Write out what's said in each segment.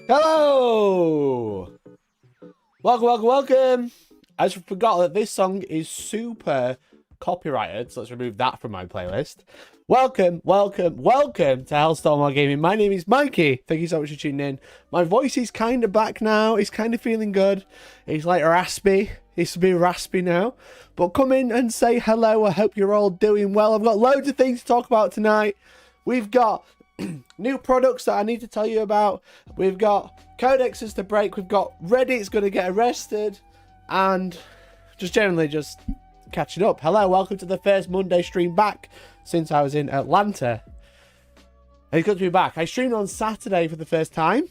Hello! Welcome. I just forgot that this song is super copyrighted, so let's remove that from my playlist. Welcome to Hellstormwargaming. My name is Mikey. Thank you so much for tuning in. My voice is kind of back now. It's kind of feeling good. It's like raspy. It's a bit raspy now. But come in and say hello. I hope you're all doing well. I've got loads of things to talk about tonight. We've got new products that I need to tell you about. We've got codexes to break. We've got Reddit's going to get arrested. And just generally just catching up. Hello, welcome to the first Monday stream back since I was in Atlanta. And it's good to be back. I streamed on Saturday for the first time.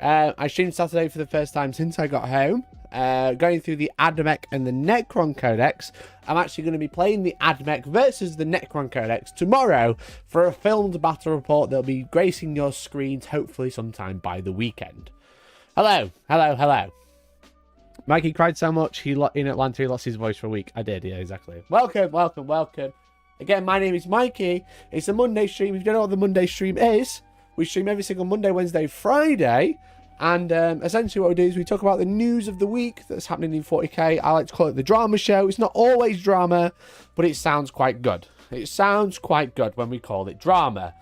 I streamed Saturday for the first time since I got home. Going through the Admech and the Necron Codex. I'm actually going to be playing the Admech versus the Necron Codex tomorrow for a filmed battle report that'll be gracing your screens hopefully sometime by the weekend. Hello. Mikey cried so much in Atlanta he lost his voice for a week. I did, yeah, exactly. Welcome. Again, my name is Mikey. It's a Monday stream. If you don't know what the Monday stream is, we stream every single Monday, Wednesday, Friday. And essentially what we do is we talk about the news of the week that's happening in 40k. I like to call it the drama show. It's not always drama, but it sounds quite good. It sounds quite good when we call it drama.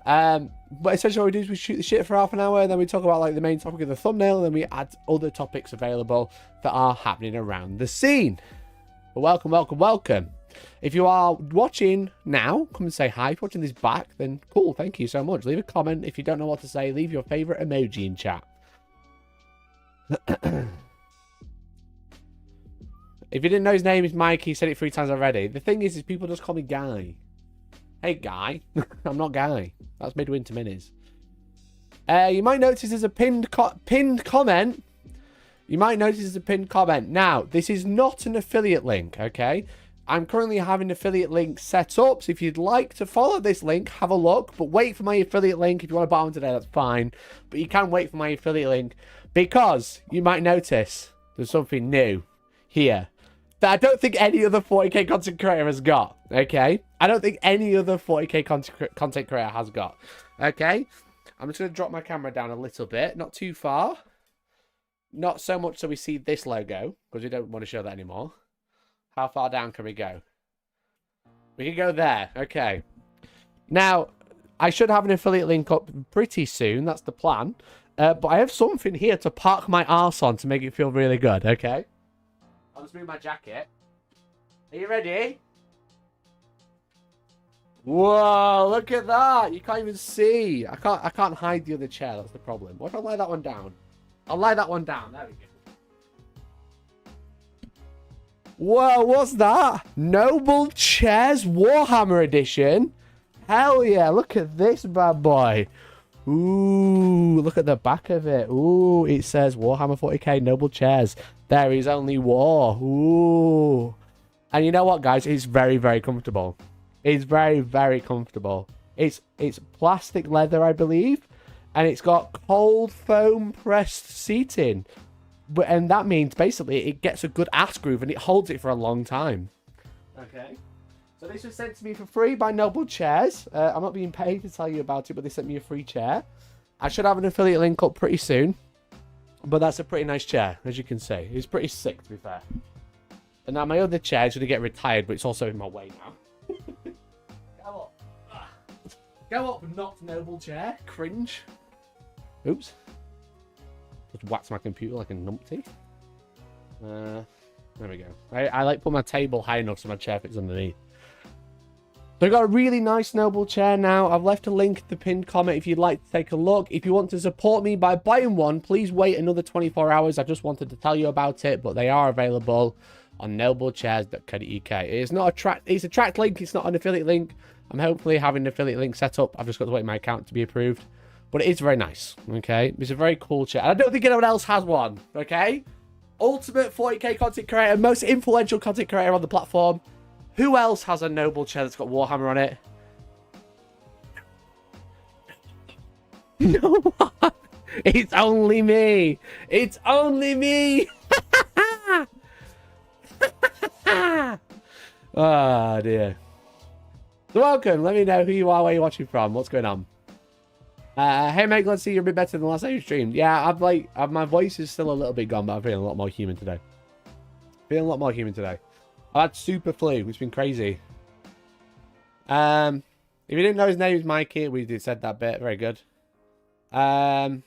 But essentially what we do is we shoot the shit for half an hour, then we talk about like the main topic of the thumbnail, and then we add other topics available that are happening around the scene. But welcome. If you are watching now, come and say hi. If you're watching this back, then cool, thank you so much. Leave a comment. If you don't know what to say, leave your favourite emoji in chat. If you didn't know his name is Mike, he said it 3 times already. The thing is people just call me Guy. Hey, Guy. I'm not Guy. That's Midwinter Minis. You might notice there's a pinned comment. Now, this is not an affiliate link, okay? I'm currently having affiliate links set up, so if you'd like to follow this link, have a look, but wait for my affiliate link. If you want to buy one today, that's fine, but you can wait for my affiliate link, because you might notice there's something new here that I don't think any other 40k content creator has got, okay? I don't think any other 40k content creator has got, okay? I'm just going to drop my camera down a little bit, not too far. Not so much so we see this logo, because we don't want to show that anymore. How far down can we go? We can go there. Okay. Now, I should have an affiliate link up pretty soon. That's the plan. But I have something here to park my arse on to make it feel really good. Okay. I'll just move my jacket. Are you ready? Whoa, look at that. You can't even see. I can't hide the other chair. That's the problem. What if I lay that one down? I'll lay that one down. There we go. Whoa, what's that? Noble Chairs Warhammer Edition? Hell yeah, look at this bad boy. Ooh, look at the back of it. Ooh, it says Warhammer 40k Noble Chairs. There is only war. Ooh. And you know what, guys? It's very, very comfortable. It's very, very comfortable. It's plastic leather, I believe. And it's got cold foam pressed seating. And that means basically it gets a good ass groove and it holds it for a long time. Okay. So this was sent to me for free by Noble Chairs. I'm not being paid to tell you about it, but they sent me a free chair. I should have an affiliate link up pretty soon. But that's a pretty nice chair, as you can see. It's pretty sick, to be fair. And now my other chair is going to get retired, but it's also in my way now. Go up. Go up, not Noble Chair. Cringe. Oops. Just whacked my computer like a numpty. There we go. I like put my table high enough so my chair fits underneath. So I've got a really nice Noble chair now. I've left a link in the pinned comment if you'd like to take a look. If you want to support me by buying one, please wait another 24 hours. I just wanted to tell you about it, but they are available on noblechairs.co.uk. It's not it's a tracked link. It's not an affiliate link. I'm hopefully having an affiliate link set up. I've just got to wait for my account to be approved. But it is very nice, okay? It's a very cool chair. I don't think anyone else has one, okay? Ultimate 40k content creator, most influential content creator on the platform. Who else has a Noble chair that's got Warhammer on it? No one. It's only me. It's only me. Oh, dear. So welcome. Let me know who you are, where you're watching from, what's going on. Hey mate, glad to see you're a bit better than the last time you streamed. Yeah, my voice is still a little bit gone, but I'm feeling a lot more human today. I had super flu. It's been crazy. If you didn't know his name is Mikey, we did said that bit. Very good. I'm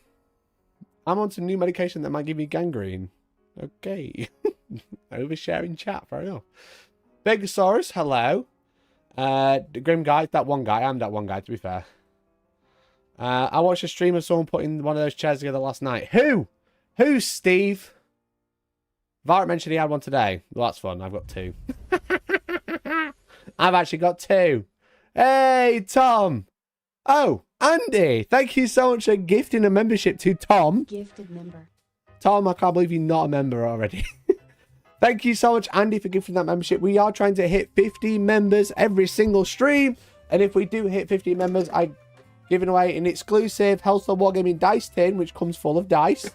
on some new medication that might give me gangrene. Okay. Oversharing chat, fair enough. Begosaurus, hello. The Grim Guy, that one guy. I'm that one guy, to be fair. I watched a stream of someone putting one of those chairs together last night. Who? Who's Steve? Varric mentioned he had one today. Well, that's fun. I've got two. I've actually got two. Hey, Tom. Oh, Andy. Thank you so much for gifting a membership to Tom. Gifted member. Tom, I can't believe you're not a member already. Thank you so much, Andy, for gifting that membership. We are trying to hit 50 members every single stream. And if we do hit 50 members, I'm giving away an exclusive Hellstormwargaming dice tin, which comes full of dice.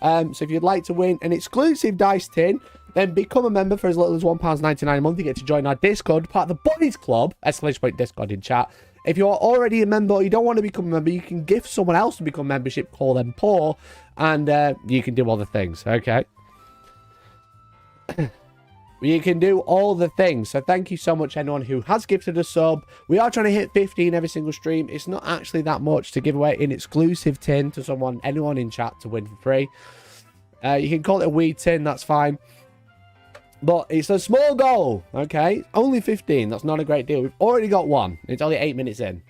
So if you'd like to win an exclusive dice tin, then become a member for as little as £1.99 a month. You get to join our Discord, part of the Boys Club, / Discord in chat. If you are already a member or you don't want to become a member, you can gift someone else to become a membership, call them poor, and you can do all the things, okay? You can do all the things. So thank you so much, anyone who has gifted a sub. We are trying to hit 50 in every single stream. It's not actually that much to give away an exclusive tin to someone, anyone in chat, to win for free. You can call it a weed tin, that's fine. But it's a small goal, okay? Only 15, that's not a great deal. We've already got one. It's only 8 minutes in.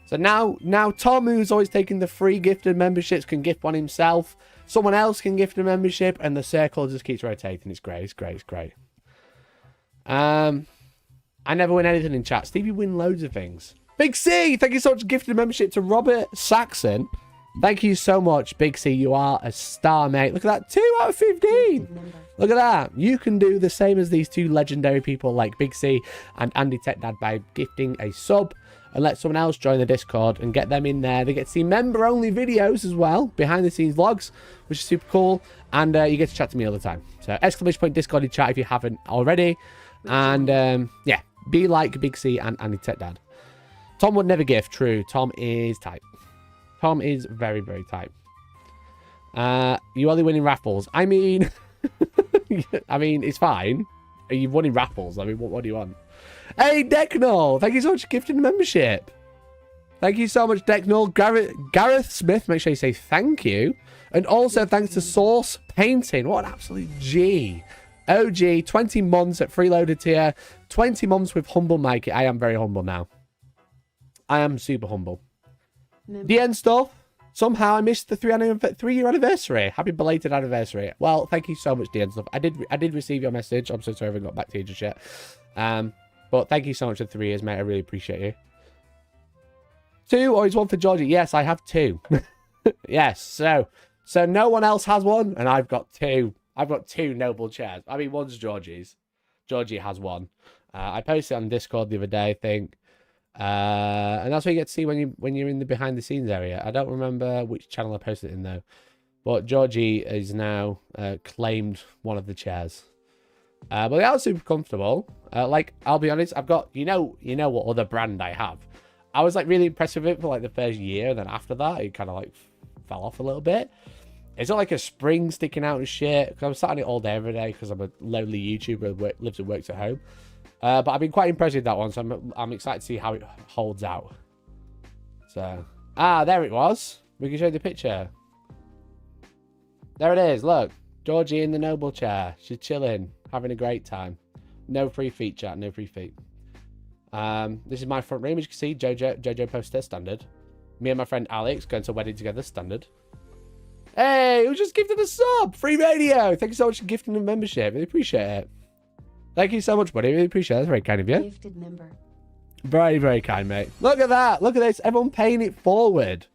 So now Tom, who's always taking the free gifted memberships, can gift one himself. Someone else can gift a membership, and the circle just keeps rotating. It's great, it's great, it's great. I never win anything in chat. Steve, you win loads of things. Big C, thank you so much for gifting a membership to Robert Saxon. Thank you so much, Big C. You are a star, mate. Look at that, 2 out of 15. Look at that. You can do the same as these two legendary people like Big C and Andy Tech Dad by gifting a sub and let someone else join the Discord and get them in there. They get to see member-only videos as well, behind-the-scenes vlogs, which is super cool. And you get to chat to me all the time. So !Discord in chat if you haven't already. And yeah, be like Big C and Andy Tech Dad. Tom would never gift. True. Tom is tight. Tom is very, very tight. You only win in raffles. I mean, I mean, it's fine. You've won in raffles. I mean, what do you want? Hey, Decknull. Thank you so much for gifting the membership. Thank you so much, Decknull. Gareth Smith, make sure you say thank you. And also thanks to Source Painting. What an absolute G. OG, 20 months at freeloader tier. 20 months with Humble Mikey. I am very humble now. I am super humble. The end stuff. Somehow I missed the 3-year anniversary. Happy belated anniversary. Well, thank you so much, the end stuff. I did receive your message. I'm so sorry I haven't got back to you just yet. But thank you so much for 3 years, mate. I really appreciate you. 2 or is one for Georgie? Yes, I have 2. Yes, so no one else has one, and I've got 2. I've got 2 noble chairs. I mean, one's Georgie's. Georgie has one. I posted it on Discord the other day, I think. And that's what you get to see when you're in the behind the scenes area. I don't remember which channel I posted it in though, but Georgie is now claimed one of the chairs. But they are super comfortable. Like, I'll be honest, I've got you know what other brand I have. I was like really impressed with it for like the first year, and then after that it kind of like fell off a little bit. It's not like a spring sticking out and shit, because I'm sat on it all day every day because I'm a lonely YouTuber who lives and works at home. But I've been quite impressed with that one, so I'm excited to see how it holds out. So, there it was. We can show you the picture. There it is, look. Georgie in the noble chair. She's chilling, having a great time. No free feet, chat, no free feet. This is my front room, as you can see. Jojo poster, standard. Me and my friend Alex going to a wedding together, standard. Hey, we just gifted a sub! Free radio! Thank you so much for gifting the membership. Really appreciate it. Thank you so much, buddy. Really appreciate it. That's very kind of you. Gifted member. Very, very kind, mate. Look at that. Look at this. Everyone paying it forward.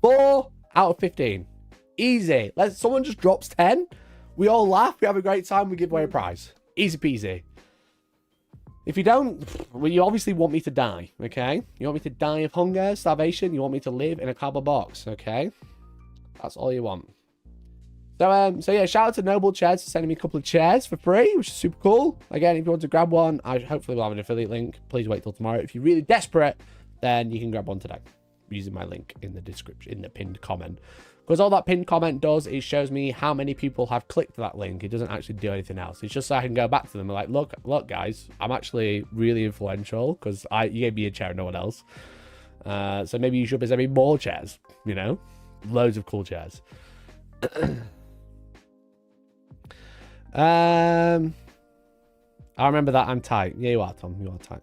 4 out of 15. Easy. Someone just drops 10. We all laugh. We have a great time. We give away a prize. Easy peasy. If you don't, well, you obviously want me to die, okay? You want me to die of hunger, starvation. You want me to live in a cardboard box, okay? That's all you want. So yeah, shout out to Noble Chairs for sending me a couple of chairs for free, which is super cool. Again, if you want to grab one, I hopefully will have an affiliate link. Please wait till tomorrow. If you're really desperate, then you can grab one today. using my link in the description, in the pinned comment. Because all that pinned comment does is shows me how many people have clicked that link. It doesn't actually do anything else. It's just so I can go back to them and like, look, guys, I'm actually really influential because you gave me a chair and no one else. So maybe you should present me more chairs, you know? Loads of cool chairs. I remember that. I'm tight. Yeah, you are, Tom. You are tight.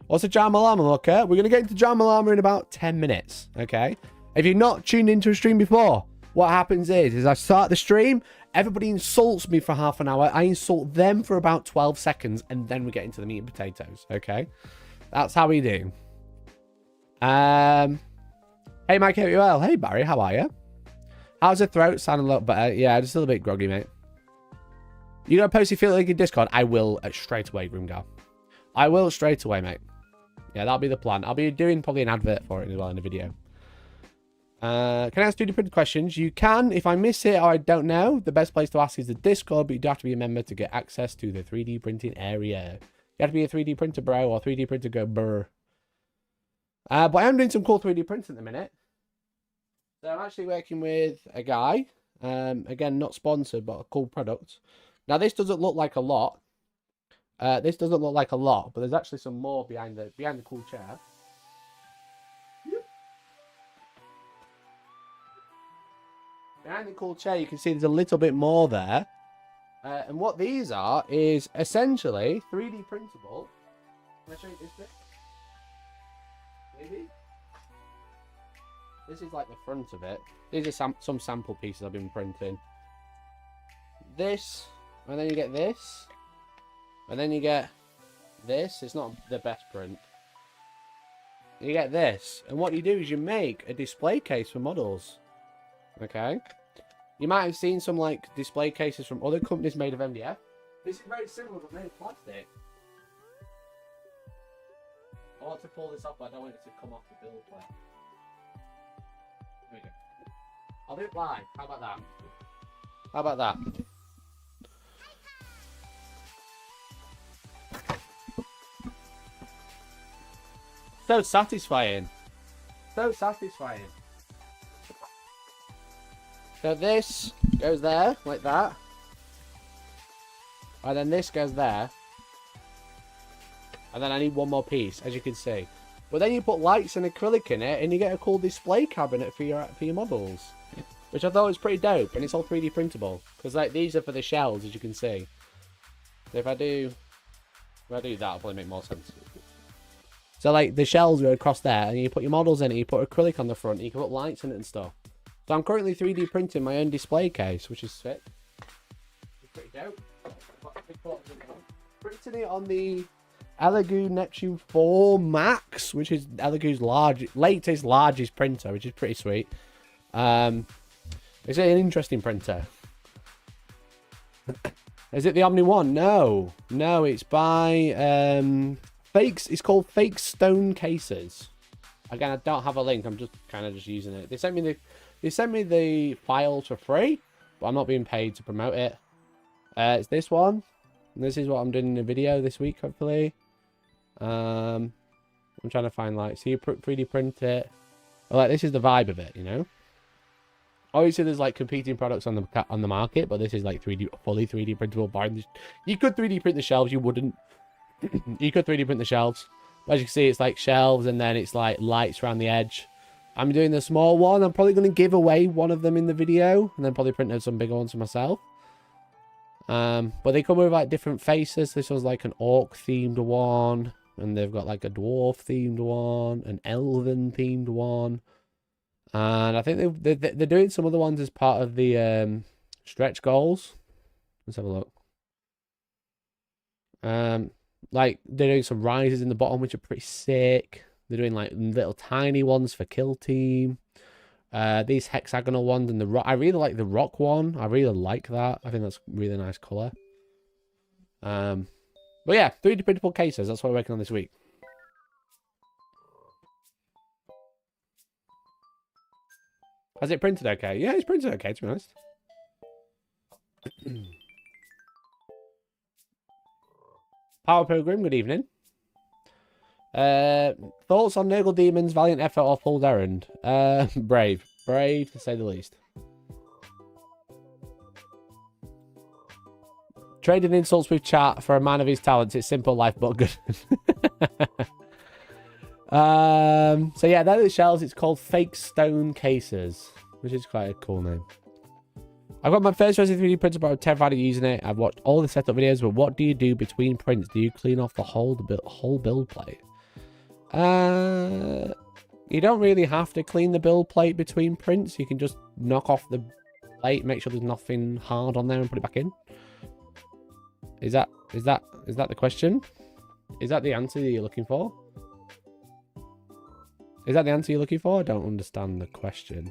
What's a Jam Alarm unlocker? We're going to get into Jam Alarm in about 10 minutes, okay? If you've not tuned into a stream before, what happens is I start the stream, everybody insults me for half an hour, I insult them for about 12 seconds, and then we get into the meat and potatoes, okay? That's how we do. Hey, Mike, hope you're well. Hey, Barry, how are you? How's the throat? Sound a lot better? Yeah, just a little bit groggy, mate. You gonna post your feeling like in Discord? I will straight away, Grimgar. I will straight away, mate. Yeah, that'll be the plan. I'll be doing probably an advert for it as well in the video. Can I ask 3D printed questions? You can. If I miss it or I don't know, the best place to ask is the Discord, but you do have to be a member to get access to the 3D printing area. You have to be a 3D printer, bro, or 3D printer go brr. But I am doing some cool 3D printing at the minute. So I'm actually working with a guy. Again, not sponsored, but a cool product. Now, this doesn't look like a lot. This doesn't look like a lot, but there's actually some more behind the cool chair. Behind the cool chair, you can see there's a little bit more there. And what these are is essentially 3D printable. Can I show you this bit? Maybe? This is like the front of it. These are some sample pieces I've been printing. This, and then you get this. And then you get this. It's not the best print. You get this. And what you do is you make a display case for models. Okay? You might have seen some like display cases from other companies made of MDF. This is very similar but made of plastic. I want to pull this off, but I don't want it to come off the build plate. There we go. I'll do it live. How about that? How about that? So satisfying. So satisfying. So this goes there, like that. And then this goes there. And then I need one more piece, as you can see. But then you put lights and acrylic in it, and you get a cool display cabinet for your models. Which I thought was pretty dope, and it's all 3D printable. Because like these are for the shells, as you can see. So if I do that, it'll probably make more sense. So like the shells go across there, and you put your models in it, you put acrylic on the front, and you can put lights in it and stuff. So I'm currently 3D printing my own display case, which is sick. It's pretty dope. Printing it on the Elegoo Neptune 4 Max, which is Elegoo's latest largest printer, which is pretty sweet. It's an interesting printer. Is it the Omni One? No, it's by Fakes. It's called Fake Stone Cases. Again, I don't have a link. I'm just kind of just using it. They sent me the files for free, but I'm not being paid to promote it. It's this one. And this is what I'm doing in the video this week, hopefully. I'm trying to find like, so you 3D print it. Well, like this is the vibe of it, you know. Obviously, there's like competing products on the market, but this is like fully 3D printable. You could 3D print the shelves, you wouldn't. You could 3D print the shelves. But as you can see, it's like shelves, and then it's like lights around the edge. I'm doing the small one. I'm probably going to give away one of them in the video, and then probably print out some bigger ones for myself. But they come with like different faces. This one's like an orc themed one, and they've got like a dwarf themed one, an elven themed one, and I think they're doing some other ones as part of the stretch goals. Let's have a look. Like they're doing some rises in the bottom, which are pretty sick. They're doing like little tiny ones for kill team. These hexagonal ones and the rock. I really like the rock one. I really like that. I think that's a really nice color. But yeah, 3D printable cases. That's what we're working on this week. Has it printed okay? Yeah, it's printed okay, to be honest. Power Program, good evening. Thoughts on Nurgle Demon's valiant effort or fool's errand? Brave. Brave, to say the least. Trading insults with chat for a man of his talents. It's simple life, but good. So yeah, they're the shells. It's called Fake Stone Cases, which is quite a cool name. I've got my first Resident 3D printer, but I'm terrified of using it. I've watched all the setup videos, but what do you do between prints? Do you clean off the whole build plate? You don't really have to clean the build plate between prints. You can just knock off the plate, make sure there's nothing hard on there, and put it back in. Is that the question? Is that the answer that you're looking for? Is that the answer you're looking for? I don't understand the question.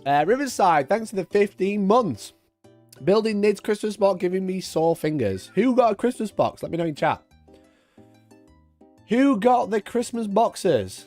Riverside, thanks for the 15 months. Building Nid's Christmas box, giving me sore fingers. Who got a Christmas box? Let me know in chat. Who got the Christmas boxes?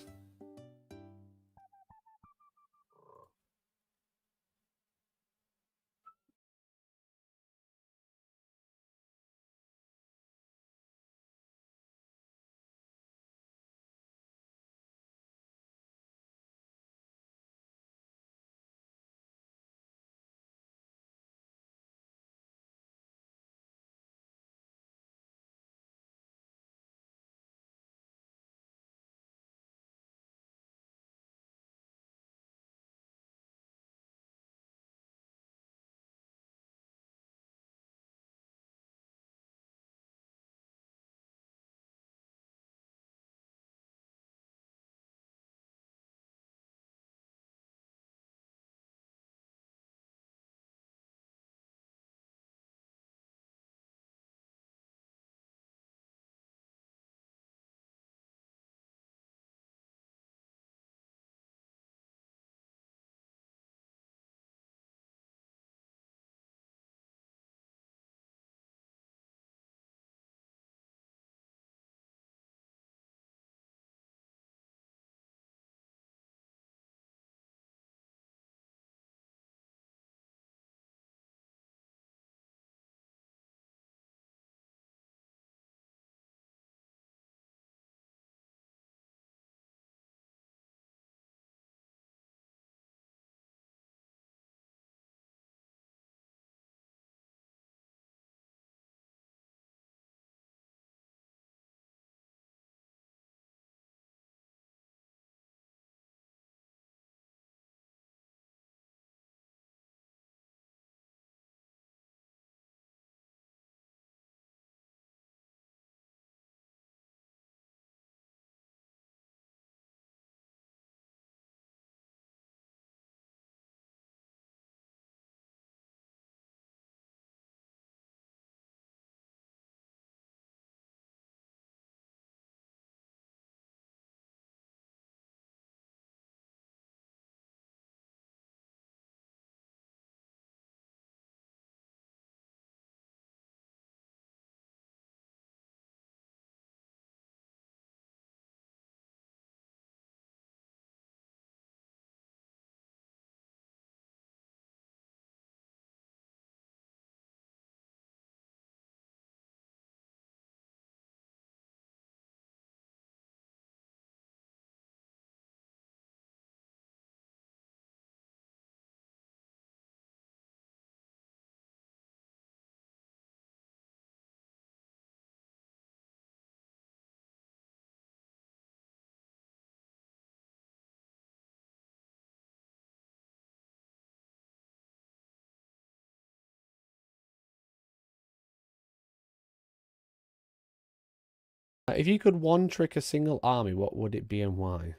If you could one trick a single army, what would it be and why?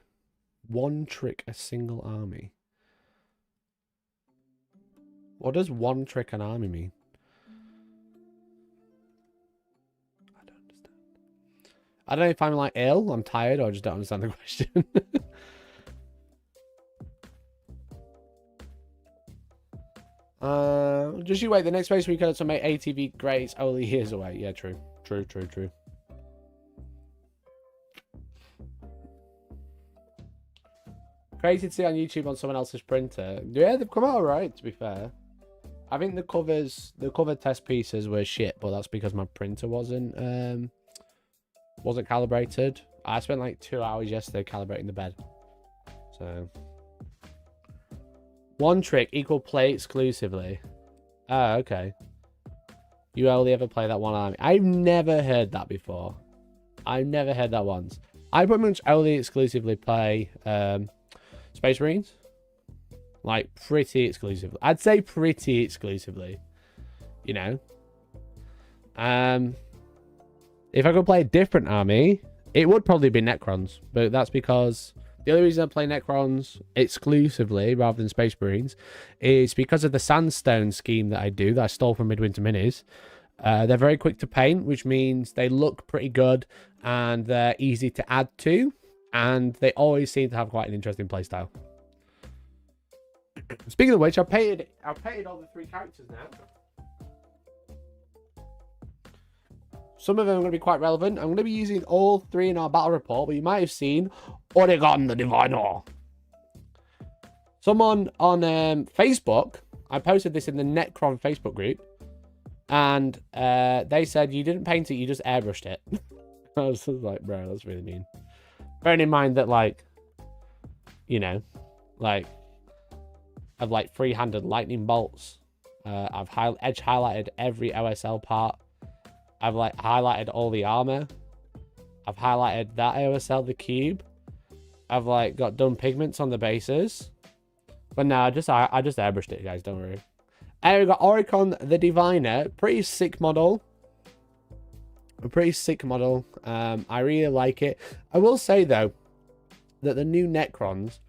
One trick a single army. What does one trick an army mean? I don't understand. I don't know if I'm like ill, I'm tired, or I just don't understand the question. Just you wait, the next race we could to make ATV grades only years away. Yeah, true. True. Crazy to see on YouTube on someone else's printer. Yeah, they've come out alright, to be fair. I think the cover test pieces were shit, but that's because my printer wasn't calibrated. I spent like 2 hours yesterday calibrating the bed. So, one trick equal play exclusively. Oh, okay. You only ever play that one army. I've never heard that before. I've never heard that once. I pretty much only exclusively play Space Marines. Like, pretty exclusively. I'd say pretty exclusively. You know? If I could play a different army, it would probably be Necrons. But that's because the only reason I play Necrons exclusively rather than Space Marines is because of the sandstone scheme that I do, that I stole from Midwinter Minis. They're very quick to paint, which means they look pretty good and they're easy to add to. And they always seem to have quite an interesting playstyle. Speaking of which, I've painted all the 3 characters now. Some of them are going to be quite relevant. I'm going to be using all 3 in our battle report, but you might have seen Oregon the Diviner. Someone on Facebook, I posted this in the Necron Facebook group, and they said, you didn't paint it, you just airbrushed it. I was just like, bro, that's really mean. Bearing in mind that, like, you know, like, I've like free-handed lightning bolts. I've edge highlighted every OSL part. I've like highlighted all the armor. I've highlighted that OSL, the cube. I've like got done pigments on the bases. But no, I just airbrushed it, guys. Don't worry. And we've got Oricon the Diviner, pretty sick model. A pretty sick model. I really like it. I will say though that the new Necrons,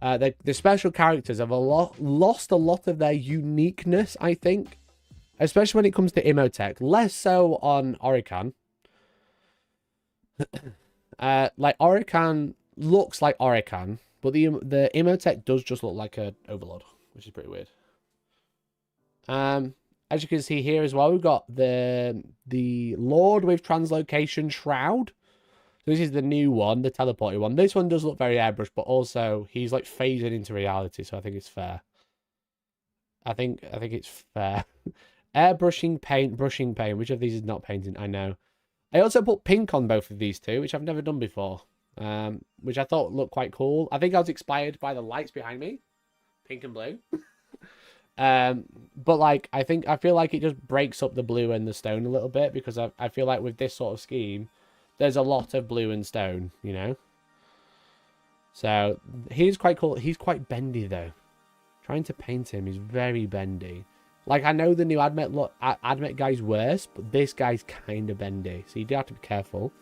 the special characters have lost a lot of their uniqueness, I think. Especially when it comes to Imotech. Less so on Oricon. Like, Oricon looks like Oricon, but the Imotech does just look like an Overlord, which is pretty weird. As you can see here as well, we've got the Lord with Translocation Shroud. So this is the new one, the teleported one. This one does look very airbrushed, but also he's like phasing into reality, so I think it's fair. I think it's fair. Airbrushing paint, brushing paint. Which of these is not painting? I know. I also put pink on both of these two, which I've never done before. Which I thought looked quite cool. I think I was inspired by the lights behind me. Pink and blue. But like I feel like it just breaks up the blue and the stone a little bit, because I feel like with this sort of scheme there's a lot of blue and stone, you know. So he's quite cool. He's quite bendy though. Trying to paint him, he's very bendy. Like, I know the new Admech guy's worse, but this guy's kind of bendy, so you do have to be careful.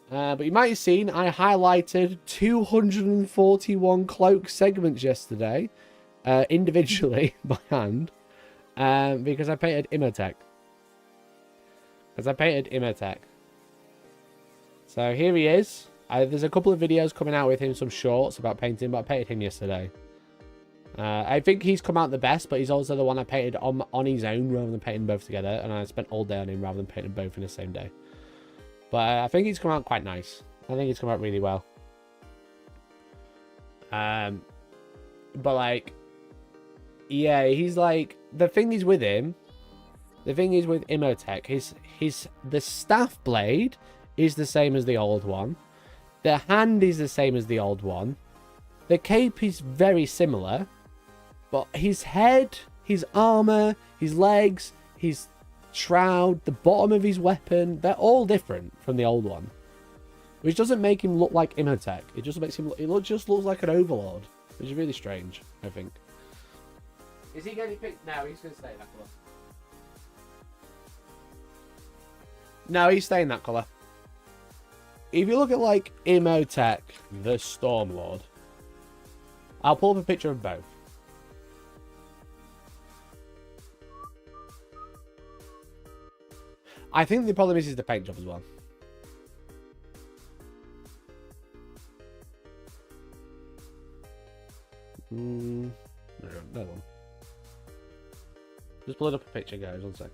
But you might have seen I highlighted 241 cloak segments yesterday, individually by hand, because I painted Imotech. So here he is. There's a couple of videos coming out with him, some shorts about painting, but I painted him yesterday. I think he's come out the best, but he's also the one I painted on his own rather than painting both together, and I spent all day on him rather than painting both in the same day. But I think he's come out quite nice. I think he's come out really well. But like, yeah, he's like, the thing is with Imotech, the staff blade is the same as the old one. The hand is the same as the old one. The cape is very similar. But his head, his armor, his legs, his shroud, the bottom of his weapon, they're all different from the old one. Which doesn't make him look like Imotech. It just makes him look, just looks like an Overlord. Which is really strange, I think. Is he getting picked? No, he's going to stay in that colour. No, he's staying that colour. If you look at, like, Imotech, the Stormlord, I'll pull up a picture of both. I think the problem is the paint job as well. No one. Just pulling up a picture, guys. 1 sec.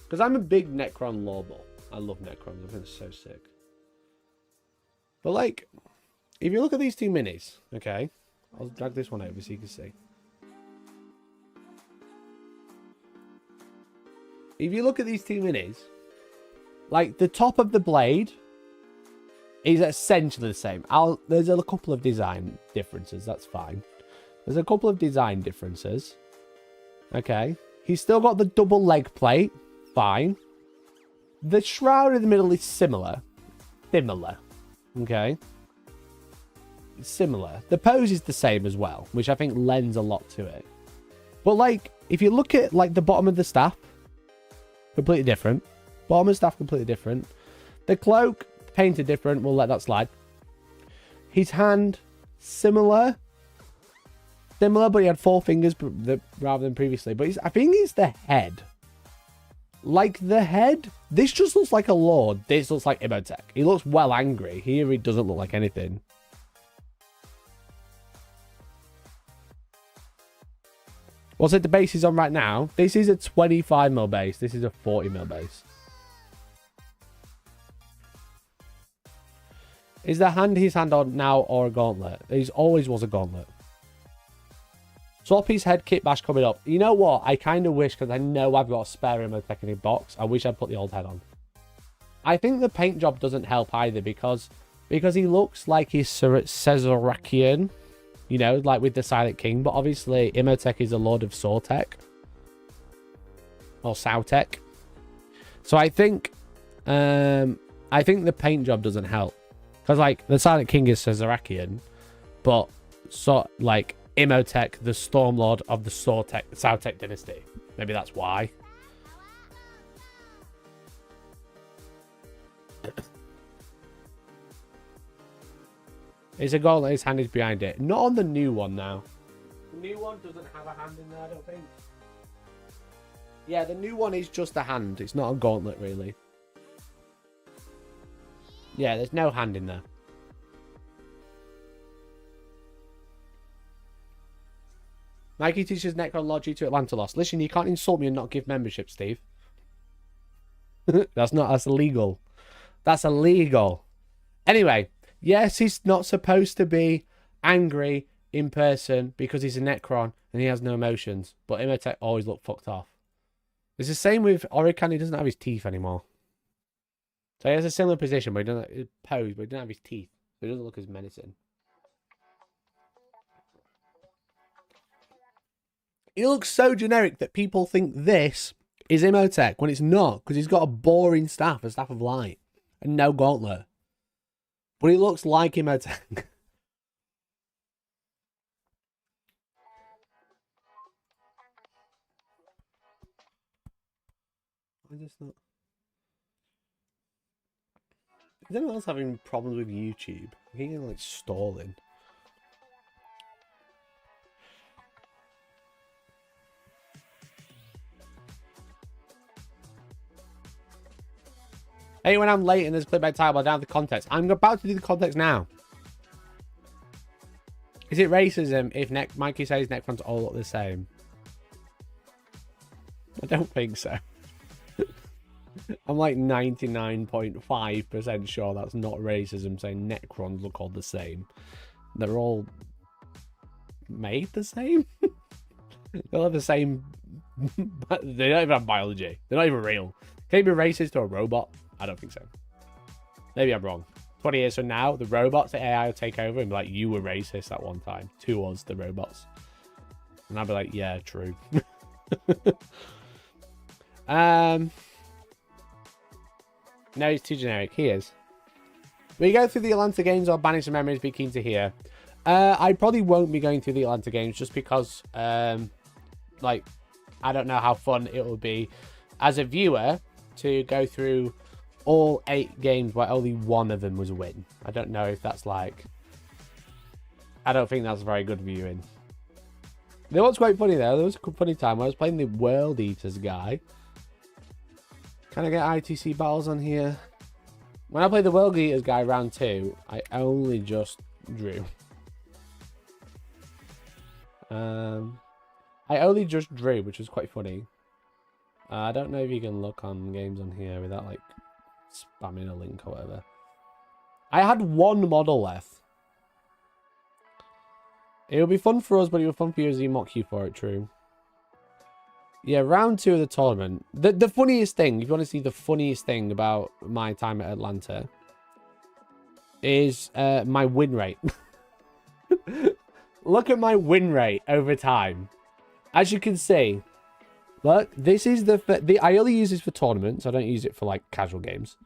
Because I'm a big Necron lawball. I love Necrons. I think it's so sick. But like, if you look at these two minis, okay, I'll drag this one over so you can see. if you look at these two minis, like the top of the blade is essentially the same. There's a couple of design differences. That's fine. There's a couple of design differences. Okay. He's still got the double leg plate. Fine. The shroud in the middle is similar. Okay. Similar. The pose is the same as well, which I think lends a lot to it. But like, if you look at like the bottom of the staff, completely different. Bottom of the staff, completely different. The cloak, painted different. We'll let that slide. His hand, similar. Similar, but he had 4 fingers rather than previously. But I think it's the head. Like the head, this just looks like a lord. This looks like Imhotep. He looks well angry. Here he doesn't look like anything. What's it the base is on right now? This is a 25mm base. This is a 40mm base. Is the hand his hand on now or a gauntlet? He's always was a gauntlet. Swap his head kit bash coming up. You know what? I kind of wish, because I know I've got a spare Imhotep in a box. I wish I'd put the old head on. I think the paint job doesn't help either because he looks like he's Caesarakian. You know, like with the Silent King. But obviously, Imhotep is a Lord of Sortek. Or Sautek. So I think the paint job doesn't help. Because, like, the Silent King is Caesarakian. But, like, Imhotep, the Stormlord of the Sautek dynasty. Maybe that's why. It's a gauntlet, his hand is behind it. Not on the new one now. The new one doesn't have a hand in there, I don't think. Yeah, the new one is just a hand. It's not a gauntlet, really. Yeah, there's no hand in there. Nike teaches Necron Logi to Atlanta Lost. Listen, you can't insult me and not give membership, Steve. That's illegal. That's illegal. Anyway, yes, he's not supposed to be angry in person because he's a Necron and he has no emotions. But Imhotep always looked fucked off. It's the same with Orican. He doesn't have his teeth anymore. So he has a similar position, but he doesn't pose, but he doesn't have his teeth. So he doesn't look as menacing. He looks so generic that people think this is Imhotep when it's not, because he's got a boring staff, a staff of light, and no gauntlet. But he looks like Imhotep. Why is this not? Is anyone else having problems with YouTube? I think it's like stalling. Hey, when I'm late and there's clickbait title, I don't have the context. I'm about to do the context now. Is it racism if Mikey says Necrons all look the same? I don't think so. I'm like 99.5% sure that's not racism saying Necrons look all the same. They're all made the same? They'll have the same... They don't even have biology. They're not even real. Can you be racist to a robot? I don't think so. Maybe I'm wrong. 20 years from now, the robots, the AI will take over and be like, you were racist at one time. To us, the robots. And I'll be like, yeah, true. No, he's too generic. He is. Will you go through the Atlanta games or banning some memories? Be keen to hear. I probably won't be going through the Atlanta games just because, like, I don't know how fun it will be as a viewer to go through all 8 games where only one of them was a win. I don't know if that's like... I don't think that's very good viewing. It was quite funny though. There was a funny time when I was playing the World Eaters guy. Can I get ITC battles on here? When I played the World Eaters guy round 2, I only just drew. I only just drew, which was quite funny. I don't know if you can look on games on here without like spamming a link or whatever. I had 1 model left. It would be fun for us, but it would be fun for you as he mock you for it, true. Yeah, round 2 of the tournament. The funniest thing, if you want to see the funniest thing about my time at Atlanta, is my win rate. Look at my win rate over time. As you can see, look, this is I only use this for tournaments. I don't use it for like casual games.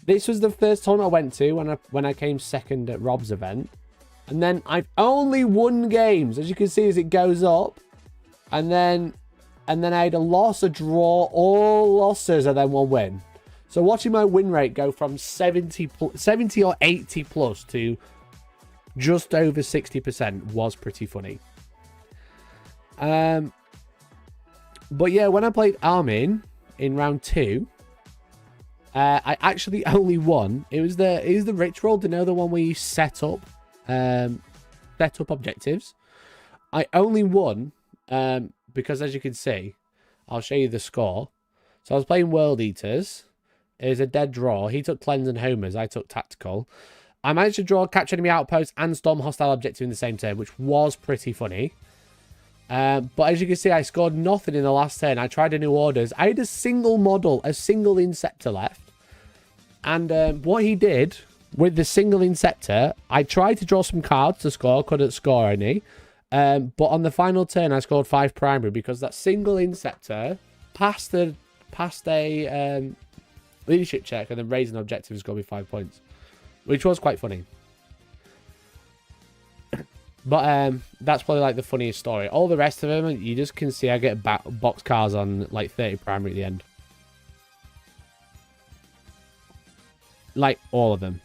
This was the first tournament I went to when I came second at Rob's event. And then I've only won games, as you can see as it goes up. And then I had a loss, a draw, all losses, and then 1 win. So watching my win rate go from 70 or 80 plus to just over 60% was pretty funny. But yeah, when I played Armin in round 2, I actually only won. It was the ritual, to know the one where you set up objectives. I only won because, as you can see, I'll show you the score. So I was playing World Eaters. It was a dead draw. He took Cleanse and Homers. I took Tactical. I managed to draw Capture Enemy Outpost and Storm Hostile Objective in the same turn, which was pretty funny. But as you can see, I scored nothing in the last turn. I tried a new orders. I had a single model, a single Inceptor left. And what he did with the single Inceptor, I tried to draw some cards to score. Couldn't score any. But on the final turn, I scored 5 primary because that single Inceptor passed a leadership check and then raised an objective and scored me 5 points, which was quite funny. But that's probably like the funniest story. All the rest of them, you just can see I get box cars on like 30 primary at the end. Like all of them,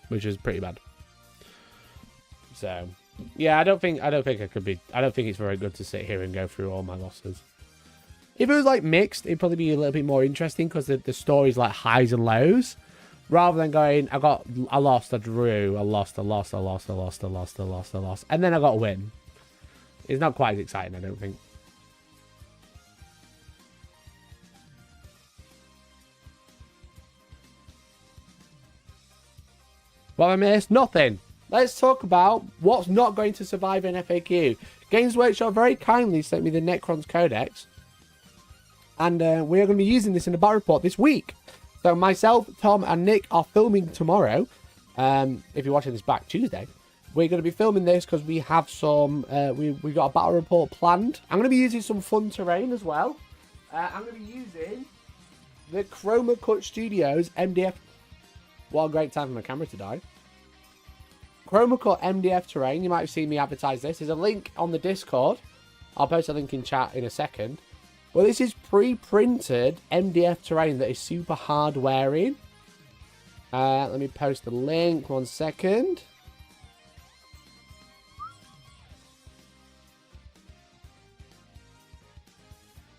which is pretty bad. So yeah, I don't think I could be. I don't think it's very good to sit here and go through all my losses. If it was like mixed, it'd probably be a little bit more interesting because the story's like highs and lows, rather than going, I lost, I drew, I lost, and then I got a win. It's not quite as exciting, I don't think. What have I missed? Nothing. Let's talk about what's not going to survive in FAQ. Games Workshop very kindly sent me the Necron's Codex. And we're going to be using this in the battle report this week. So myself, Tom, and Nick are filming tomorrow. If you're watching this back Tuesday. We're going to be filming this because we have some... we've got a battle report planned. I'm going to be using some fun terrain as well. I'm going to be using the Chroma Cut Studios MDF... What a great time for my camera to die. Chroma Cut MDF terrain. You might have seen me advertise this. There's a link on the Discord. I'll post a link in chat in a second. Well, this is pre-printed MDF terrain that is super hard wearing. Let me post the link. 1 second.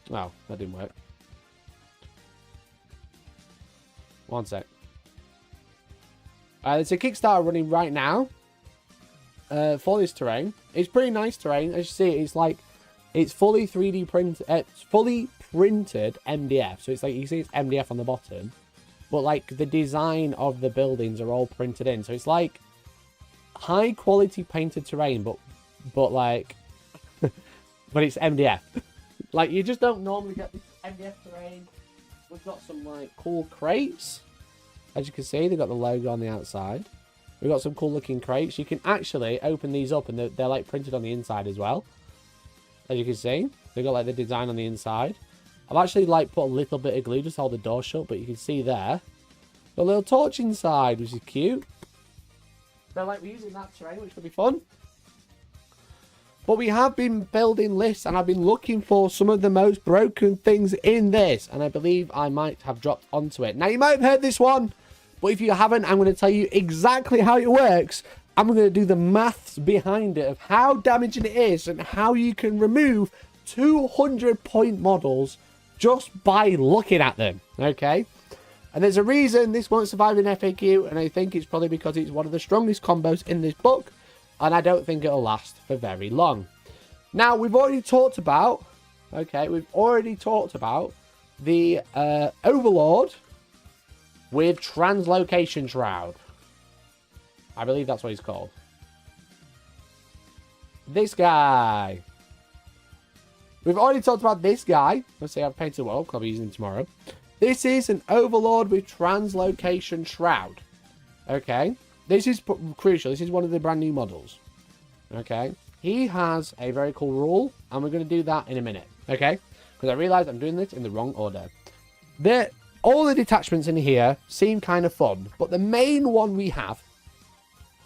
Oh, that didn't work. 1 sec. There's a Kickstarter running right now for this terrain. It's pretty nice terrain. As you see, it's fully 3D printed. It's fully printed MDF. So it's like you see it's MDF on the bottom, but like the design of the buildings are all printed in. So it's like high quality painted terrain, but like, but it's MDF. Like you just don't normally get this MDF terrain. We've got some like cool crates. As you can see, they've got the logo on the outside. We've got some cool looking crates. You can actually open these up and they're like printed on the inside as well. As you can see, they've got like the design on the inside. I've actually like put a little bit of glue just to hold the door shut, but you can see there. Got a little torch inside, which is cute. So like we're using that terrain, which will be fun. But we have been building lists and I've been looking for some of the most broken things in this. And I believe I might have dropped onto it. Now you might have heard this one, but if you haven't, I'm going to tell you exactly how it works. I'm going to do the maths behind it of how damaging it is and how you can remove 200 point models just by looking at them. Okay. And there's a reason this won't survive in FAQ. And I think it's probably because it's one of the strongest combos in this book. And I don't think it'll last for very long. Now, we've already talked about... Okay, we've already talked about the Overlord with Translocation Shroud. I believe that's what he's called. This guy. We've already talked about this guy. Let's say I've painted well, I'll be using him tomorrow. This is an Overlord with Translocation Shroud. Okay. This is crucial. This is one of the brand new models. Okay. He has a very cool rule, and we're going to do that in a minute. Okay. Because I realize I'm doing this in the wrong order. All the detachments in here seem kind of fun, but the main one we have,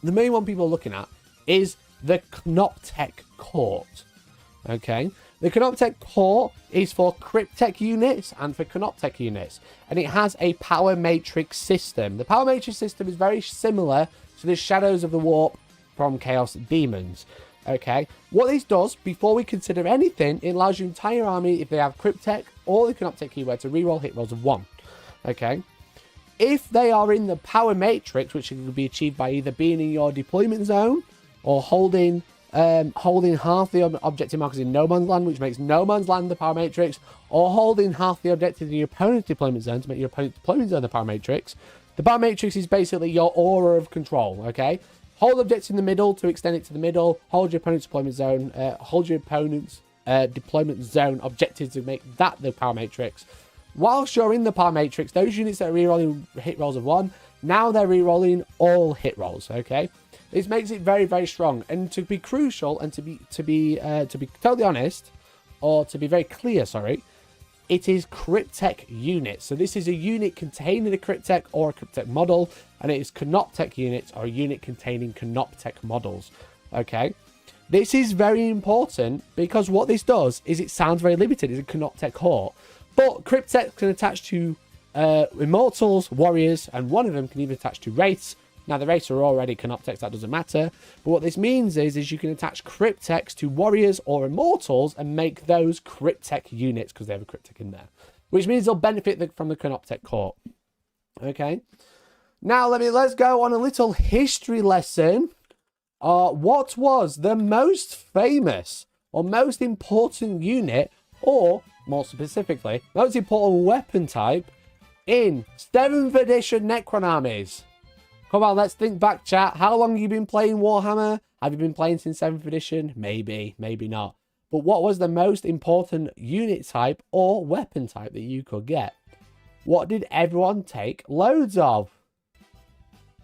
the main one people are looking at, is the Knoptech Court. Okay. The Knoptech Court is for Cryptech units and for Knoptech units, and it has a power matrix system. The power matrix system is very similar to the Shadows of the Warp from Chaos Demons. Okay, what this does, before we consider anything, it allows your entire army, if they have Cryptech or the Knoptech keyword, to reroll hit rolls of 1. Okay, if they are in the power matrix, which can be achieved by either being in your deployment zone or holding half the objective markers in no man's land, which makes no man's land the power matrix, or holding half the objectives in your opponent's deployment zone to make your opponent's deployment zone the power matrix. The power matrix is basically your aura of control. Okay, hold objects in the middle to extend it to the middle. Hold your opponent's deployment zone. Hold your opponent's deployment zone objectives to make that the power matrix. Whilst you're in the power matrix, those units that are rerolling hit rolls of 1, now they're rerolling all hit rolls. Okay. This makes it very, very strong, and to be crucial and to be totally honest, or to be very clear, sorry, it is Cryptech units. So this is a unit containing a Cryptech or a Cryptech model, and it is Knoptech units or a unit containing Knoptech models. Okay, this is very important because what this does is it sounds very limited. It's a Knoptech Court, but Cryptech can attach to Immortals, Warriors, and one of them can even attach to Wraiths. Now, the Wraiths are already Knoptechs, that doesn't matter. But what this means is you can attach Cryptechs to Warriors or Immortals and make those Cryptech units because they have a Cryptech in there. Which means they'll benefit from the Knoptech Court. Okay. Now, let's go on a little history lesson. What was the most famous or most important unit, or more specifically, most important weapon type in 7th edition Necron armies? Come on, let's think back, chat. How long have you been playing Warhammer? Have you been playing since 7th edition? Maybe, maybe not. But what was the most important unit type or weapon type that you could get? What did everyone take loads of?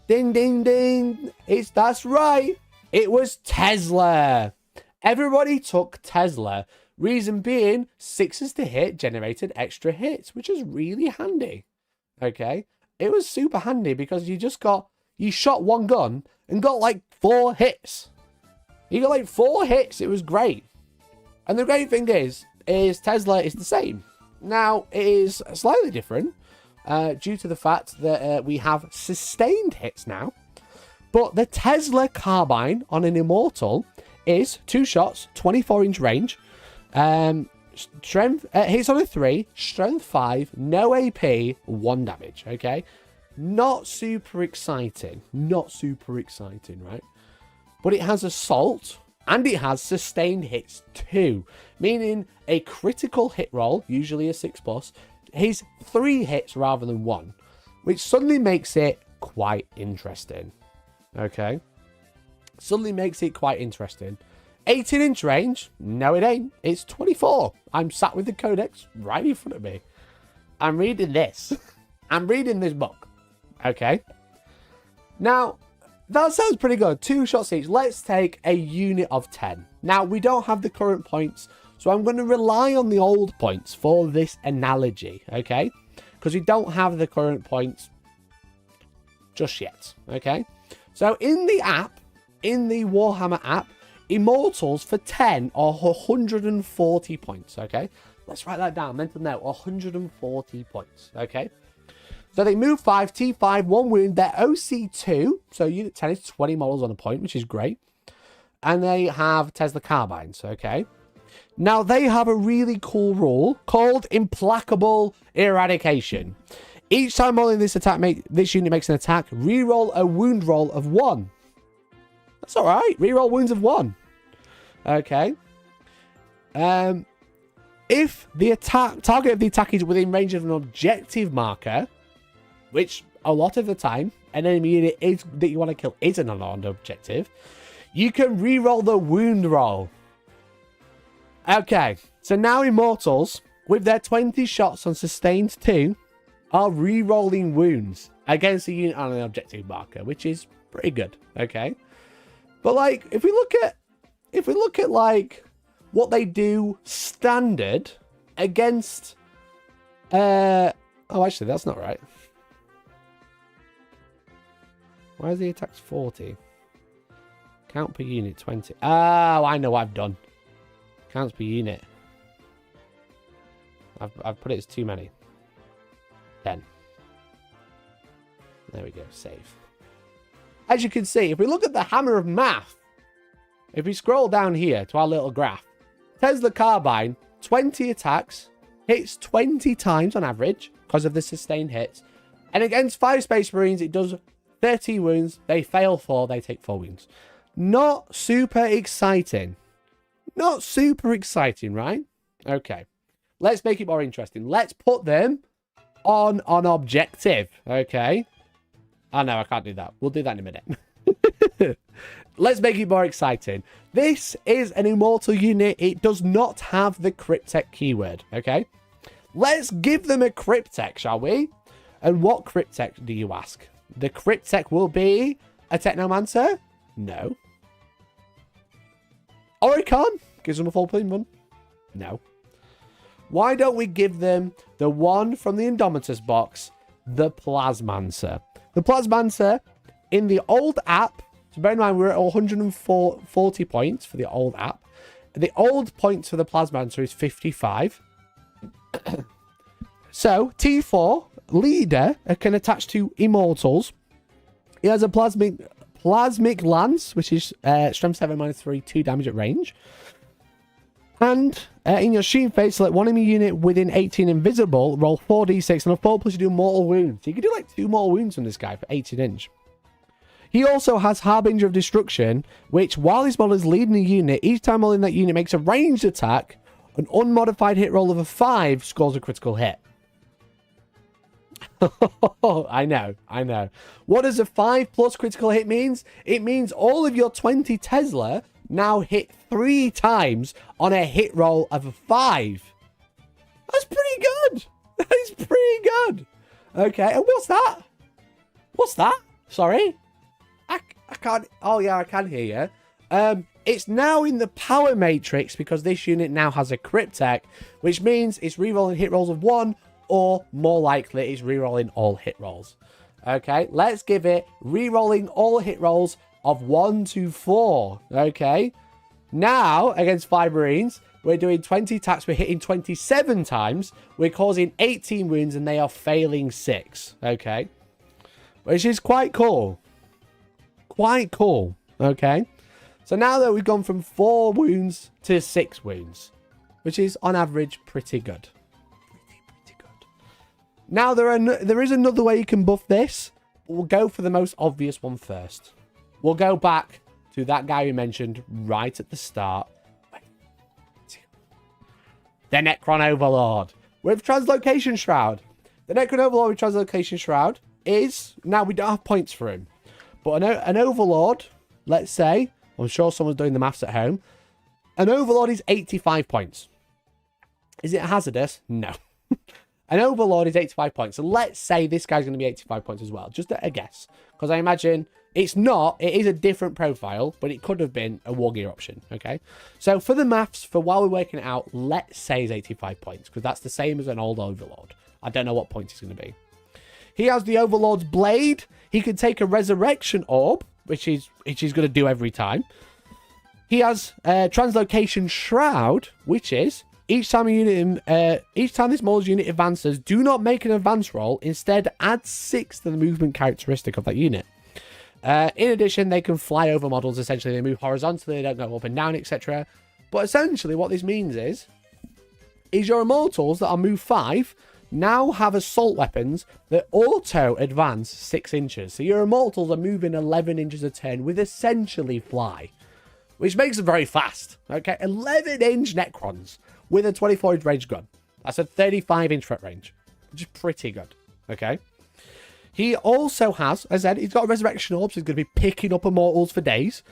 Ding, ding, ding. That's right. It was Tesla. Everybody took Tesla. Reason being, 6s to hit generated extra hits, which is really handy. Okay. It was super handy because you shot one gun and got like 4 hits. You got like 4 hits. It was great. And the great thing is Tesla is the same. Now, it is slightly different due to the fact that we have sustained hits now. But the Tesla carbine on an Immortal is 2 shots, 24-inch range. Strength hits on a 3, strength 5, no AP, 1 damage. Okay. Not super exciting. Not super exciting, right? But it has assault and it has sustained hits too. Meaning a critical hit roll, usually a 6+, is 3 hits rather than 1. Which suddenly makes it quite interesting. Okay? Suddenly makes it quite interesting. 18-inch range? No, it ain't. It's 24. I'm sat with the Codex right in front of me. I'm reading this. I'm reading this book. Okay. Now, that sounds pretty good. 2 shots each. Let's take a unit of 10. Now, we don't have the current points, so I'm going to rely on the old points for this analogy. Okay. Because we don't have the current points just yet. Okay. So, in the app, in the Warhammer app, Immortals for 10 are 140 points. Okay. Let's write that down. Mental note. 140 points. Okay. So they move 5, T5, 1 wound. They're OC2. So unit 10 is 20 models on a point, which is great. And they have Tesla carbines, okay? Now, they have a really cool rule called Implacable Eradication. Each time rolling this unit makes an attack, reroll a wound roll of 1. That's all right. Reroll wounds of 1. Okay. If the target of the attack is within range of an objective marker, which a lot of the time an enemy unit that you want to kill isn't an objective, you can reroll the wound roll. Okay, So now Immortals, with their 20 shots on sustained 2, are re-rolling wounds against a unit on an objective marker, which is pretty good, okay? But like, if we look at like what they do standard against, oh, actually, that's not right. Why is the attacks 40? Count per unit 20. Oh, I know what I've done. Counts per unit. I've put it as too many. 10. There we go. Save. As you can see, if we look at the hammer of math, if we scroll down here to our little graph, Tesla Carbine, 20 attacks, hits 20 times on average because of the sustained hits. And against 5 Space Marines, it does 30 wounds. They fail 4, they take 4 wounds. Not super exciting. Not super exciting, right? Okay. Let's make it more interesting. Let's put them on an objective, okay? Oh, no, I can't do that. We'll do that in a minute. Let's make it more exciting. This is an Immortal unit. It does not have the Cryptek keyword, okay? Let's give them a Cryptek, shall we? And what Cryptek do you ask? The Cryptek will be a Technomancer? No. Oricon? Gives them a full plane one? No. Why don't we give them the one from the Indomitus box, the Plasmancer? The Plasmancer, in the old app, so bear in mind we're at 140 points for the old app. The old points for the Plasmancer is 55. So, T4, leader, can attach to Immortals. He has a Plasmic Lance, which is strength 7 -3, 2 damage at range. And in your shooting phase, select one enemy unit within 18 invisible, roll 4d6, and a 4 plus you do mortal wounds. So you can do like 2 mortal wounds on this guy for 18 inch. He also has Harbinger of Destruction, which while this model is leading a unit, each time rolling that unit makes a ranged attack, an unmodified hit roll of a 5 scores a critical hit. I know. What does a 5 plus critical hit means? It means all of your 20 Tesla now hit 3 times on a hit roll of a 5. That's pretty good. That is pretty good. Okay, and what's that? What's that? Sorry? I can't... Oh, yeah, I can hear you. It's now in the power matrix because this unit now has a Cryptek, which means it's rerolling hit rolls of 1, or more likely it's rerolling all hit rolls. Okay, let's give it rerolling all hit rolls of 1 to 4. Okay, now against 5 Marines, we're doing 20 attacks, we're hitting 27 times, we're causing 18 wounds, and they are failing 6. Okay, which is quite cool. Quite cool. Okay, so now that we've gone from 4 wounds to 6 wounds, which is on average pretty good. Pretty good. Now there is another way you can buff this, but we'll go for the most obvious one first. We'll go back to that guy we mentioned right at the start. The Necron Overlord with Translocation Shroud. The Necron Overlord with Translocation Shroud is... Now, we don't have points for him. But an Overlord, let's say... I'm sure someone's doing the maths at home. An Overlord is 85 points. Is it hazardous? No. An Overlord is 85 points. So let's say this guy's going to be 85 points as well. Just a guess. Because I imagine... It's not. It is a different profile, but it could have been a war gear option, okay? So for the maths, for while we're working it out, let's say it's 85 points, because that's the same as an old Overlord. I don't know what point it's going to be. He has the Overlord's Blade. He can take a Resurrection Orb, which he's going to do every time. He has Translocation Shroud, which is each time this model's unit advances, do not make an advance roll. Instead, add 6 to the movement characteristic of that unit. In addition, they can fly over models. Essentially, they move horizontally, they don't go up and down, etc. But essentially, what this means is your Immortals that are move 5 now have assault weapons that auto advance 6 inches. So your Immortals are moving 11 inches a turn with essentially fly, which makes them very fast. Okay, 11-inch Necrons with a 24-inch range gun. That's a 35-inch threat range, which is pretty good. Okay. He also has, as I said, he's got a Resurrection Orb, so he's going to be picking up Immortals for days.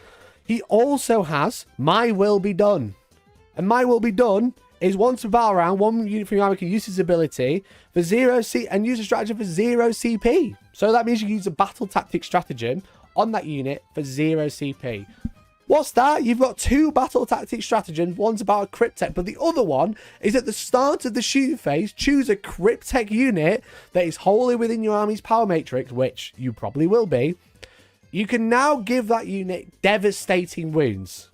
He also has My Will Be Done. And My Will Be Done is once a battle round, one unit from your army can use its ability for 0 C and use a stratagem for 0 CP. So that means you can use a battle tactic stratagem on that unit for 0 CP. What's that? You've got 2 battle tactic stratagems. One's about a cryptech, but the other one is at the start of the shooting phase. Choose a cryptech unit that is wholly within your army's power matrix, which you probably will be. You can now give that unit devastating wounds.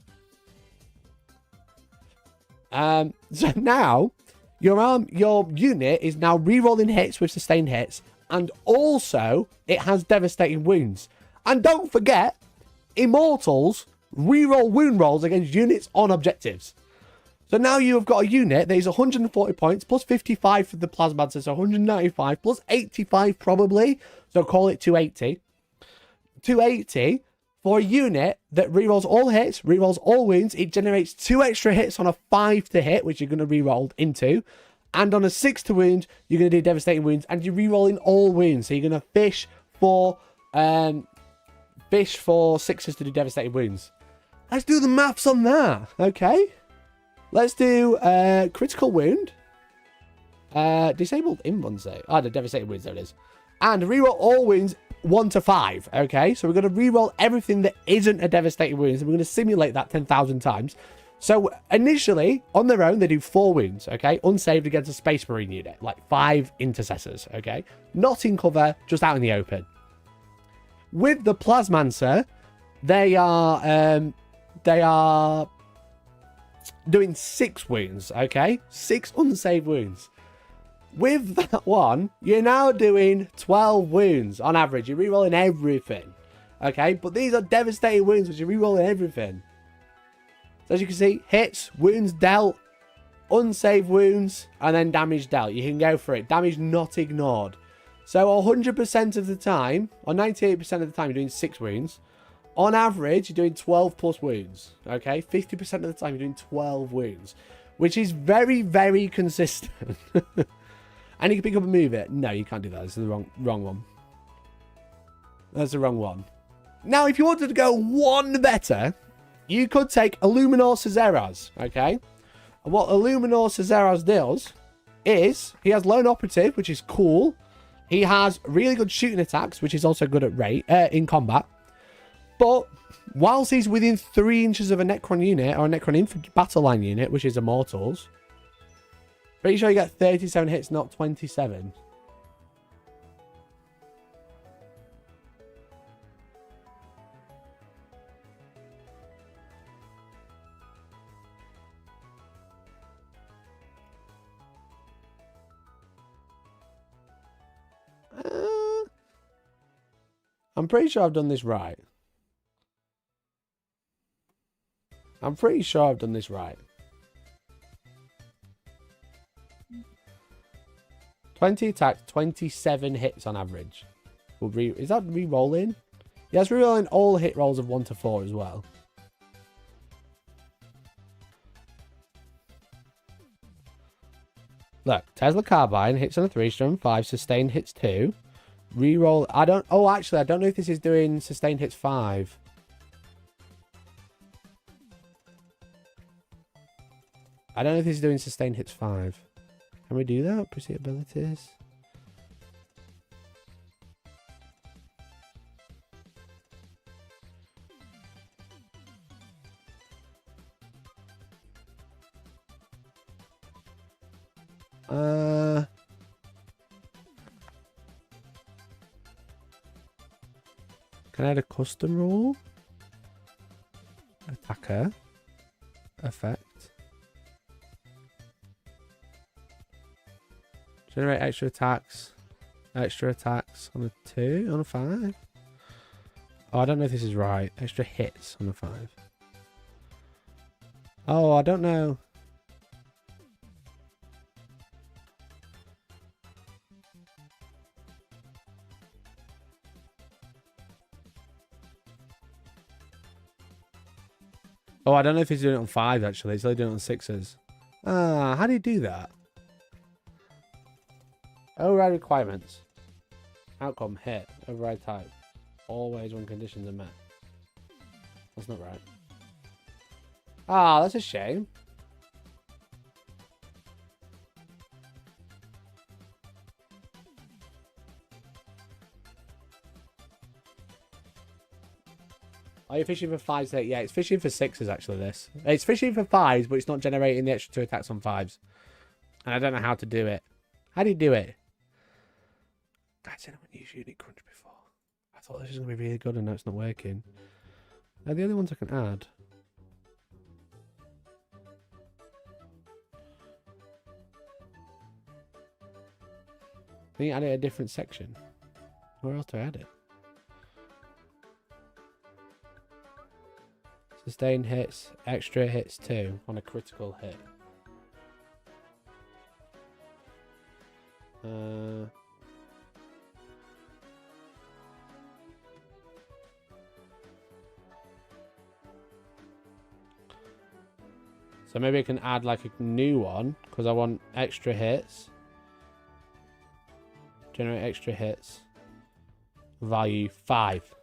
So now your unit is now re-rolling hits with sustained hits, and also it has devastating wounds. And don't forget, Immortals reroll wound rolls against units on objectives. So now you have got a unit that is 140 points plus 55 for the Plasmancer, so 195 plus 85 probably. So call it 280. 280 for a unit that rerolls all hits, rerolls all wounds. It generates 2 extra hits on a 5 to hit, which you're going to reroll into. And on a 6 to wound, you're going to do devastating wounds, and you're rerolling all wounds. So you're going to fish for 6s to do devastating wounds. Let's do the maths on that, okay? Let's do critical wound. Disabled in one save. The devastating wounds, there it is. And reroll all wounds 1 to 5, okay? So we're going to reroll everything that isn't a devastating wounds, and we're going to simulate that 10,000 times. So initially, on their own, they do 4 wounds, okay? Unsaved against a Space Marine unit, like 5 intercessors, okay? Not in cover, just out in the open. With the Plasmancer, they are doing 6 wounds, okay? 6 unsaved wounds. With that one, you're now doing 12 wounds on average. You're rerolling everything, okay? But these are devastating wounds, which you're rerolling everything. So as you can see, hits, wounds dealt, unsaved wounds, and then damage dealt. You can go for it. Damage not ignored. So 100% of the time, or 98% of the time, you're doing 6 wounds. On average, you're doing 12 plus wounds, okay? 50% of the time, you're doing 12 wounds, which is very, very consistent. And you can pick up and move it. No, you can't do that. This is the wrong one. That's the wrong one. Now, if you wanted to go one better, you could take Illuminor Caesaras, okay? And what Illuminor Caesaras does is he has Lone Operative, which is cool. He has really good shooting attacks, which is also good at rate in combat. But whilst he's within 3 inches of a Necron unit or a Necron infantry battle line unit, which is Immortals, pretty sure you get 37 hits, not 27. I'm pretty sure I've done this right. I'm pretty sure I've done this right. 20 attacks, 27 hits on average. Is that re-rolling? Yeah, it's re-rolling all hit rolls of 1 to 4 as well. Look, Tesla Carbine hits on a 3-strum, 5, sustained hits 2. Reroll. Actually, I don't know if this is doing sustained hits 5. I don't know if this is doing sustained hits 5. Can we do that? Proceed abilities. Can I add a custom rule? Attacker. Effect. Generate extra attacks. Extra attacks on a 2, on a 5. Oh, I don't know if this is right. Extra hits on a 5. Oh, I don't know. Oh, I don't know if he's doing it on 5, actually. He's only doing it on 6s. How do you do that? Override requirements. Outcome, hit. Override type. Always when conditions are met. That's not right. That's a shame. Are you fishing for 5s here? Yeah, it's fishing for 6s, actually, this. It's fishing for 5s, but it's not generating the extra 2 attacks on 5s. And I don't know how to do it. How do you do it? Guys, anyone used Unit Crunch before? I thought this was going to be really good, and now it's not working. They're the only ones I can add. Can you add it in a different section? Where else do I add it? Sustain hits, extra hits too, on a critical hit. So maybe I can add like a new one, because I want extra hits. Generate extra hits. Value 5.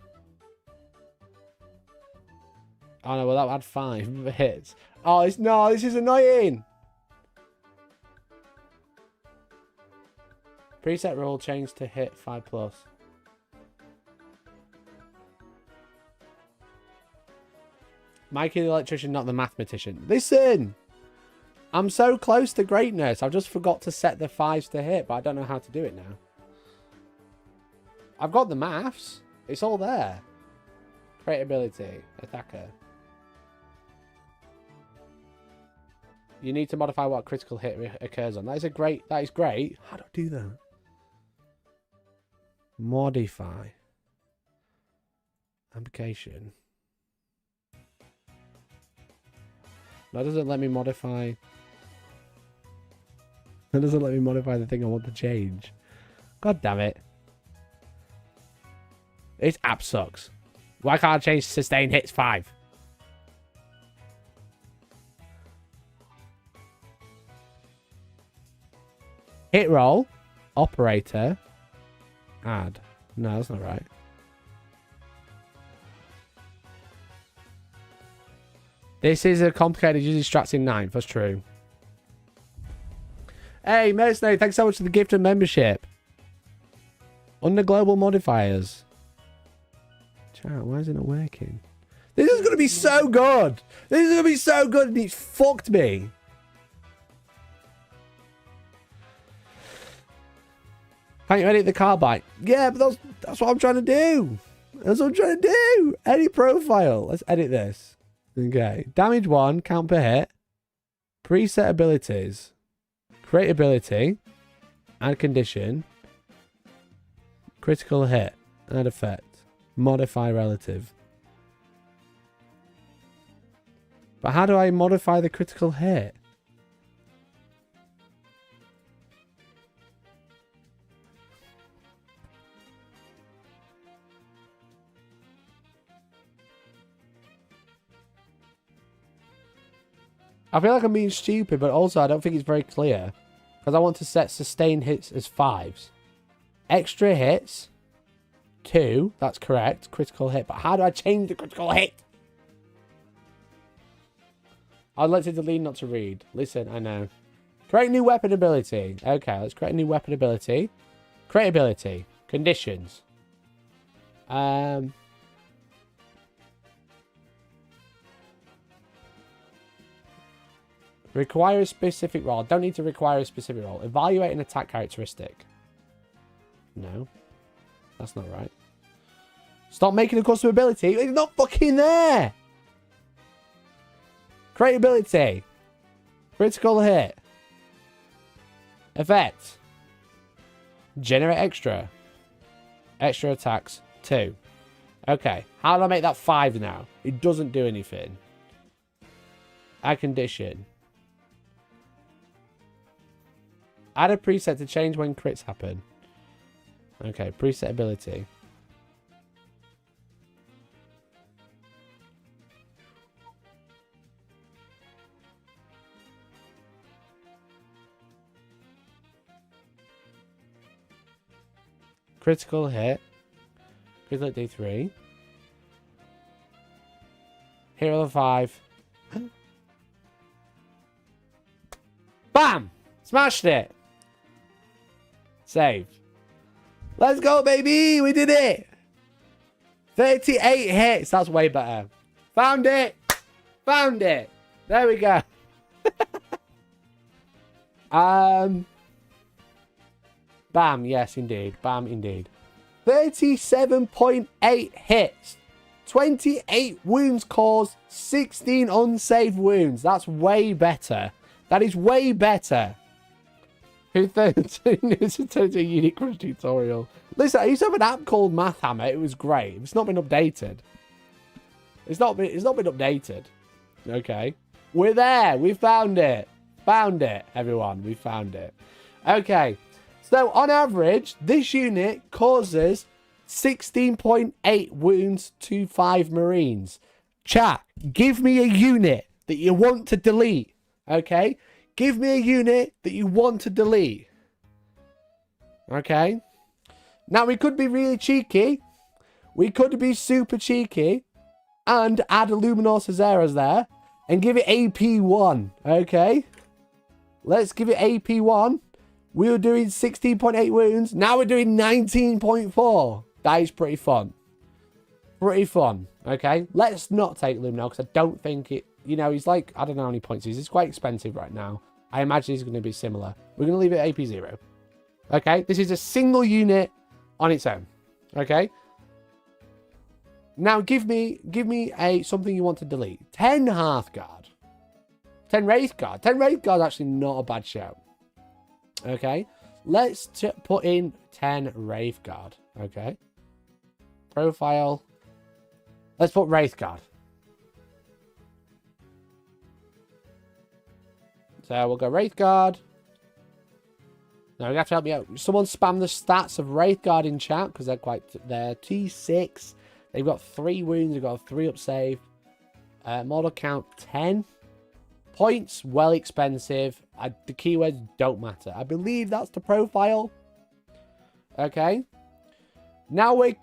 Oh no, well that would add 5 hits. Oh, it's no, this is annoying. Preset roll changed to hit 5+. Mikey the electrician, not the mathematician. Listen! I'm so close to greatness. I've just forgot to set the 5s to hit, but I don't know how to do it now. I've got the maths. It's all there. Create ability. Attacker. You need to modify what critical hit occurs on. That is great. How do I do that? Modify. Application. That doesn't let me modify. That doesn't let me modify the thing I want to change. God damn it. This app sucks. Why can't I change sustain hits 5? Hit roll. Operator. Add. No, that's not right. This is a complicated using strats in 9th. That's true. Hey, Mercenary, thanks so much for the gift and membership. Under global modifiers. Chat, why is it not working? This is going to be so good. This is going to be so good, and it's fucked me. Can't you edit the carbine? Yeah, but that's what I'm trying to do. That's what I'm trying to do. Edit profile. Let's edit this. Okay. Damage 1, count per hit. Preset abilities. Create ability. Add condition. Critical hit. Add effect. Modify relative. But how do I modify the critical hit? I feel like I'm being stupid, but also I don't think it's very clear. Because I want to set sustain hits as 5s. Extra hits. 2. That's correct. Critical hit. But how do I change the critical hit? I'd like to delete, not to read. Listen, I know. Create new weapon ability. Okay, let's create a new weapon ability. Create ability. Conditions. Require a specific roll. Don't need to require a specific roll. Evaluate an attack characteristic. No. That's not right. Stop making a custom ability. It's not fucking there. Create ability. Critical hit. Effect. Generate extra. Extra attacks. 2. Okay. How do I make that 5 now? It doesn't do anything. Add condition. Add a preset to change when crits happen. Okay, preset ability. Critical hit. Critical hit D3. Hit roll of 5. Bam! Smashed it! Save. Let's go, baby! We did it! 38 hits. That's way better. Found it. Found it. There we go. Bam. Yes, indeed. Bam, indeed. 37.8 hits. 28 wounds caused. 16 unsaved wounds. That's way better. That is way better. Who needs to turn to a unique crush tutorial? Listen, I used to have an app called Mathhammer. It was great. It's not been updated. It's not been updated. Okay. We're there. We found it. Found it, everyone. We found it. Okay. So, on average, this unit causes 16.8 wounds to 5 Marines. Chat, give me a unit that you want to delete. Okay? Give me a unit that you want to delete. Okay? Now, we could be really cheeky. We could be super cheeky. And add a Luminor Cesares there. And give it AP1. Okay? Let's give it AP1. We were doing 16.8 wounds. Now we're doing 19.4. That is pretty fun. Pretty fun. Okay? Let's not take Luminor because I don't think it... You know, he's like... I don't know how many points he is. He's quite expensive right now. I imagine he's going to be similar. We're going to leave it AP0. Okay? This is a single unit on its own. Okay? Now, give me something you want to delete. 10 Hearthguard. 10 Wraithguard. 10 Wraithguard is actually not a bad shout. Okay? Let's put in 10 Wraithguard. Okay? Profile. Let's put Wraithguard. So we'll go Wraithguard. Now we have to help me out. Someone spam the stats of Wraithguard in chat because they're T6. They've got 3 wounds. They've got a 3 up save. Model count 10. Points, well expensive. The keywords don't matter. I believe that's the profile. Okay. Now we're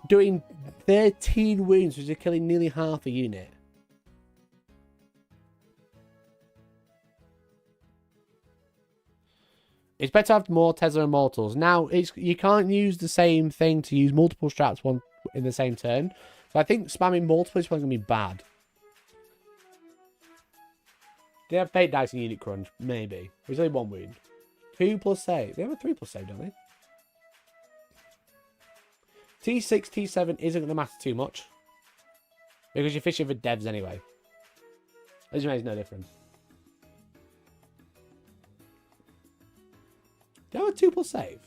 doing 13 wounds, which is killing nearly half a unit. It's better to have more Tesla Immortals. Now, you can't use the same thing to use multiple straps in the same turn. So I think spamming multiple is probably going to be bad. Do they have Fate Dice in Unit Crunch? Maybe. There's only 1 wound. 2 plus save. They have a 3 plus save, don't they? T6, T7 isn't going to matter too much. Because you're fishing for devs anyway. As you know, it's no difference. Do you have a 2 plus save?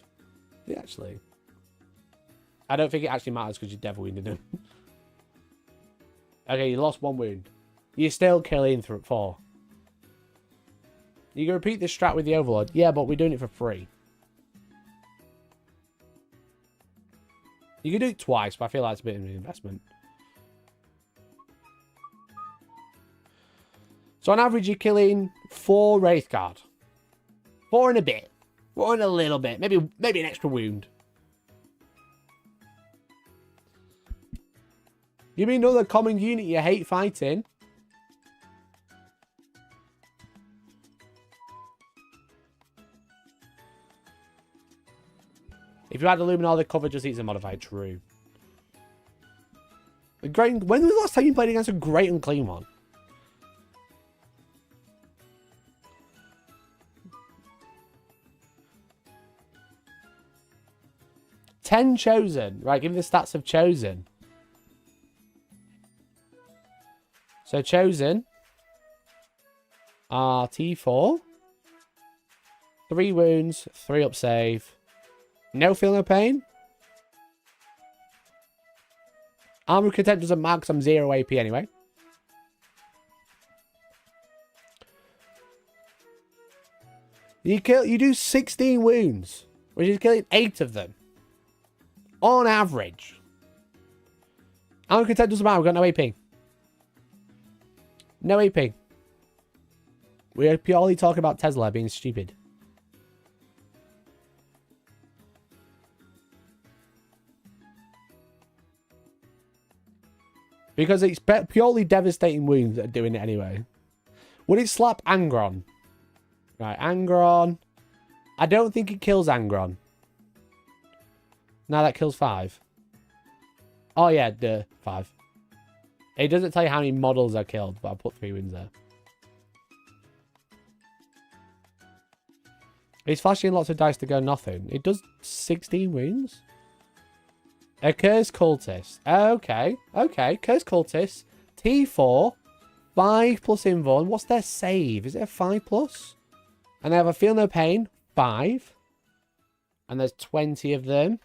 Yeah, actually. I don't think it actually matters because you devil wounded him. Okay, you lost 1 wound. You're still killing 4. You can repeat this strat with the Overlord. Yeah, but we're doing it for free. You can do it twice, but I feel like it's a bit of an investment. So on average, you're killing 4 Wraithguard. 4 and a bit. 4 and a little bit. Maybe an extra wound. Give me another common unit you hate fighting. If you had a Luminor, the cover just eats a modified. True. When was the last time you played against a great unclean one? Ten Chosen. Right, give me the stats of Chosen. So Chosen are T4. 3 wounds, 3 up save. No feel no pain. Armor of Contempt doesn't matter because I'm 0 AP anyway. You do 16 wounds, which is killing 8 of them. On average. Armor of Contempt doesn't matter, we've got no AP. No AP. We are purely talking about Tesla being stupid. Because it's purely devastating wounds that are doing it anyway. Would it slap Angron? Right, Angron. I don't think it kills Angron. Now that kills 5. Oh, yeah, the 5. It doesn't tell you how many models are killed, but I put 3 wounds there. He's flashing lots of dice to go nothing. It does 16 wounds. A Cursed Cultist. Okay. Okay. Cursed Cultist. T4. 5 plus invuln. What's their save? Is it a 5 plus? And they have a Feel No Pain. 5. And there's 20 of them.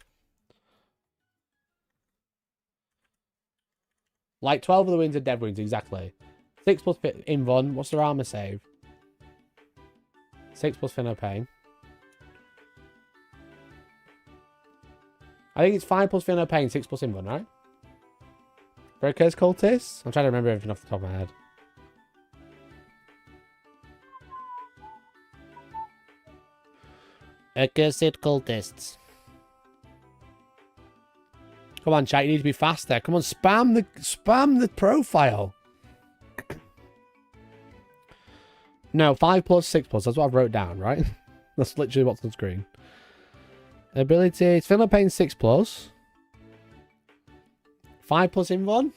Like 12 of the wounds are dead wounds, exactly. 6 plus invuln. What's their armor save? 6 plus Feel No Pain. I think it's 5 plus Feel No Pain, 6 plus invuln, right? For a Cursed Cultist? I'm trying to remember everything off the top of my head. Accursed Cultists. Come on, chat, you need to be faster. Come on, spam the profile. No, 5 plus, 6 plus. That's what I've wrote down, right? That's literally what's on screen. Ability, Feel No Pain 6 plus. 5 plus invuln.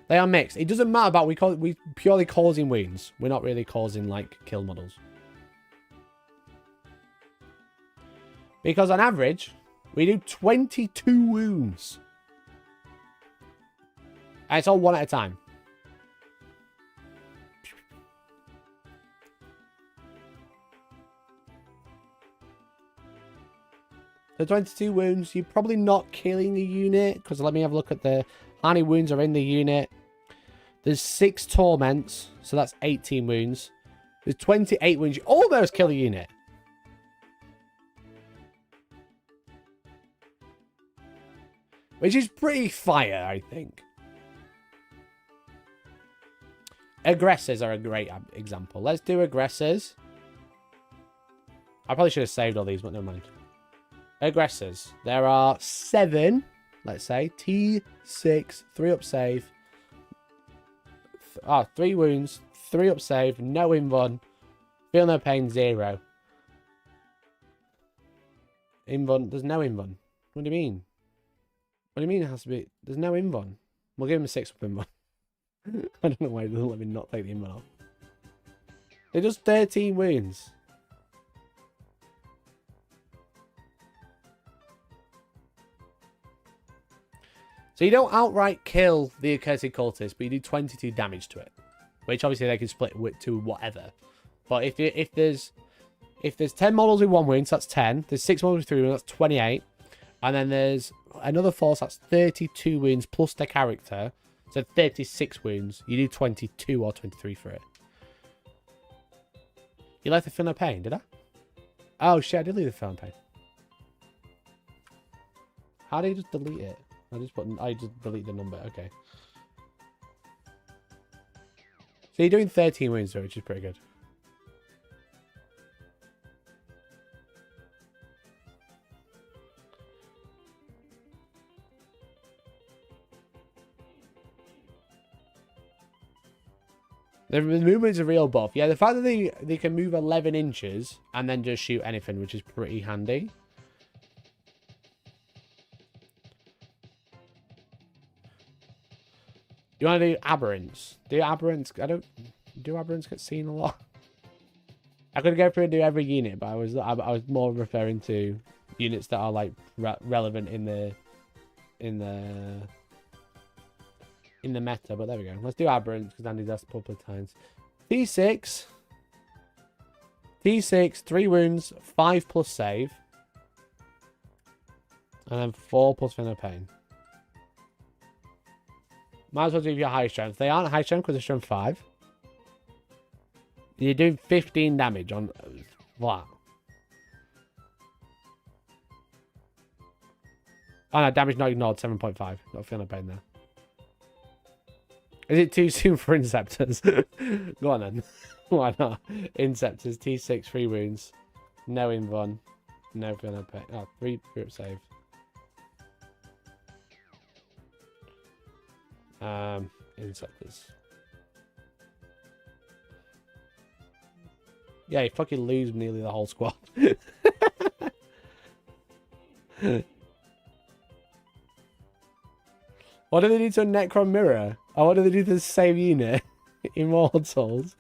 They are mixed. It doesn't matter about we purely causing wounds. We're not really causing like kill models. Because on average, we do 22 wounds. And it's all one at a time. The 22 wounds, you're probably not killing a unit. Because let me have a look at how many wounds are in the unit. There's 6 torments. So that's 18 wounds. There's 28 wounds. You almost kill a unit. Which is pretty fire, I think. Aggressors are a great example. Let's do aggressors. I probably should have saved all these, but never mind. Aggressors. There are 7, let's say. T6, 3 up save. 3 wounds, 3 up save, no invuln. Feel No Pain, 0. Invuln, there's no invuln. What do you mean? What do you mean it has to be? There's no invuln. We'll give him a 6 up invuln. I don't know why it doesn't let me not take the invuln off. It does 13 wounds. So you don't outright kill the Accursed Cultist, but you do 22 damage to it. Which obviously they can split to whatever. But if there's 10 models with 1 wound, so that's 10. There's 6 models with 3 wounds, that's 28. And then there's another force, that's 32 wounds plus their character. So 36 wounds. You do 22 or 23 for it. You left the Feel No Pain, did I? Oh shit, I did leave the Feel No Pain. How do you just delete it? I just delete the number, okay. So you're doing 13 wounds though, which is pretty good. The movement's a real buff. Yeah, the fact that they can move 11 inches and then just shoot anything, which is pretty handy. Do you want to do aberrants? Do aberrants? Do aberrants get seen a lot? I could go through and do every unit, but I was more referring to units that are like relevant in the meta. But there we go. Let's do aberrants because Andy's asked a couple of times. T6, 3 wounds, 5 plus save, and then 4 plus Feel No Pain. Might as well do your high strength. They aren't high strength because they're strength 5. You're doing 15 damage on flat. Oh no, damage not ignored, 7.5. Not Feel No Pain there. Is it too soon for Inceptors? Go on then. Why not? Inceptors, T6, 3 wounds. No invuln. No Feel No Pain. Oh, 3 group save. Inceptors. Yeah, you fucking lose nearly the whole squad. What do they do to a Necron mirror? Or what do they do to the same unit? Immortals.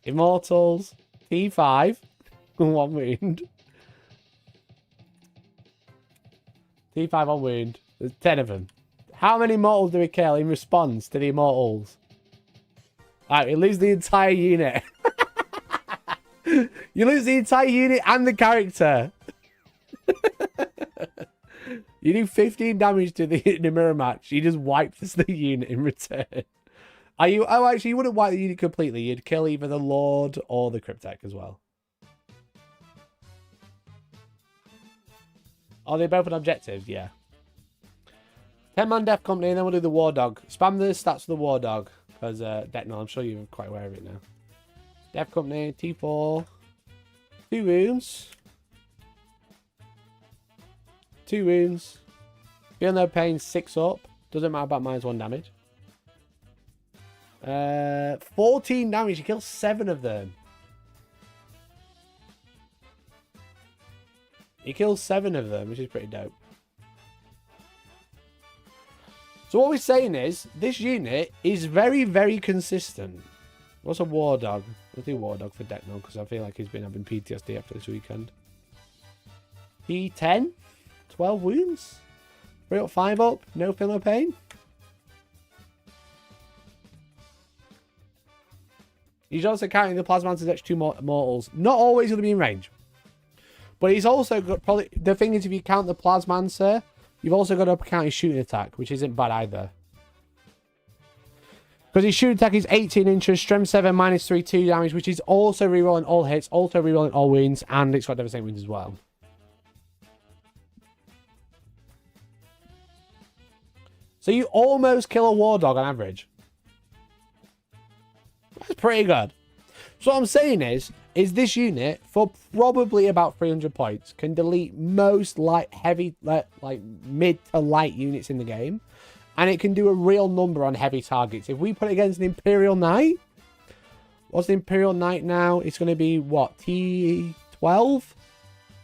Immortals. T5. 1 wound. T5 on wound. There's 10 of them. How many mortals do we kill in response to the immortals? Alright, we lose the entire unit. You lose the entire unit and the character. You do 15 damage to the mirror match. You just wipe the unit in return. Are you? Oh, actually, you wouldn't wipe the unit completely. You'd kill either the Lord or the Cryptek as well. Are they both on objectives? Yeah. 10-man Death Company, and then we'll do the War Dog. Spam the stats for the War Dog. Because, Decnal, I'm sure you're quite aware of it now. Death Company, T4. 2 wounds. 2 wounds. Feel no pain, 6 up. Doesn't matter about -1 damage. 14 damage. You kill 7 of them. He kills 7 of them, which is pretty dope. So what we're saying is, this unit is very, very consistent. What's a War Dog? Let's do War Dog for Decno, because I feel like he's been having PTSD after this weekend. P10? 12 wounds? 3 up, 5 up, no feel no pain. He's also counting the Plasmancer's extra 2 mortals. Not always going to be in range. But he's also got probably... The thing is, if you count the Plasmancer, you've also got to count his shooting attack, which isn't bad either. Because his shooting attack is 18 inches, strength 7, -3, 2 damage, which is also rerolling all hits, also rerolling all wounds, and it's got devastating wounds as well. So you almost kill a War Dog on average. That's pretty good. So what I'm saying is this unit, for probably about 300 points, can delete most heavy, mid to light units in the game. And it can do a real number on heavy targets. If we put it against an Imperial Knight, what's the Imperial Knight now? It's going to be, what, T12?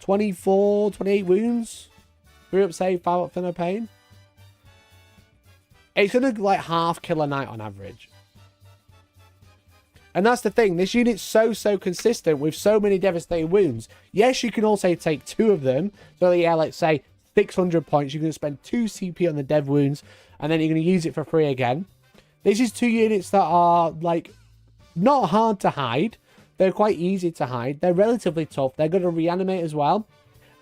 24, 28 wounds? 3 up save, 5 up for no pain? It's going to, half kill a Knight on average. And that's the thing. This unit's so consistent with so many devastating wounds. Yes, you can also take 2 of them. So, yeah, let's say 600 points. You're going to spend 2 CP on the dev wounds. And then you're going to use it for free again. This is 2 units that are, not hard to hide. They're quite easy to hide. They're relatively tough. They're going to reanimate as well.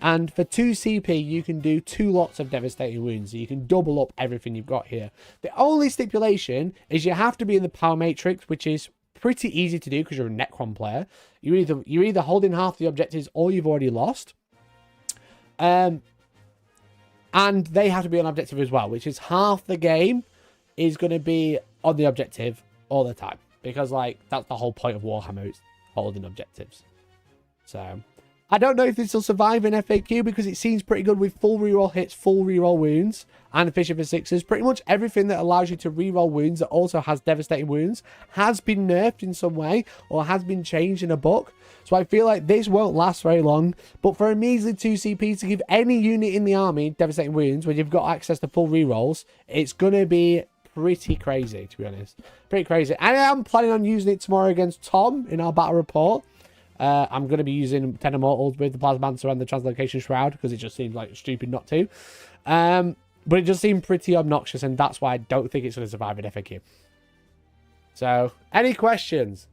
And for 2 CP, you can do 2 lots of devastating wounds. So you can double up everything you've got here. The only stipulation is you have to be in the power matrix, which is pretty easy to do because you're a Necron player. You're either holding half the objectives or you've already lost. And they have to be on objective as well, which is half the game is going to be on the objective all the time. Because, that's the whole point of Warhammer, is holding objectives. So, I don't know if this will survive in FAQ because it seems pretty good with full reroll hits, full reroll wounds, and Fisher for 6s. Pretty much everything that allows you to reroll wounds that also has devastating wounds has been nerfed in some way or has been changed in a book. So I feel like this won't last very long. But for a measly 2 CP to give any unit in the army devastating wounds when you've got access to full rerolls, it's going to be pretty crazy, to be honest. Pretty crazy. And I am planning on using it tomorrow against Tom in our battle report. I'm going to be using 10 Immortals with the Plasmancer and the Translocation Shroud because it just seems stupid not to. But it just seemed pretty obnoxious, and that's why I don't think it's going to survive in FAQ. So, any questions?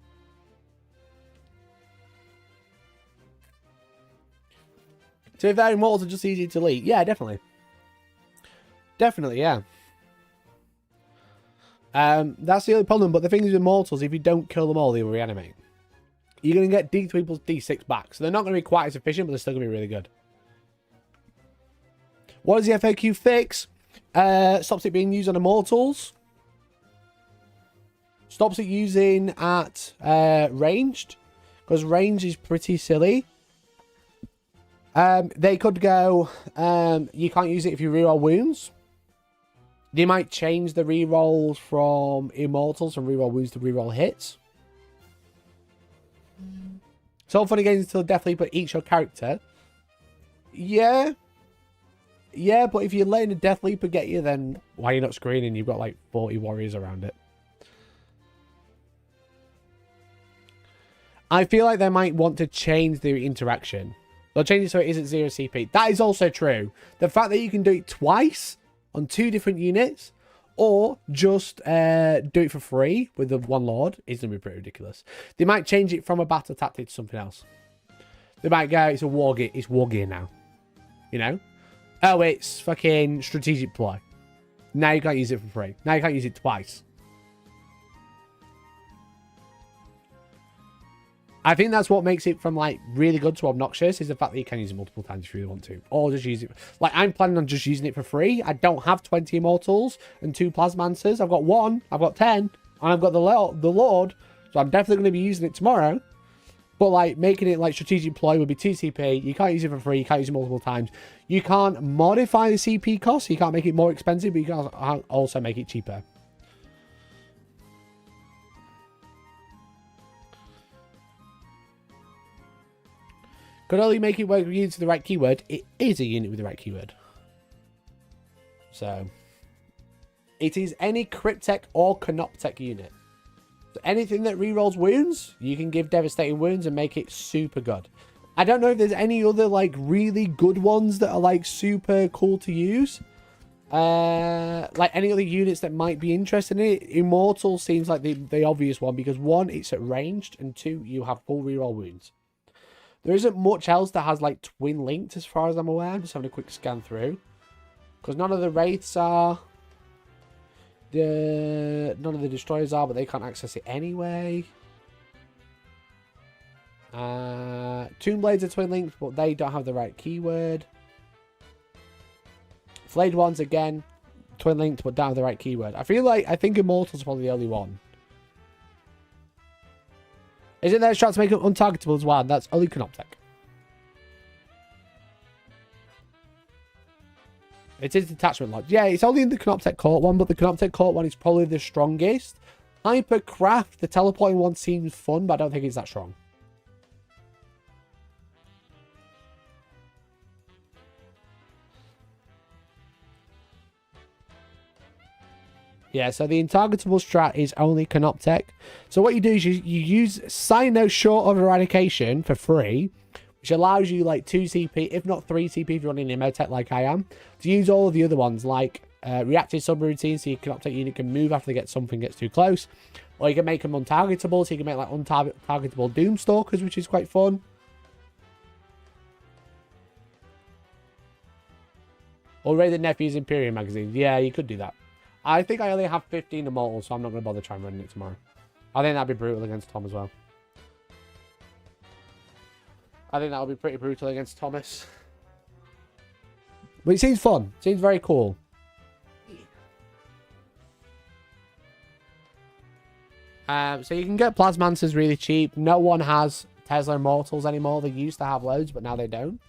So if they're Immortals are just easy to delete, yeah, definitely. Definitely, yeah. That's the only problem, but the thing is with Immortals, if you don't kill them all, they will reanimate. You're going to get D3 plus D6 back. So they're not going to be quite as efficient, but they're still going to be really good. What does the FAQ fix? Stops it being used on Immortals. Stops it using at ranged. Because range is pretty silly. They could go, you can't use it if you reroll wounds. They might change the rerolls from Immortals, from reroll wounds to reroll hits. It's all fun and games until death leap at each your character. Yeah. Yeah, but if you're letting a Death Leaper get you, then why are you not screening? You've got like 40 warriors around it. I feel like they might want to change the interaction. They'll change it so it isn't 0 CP. That is also true. The fact that you can do it twice on 2 different units, or just do it for free with the one lord, is going to be pretty ridiculous. They might change it from a battle tactic to something else. They might go, it's a war gear. It's war gear now. You know? Oh, it's fucking strategic ploy. Now you can't use it for free. Now you can't use it twice. I think that's what makes it from like really good to obnoxious, is the fact that you can use it multiple times if you really want to. Or just use it. Like, I'm planning on just using it for free. I don't have 20 immortals and 2 plasmancers. I've got 1, I've got 10, and I've got the Lord. So I'm definitely going to be using it tomorrow. But like making it like strategic ploy would be 2 CP. You can't use it for free. You can't use it multiple times. You can't modify the CP cost. So you can't make it more expensive, but you can also make it cheaper. Could only make it work with units with the right keyword. It is a unit with the right keyword. So, it is any Cryptek or Canoptek unit. So anything that rerolls wounds, you can give devastating wounds and make it super good. I don't know if there's any other like really good ones that are like super cool to use. Like any other units that might be interested in it. Immortal seems like the obvious one because 1, it's at ranged, and 2, you have full reroll wounds. There isn't much else that has like twin linked as far as I'm aware. I'm just having a quick scan through. Because none of the wraiths are. None of the destroyers are, but they can't access it anyway. Tomb Blades are twin linked, but they don't have the right keyword. Flayed ones again, twin linked, but don't have the right keyword. I think Immortal's probably the only one. Isn't there a strat to make it untargetable as well? That's only Canoptek. It is detachment lodge. Yeah, it's only in the Canoptek Court one, but the Canoptek Court one is probably the strongest. Hypercraft, the teleporting one seems fun, but I don't think it's that strong. Yeah, so the intargetable strat is only Canoptek. So what you do is you use Cyno Short of Eradication for free, which allows you like 2 CP, if not 3 CP if you're running Emotech like I am, to use all of the other ones like Reactive Subroutine, so your Canoptek unit can move after something gets too close. Or you can make them untargetable, so you can make like untargetable Doomstalkers, which is quite fun. Or Raided Nephew's Imperium magazines. Yeah, you could do that. I think I only have 15 immortals, so I'm not going to bother trying running it tomorrow. I think that'd be brutal against Tom as well. I think that would be pretty brutal against Thomas. But it seems fun. It seems very cool. So you can get Plasmancers really cheap. No one has Tesla Immortals anymore. They used to have loads, but now they don't.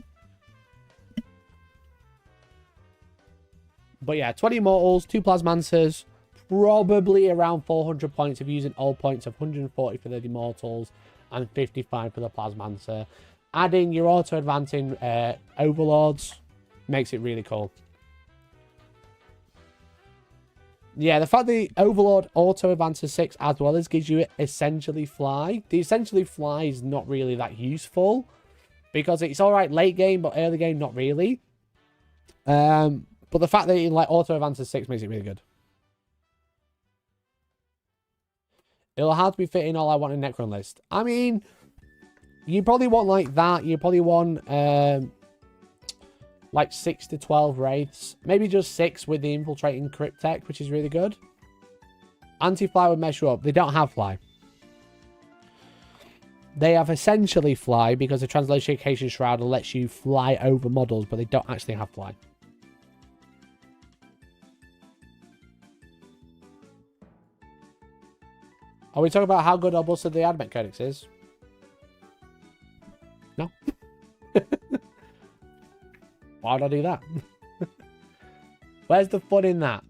But yeah, 20 Immortals, 2 Plasmancers, probably around 400 points if using all points of 140 for the Immortals and 55 for the Plasmancer. Adding your auto-advancing Overlords makes it really cool. Yeah, the fact that the Overlord auto-advances 6 as well as gives you Essentially Fly. The Essentially Fly is not really that useful because it's alright late game, but early game not really. But the fact that it like auto-advances 6 makes it really good. It'll have to be fitting all I want in Necron list. I mean, you probably want like that. You probably want like 6 to 12 wraiths. Maybe just 6 with the infiltrating Cryptek, which is really good. Anti-fly would mess you up. They don't have fly. They have essentially fly because the Translocation Shroud lets you fly over models, but they don't actually have fly. Are we talking about how good or busted the Admech Codex is? No. Why would I do that? Where's the fun in that?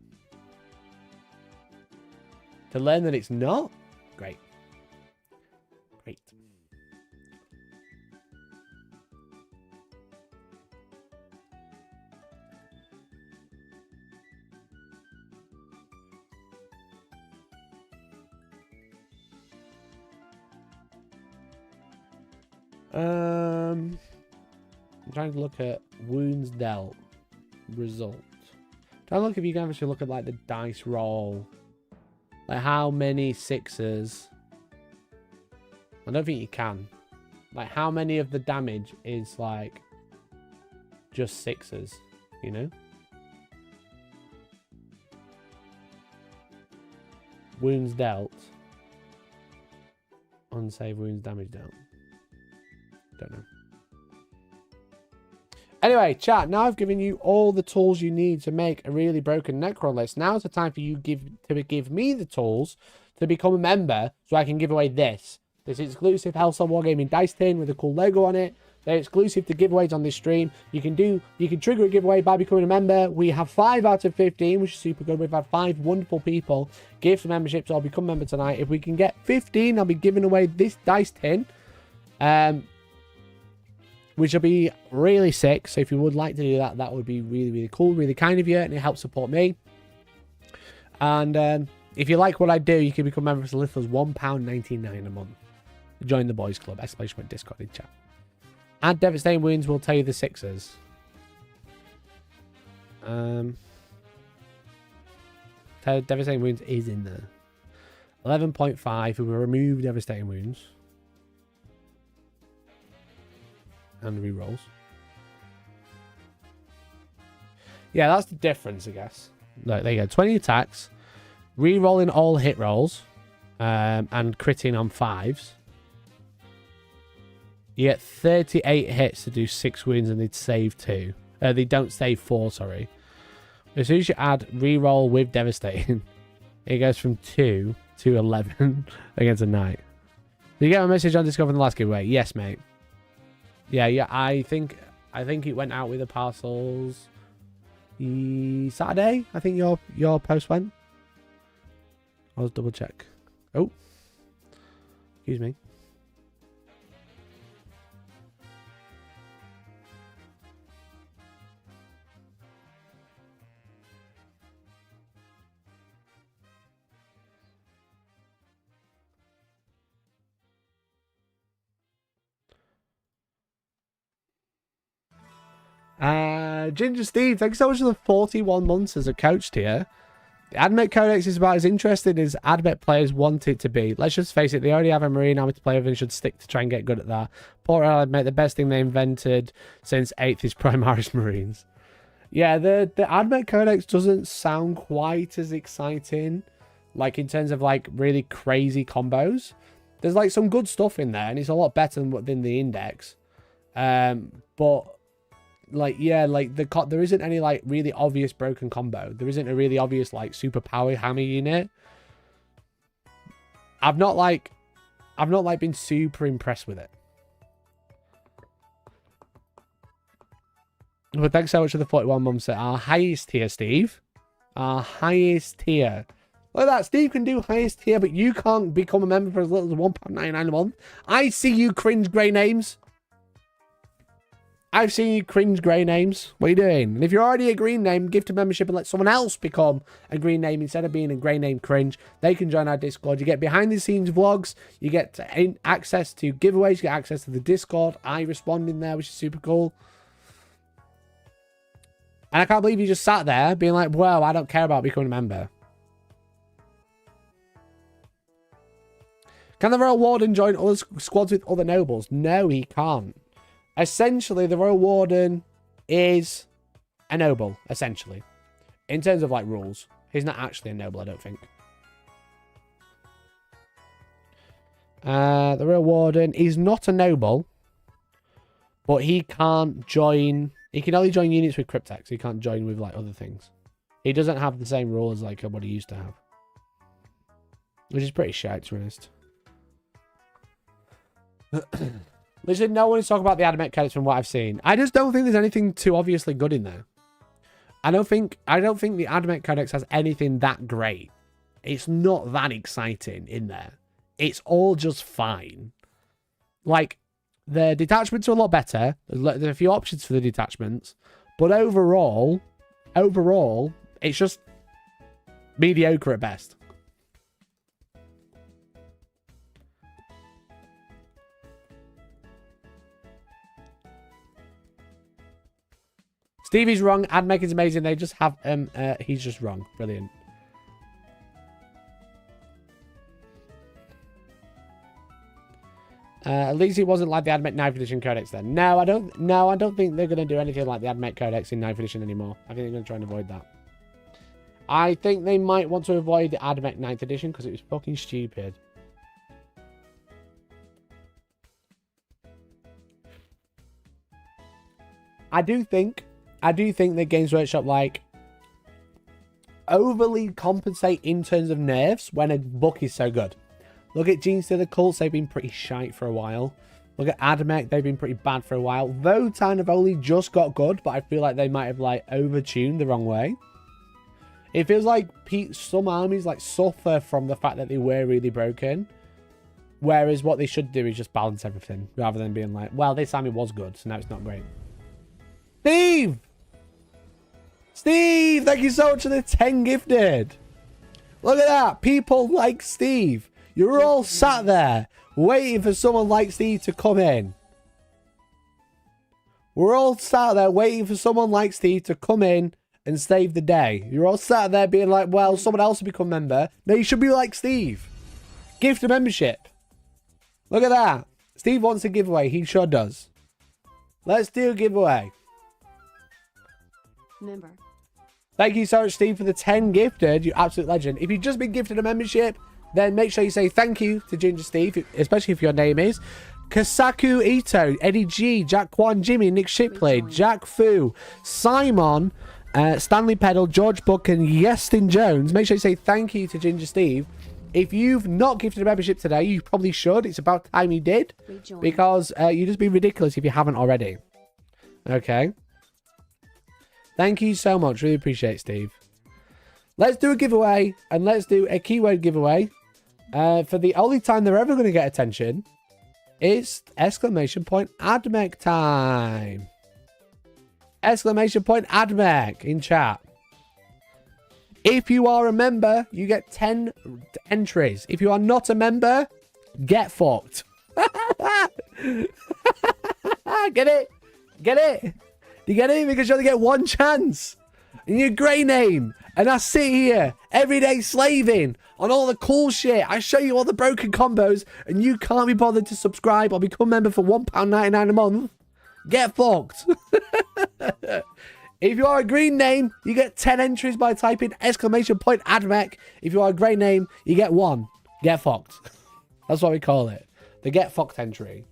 To learn that it's not? Great. Great. I'm trying to look at wounds dealt result. Try to look if you can actually look at like the dice roll, like how many sixes. I don't think you can. Like how many of the damage is like just sixes, you know? Wounds dealt. Unsaved wounds damage dealt. Don't know. Anyway, chat, now I've given you all the tools you need to make a really broken Necron list. Now's the time for you to give me the tools to become a member so I can give away this. This exclusive Hellstormwargaming dice tin with a cool logo on it. They're exclusive to giveaways on this stream. You can trigger a giveaway by becoming a member. We have 5 out of 15, which is super good. We've had 5 wonderful people give some memberships. I'll become a member tonight. If we can get 15, I'll be giving away this dice tin. Which will be really sick. So if you would like to do that, that would be really, really cool. Really kind of you, and it helps support me. And if you like what I do, you can become a member for as little as £1.99 a month. Join the boys club. / Discord in chat. Add devastating wounds. Will tell you the sixes. Devastating wounds is in there. 11.5. We will remove devastating wounds. And rerolls. Yeah, that's the difference, I guess. Look, there you go. 20 attacks. Rerolling all hit rolls. And critting on 5s. You get 38 hits to do 6 wounds and they'd save 2. They don't save 4, sorry. As soon as you add reroll with devastating, it goes from 2 to 11 against a knight. Did you get my message on Discover in the last giveaway? Yes, mate. Yeah, I think it went out with the parcels Saturday. I think your post went. I'll double check. Oh. Excuse me. Ginger Steve, thanks so much for the 41 months as a coach tier. The Admech Codex is about as interesting as Admech players want it to be. Let's just face it, they already have a Marine army to play with and should stick to try and get good at that. Poor Admech, the best thing they invented since 8th is Primaris Marines. Yeah, the Admech Codex doesn't sound quite as exciting, like in terms of like really crazy combos. There's like some good stuff in there and it's a lot better than the Index. But like, yeah, like there isn't any like really obvious broken combo. There isn't a really obvious like super power hammer unit. I've not been super impressed with it. But thanks so much for the 41 months at our highest tier, Steve. Our highest tier. Look at that, Steve can do highest tier, but you can't become a member for as little as £1.99 a month. I see you, cringe grey names. I've seen you, cringe grey names. What are you doing? And if you're already a green name, give to membership and let someone else become a green name instead of being a grey name cringe. They can join our Discord. You get behind the scenes vlogs. You get access to giveaways. You get access to the Discord. I respond in there, which is super cool. And I can't believe you just sat there being like, well, I don't care about becoming a member. Can the Royal Warden join other squads with other nobles? No, he can't. Essentially, the Royal Warden is a noble, essentially. In terms of, like, rules. He's not actually a noble, I don't think. The Royal Warden is not a noble. But he can't join... He can only join units with cryptex. He can't join with, like, other things. He doesn't have the same rules, like, what he used to have. Which is pretty shite, to be honest. Literally, no one is talking about the Admech Codex from what I've seen. I just don't think there's anything too obviously good in there. I don't think the Admech Codex has anything that great. It's not that exciting in there. It's all just fine. Like, the detachments are a lot better. There's a few options for the detachments. But overall, it's just mediocre at best. Stevie's wrong. AdMech is amazing. They just have he's just wrong. Brilliant. At least it wasn't like the AdMech 9th edition codex then. No, I don't think they're going to do anything like the AdMech codex in 9th edition anymore. I think they're going to try and avoid that. I think they might want to avoid the AdMech 9th edition because it was fucking stupid. I do think that Games Workshop like overly compensate in terms of nerfs when a book is so good. Look at Genes to the Cults, they've been pretty shite for a while. Look at AdMech, they've been pretty bad for a while. Votan have only just got good, but I feel like they might have like overtuned the wrong way. It feels like some armies like suffer from the fact that they were really broken. Whereas what they should do is just balance everything rather than being like, well, this army was good, so now it's not great. Steve! Steve, thank you so much for the 10 gifted. Look at that. People like Steve. You're all sat there waiting for someone like Steve to come in. We're all sat there waiting for someone like Steve to come in and save the day. You're all sat there being like, well, someone else will become member. No, you should be like Steve. Gift a membership. Look at that. Steve wants a giveaway. He sure does. Let's do a giveaway. Member. Thank you so much, Steve, for the 10 gifted. You absolute legend. If you've just been gifted a membership, then make sure you say thank you to Ginger Steve, especially if your name is Kasaku Ito, Eddie G, Jack Kwan, Jimmy, Nick Shipley, Jack Fu, Simon, Stanley Peddle, George Buck, and Yestin Jones. Make sure you say thank you to Ginger Steve. If you've not gifted a membership today, you probably should. It's about time you did. Because you'd just be ridiculous if you haven't already. Okay. Thank you so much. Really appreciate it, Steve. Let's do a giveaway. And let's do a keyword giveaway. For the only time they're ever going to get attention. It's exclamation point AdMech time. Exclamation point AdMech in chat. If you are a member, you get 10 entries. If you are not a member, get fucked. Get it? Get it? You get it? Because you only get one chance. In your grey name. And I sit here every day slaving on all the cool shit. I show you all the broken combos and you can't be bothered to subscribe or become a member for £1.99 a month. Get fucked. If you are a green name, you get 10 entries by typing exclamation point AdMech. If you are a grey name, you get 1. Get fucked. That's what we call it. The get fucked entry.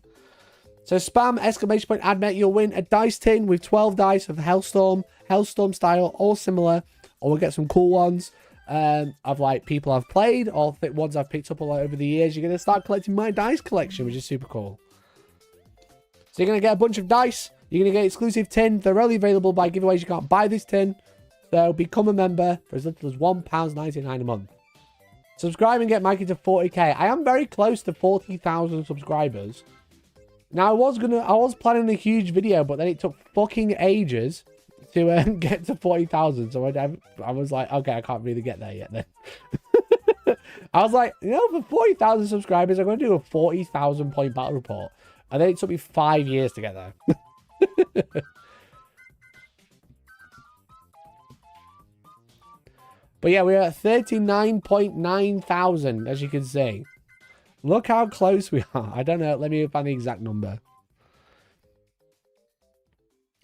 So spam exclamation point AdMech. You'll win a dice tin with 12 dice of Hellstorm. Hellstorm style, all similar. Or we'll get some cool ones of like people I've played or ones I've picked up all over the years. You're going to start collecting my dice collection, which is super cool. So you're going to get a bunch of dice. You're going to get exclusive tin. They're only available by giveaways. You can't buy this tin. So become a member for as little as £1.99 a month. Subscribe and get Mikey to 40k. I am very close to 40,000 subscribers. Now, I was planning a huge video, but then it took fucking ages to get to 40,000. So I was like, okay, I can't really get there yet then. I was like, you know, for 40,000 subscribers, I'm going to do a 40,000 point battle report. And then it took me 5 years to get there. But yeah, we're at 39.9 thousand, as you can see. Look how close we are. I don't know. Let me find the exact number.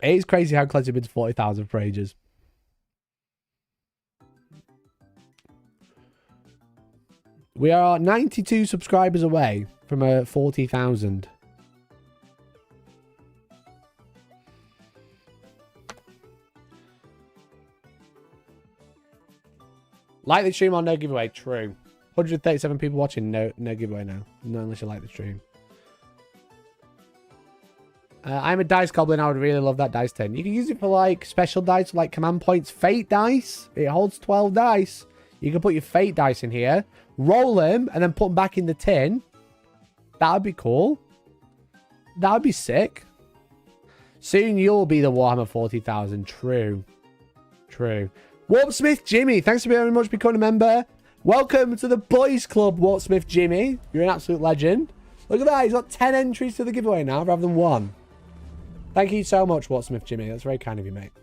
It is crazy how close we've been to 40,000 for ages. We are 92 subscribers away from 40,000. Like the stream or no giveaway? True. 137 people watching. No giveaway now. No, unless you like the stream. I'm a dice goblin. I would really love that dice tin. You can use it for like special dice, like command points. Fate dice. It holds 12 dice. You can put your fate dice in here, roll them, and then put them back in the tin. That would be cool. That would be sick. Soon you'll be the Warhammer 40,000. True. True. Warpsmith Jimmy, thanks very much for becoming a member. Welcome to the boys club, Warpsmith Jimmy. You're an absolute legend. Look at that. He's got 10 entries to the giveaway now rather than 1. Thank you so much, Warpsmith Jimmy. That's very kind of you, mate.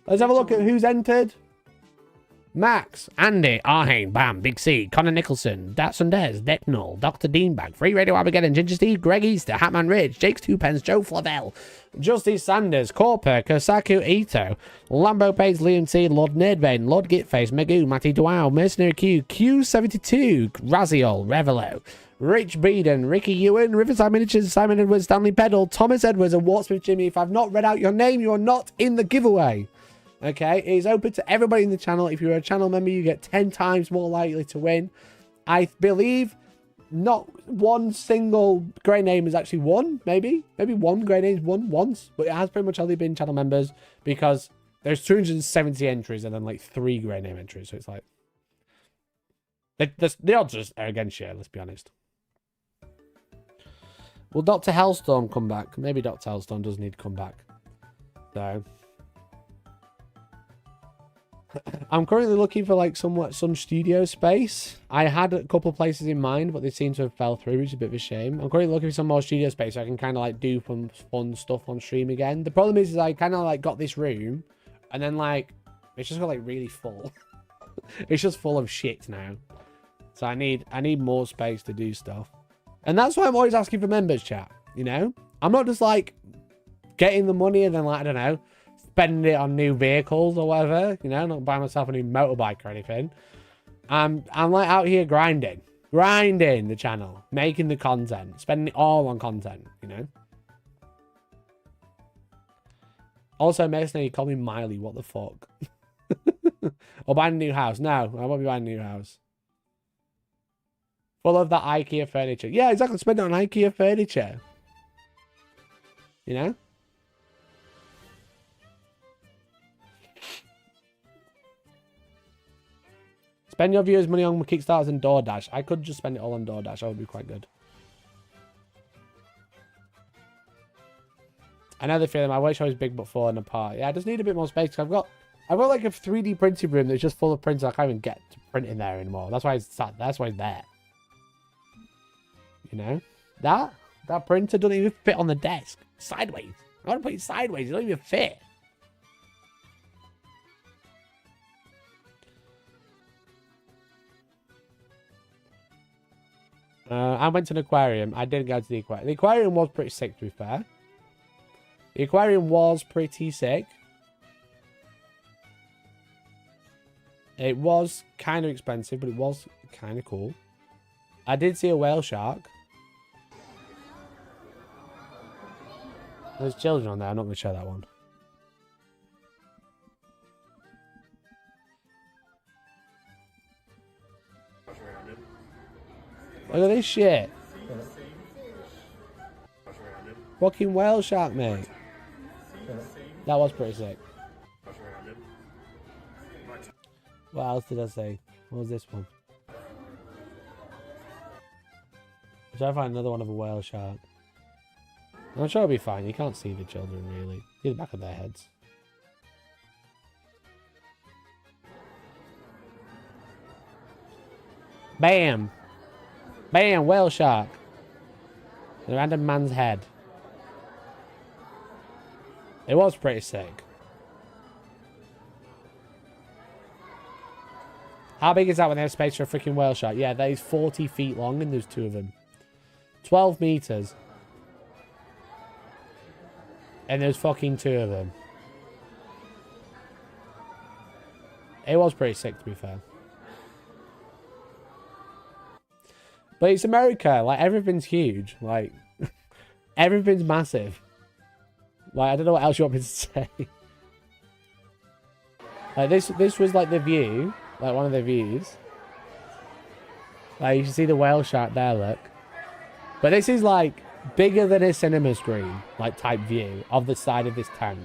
Let's have a look at who's entered. Max, Andy, Arhane, Bam, Big C, Connor Nicholson, Datsun Des, Decknull, Dr. Deanbag, Free Radio Armageddon, Ginger Steve, Greg Easter, Hatman Ridge, Jake's Two Pence, Joe Flavel, Justice Sanders, Corper, Kosaku Ito, Lambo Pace, Liam T, Lord Nerdbane, Lord Gitface, Magoo, Matty Dwau, Mercenary Q, Q72, Raziol, Revelo, Rich Beeden, Ricky Ewan, Riverside Miniatures, Simon Edwards, Stanley Peddle, Thomas Edwards, and Wartsmith Jimmy. If I've not read out your name, you are not in the giveaway. Okay, it is open to everybody in the channel. If you're a channel member, you get 10 times more likely to win. I believe not one single grey name is actually won. Maybe one grey name's won once, but it has pretty much only been channel members because there's 270 entries and then like 3 grey name entries. So it's like the odds are against you. Let's be honest. Will Dr. Hellstorm come back? Maybe Dr. Hellstorm does need to come back. So I'm currently looking for like some studio space. I had a couple places in mind, but they seem to have fell through, which is a bit of a shame. I'm currently looking for some more studio space so I can kind of like do some fun stuff on stream again. The problem is I kind of like got this room and then like it's just got like really full. It's just full of shit now. So I need more space to do stuff. And that's why I'm always asking for members, chat. You know? I'm not just like getting the money and then like, I don't know, spending it on new vehicles or whatever, you know, not buying myself a new motorbike or anything. I'm like out here grinding the channel, making the content, spending it all on content, you know. Also, Mason, you call me Miley, what the fuck? Or buying a new house. No, I won't be buying a new house. Full of that IKEA furniture. Yeah, exactly, spend it on IKEA furniture. You know? Spend your viewers' money on Kickstarters and DoorDash. I could just spend it all on DoorDash. That would be quite good. I know the feeling. My workshop is big but falling apart. Yeah, I just need a bit more space. I've got like a 3D printing room that's just full of printers. I can't even get to print in there anymore. That's why it's sat. That's why it's there. You know, that printer doesn't even fit on the desk. Sideways. I want to put it sideways. It doesn't even fit. I went to an aquarium. I didn't go to the aquarium. The aquarium was pretty sick, to be fair. The aquarium was pretty sick. It was kind of expensive, but it was kind of cool. I did see a whale shark. There's children on there. I'm not going to show that one. Look at this shit. Fucking whale shark, mate. That was pretty sick. What else did I say? What was this one? I'm trying to find another one of a whale shark. I'm sure it'll be fine. You can't see the children, really. See the back of their heads. Bam! Bam! Whale shark. The random man's head. It was pretty sick. How big is that when they have space for a freaking whale shark? Yeah, that is 40 feet long and there's 2 of them. 12 meters. And there's fucking 2 of them. It was pretty sick, to be fair. But it's America. Like, everything's huge. Like, everything's massive. Like, I don't know what else you want me to say. Like, this was, like, the view. Like, one of the views. Like, you can see the whale shark there, look. But this is, like, bigger than a cinema screen, like, type view of the side of this tank.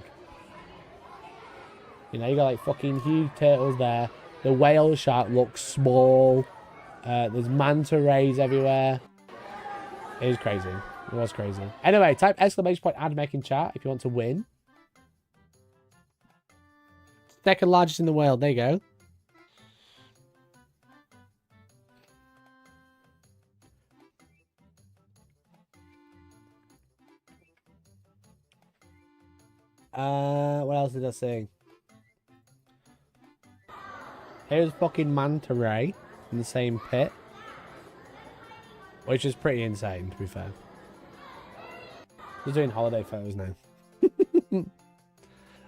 You know, you got, like, fucking huge turtles there. The whale shark looks small. There's manta rays everywhere. It was crazy. It was crazy. Anyway, type exclamation point ad make in chat if you want to win. Second largest in the world. There you go. What else did I say? Here's fucking Manta Ray in the same pit. Which is pretty insane, to be fair. Just doing holiday photos now.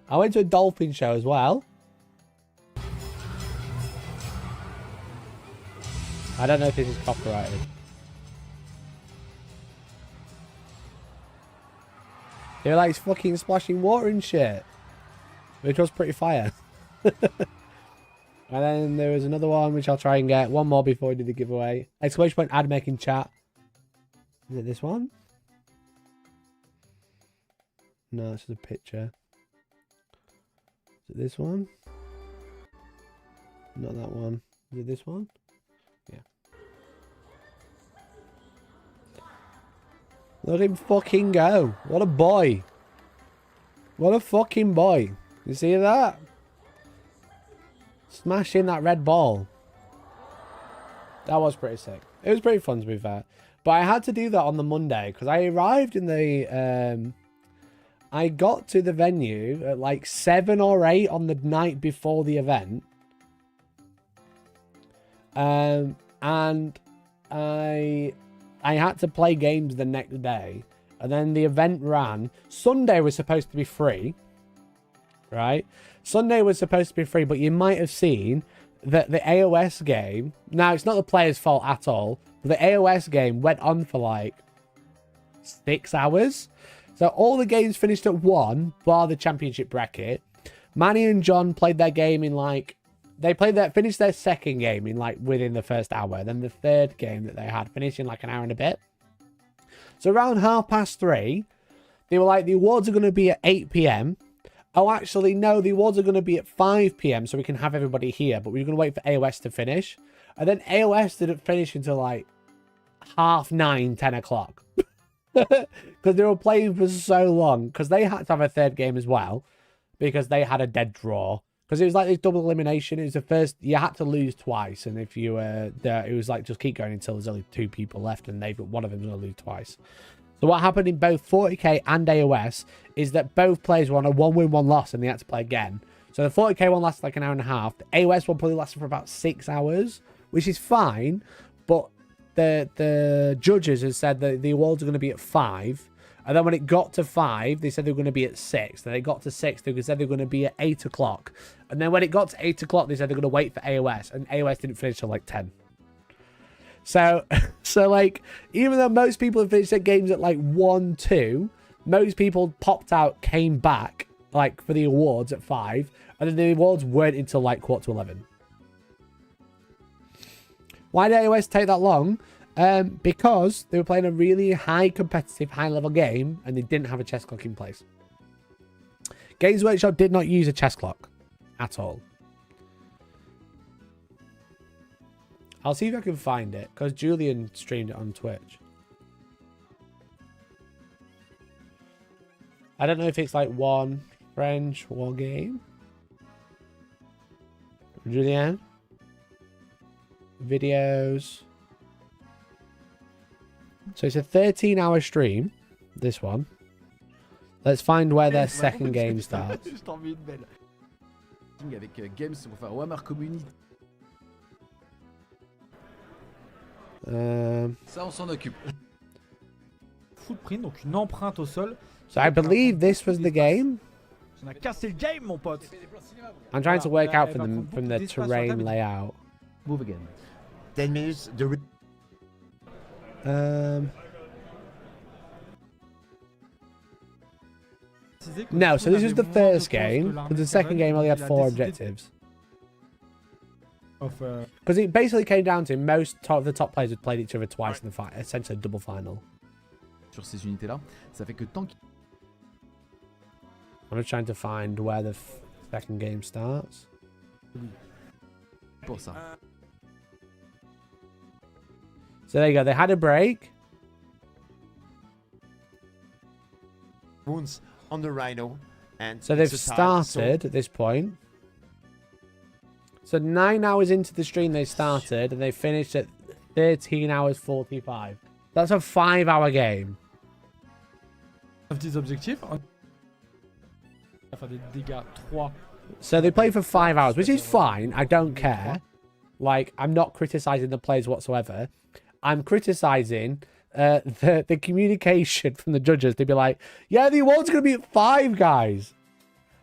I went to a dolphin show as well. I don't know if this is copyrighted. They were like fucking splashing water and shit. Which was pretty fire. And then there was another one which I'll try and get. One more before we do the giveaway. Exclamation point ad making chat. Is it this one? No, it's just a picture. Is it this one? Not that one. Is it this one? Yeah. Let him fucking go. What a boy. What a fucking boy. You see that? Smashing that red ball. That was pretty sick. It was pretty fun, to be fair. But I had to do that on the Monday because I arrived in the... I got to the venue at like 7 or 8 on the night before the event. And I had to play games the next day. And then the event ran. Sunday was supposed to be free. Right? Sunday was supposed to be free, but you might have seen that the AOS game... Now, it's not the player's fault at all. But the AOS game went on for like 6 hours. So all the games finished at 1, bar the championship bracket. Manny and John played their game in like... They finished their second game in like within the first hour. Then the third game that they had finished in like an hour and a bit. So around 3:30, they were like, the awards are going to be at 8 p.m. Oh, actually, no, the awards are going to be at 5 p.m. so we can have everybody here. But we're going to wait for AOS to finish. And then AOS didn't finish until like 9:30, 10 o'clock. Because they were playing for so long. Because they had to have a third game as well. Because they had a dead draw. Because it was like this double elimination. It was the first... You had to lose twice. And if you were there, it was like just keep going until there's only 2 people left. And one of them's going to lose twice. So what happened in both 40k and AOS is that both players were on a 1-win, 1-loss. And they had to play again. So the 40k one lasted like an hour and a half. The AOS one probably lasted for about 6 hours. Which is fine. But the judges had said that the awards are going to be at 5. And then when it got to 5, they said they were going to be at 6. Then it got to 6, they said they were going to be at 8 o'clock. And then when it got to 8 o'clock, they said they're going to wait for AOS. And AOS didn't finish till like 10. So like, even though most people have finished their games at like 1, 2, most people popped out, came back, like, for the awards at 5. And then the awards weren't until like 11:15. Why did AOS take that long? Because they were playing a really high competitive, high level game and they didn't have a chess clock in place. Games Workshop did not use a chess clock at all. I'll see if I can find it because Julian streamed it on Twitch. I don't know if it's like one French war game. Julian? Videos. So it's a 13-hour stream, this one. Let's find where their second game starts. Ça, on s'en occupe. Footprint, donc une empreinte au sol. So I believe this was the game. On a cassé le game, mon pote. I'm trying to work out from the terrain layout. Move again. 10 minutes. No, so this is the first game. But the second game only had 4 objectives. Because it basically came down to the top players had played each other twice in the fight, essentially a double final. Sur ces unités-là, ça fait que tant qu'il... I'm just trying to find where the second game starts. Pour ça. So there you go. They had a break. Wounds on the rhino, and so they've started at this point. So 9 hours into the stream they started, and they finished at 13 hours 45. That's a 5-hour game. Des objectifs. On va faire des dégâts 3 So they play for 5 hours, which is fine. I don't care. Like, I'm not criticizing the players whatsoever. I'm criticizing the communication from the judges. They'd be like, yeah, the award's going to be at 5, guys.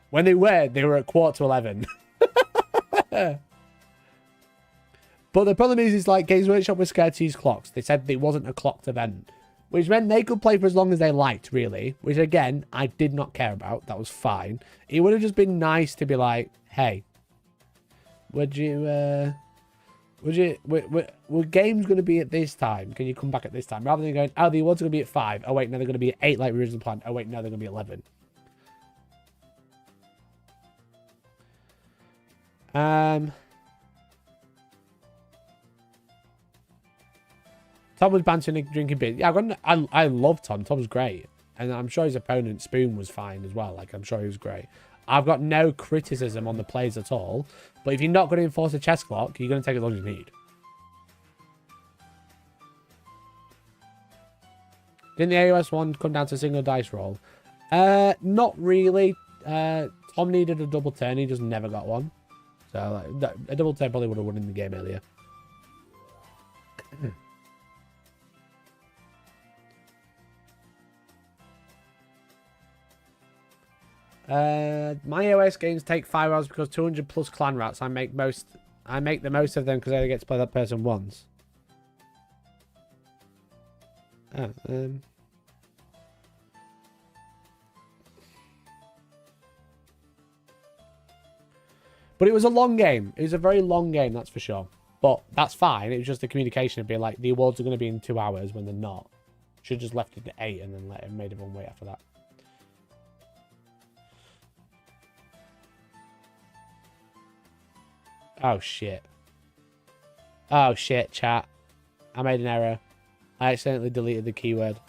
When they were at 11:15. But the problem is like Games Workshop was scared to use clocks. They said it wasn't a clocked event, which meant they could play for as long as they liked, really. Which, again, I did not care about. That was fine. It would have just been nice to be like, hey, were games going to be at this time? Can you come back at this time? Rather than going, oh, the awards are going to be at 5. Oh, wait, no, they're going to be at 8 like we originally planned. Oh, wait, no, they're going to be at 11. Tom was bantering and drinking beer. Yeah, I love Tom. Tom's great. And I'm sure his opponent, Spoon, was fine as well. Like, I'm sure he was great. I've got no criticism on the plays at all. But if you're not going to enforce a chess clock, you're going to take as long as you need. Didn't the AOS one come down to a single dice roll? Not really. Tom needed a double turn. He just never got one. So like, a double turn probably would have won in the game earlier. My AOS games take 5 hours because 200 plus clan rats. I make the most of them because I only get to play that person once. Oh, But it was a long game. It was a very long game, that's for sure. But that's fine. It was just the communication of being like, the awards are going to be in 2 hours when they're not. Should have just left it at 8 and then made everyone wait after that. Oh, shit. Oh, shit, chat. I made an error. I accidentally deleted the keyword.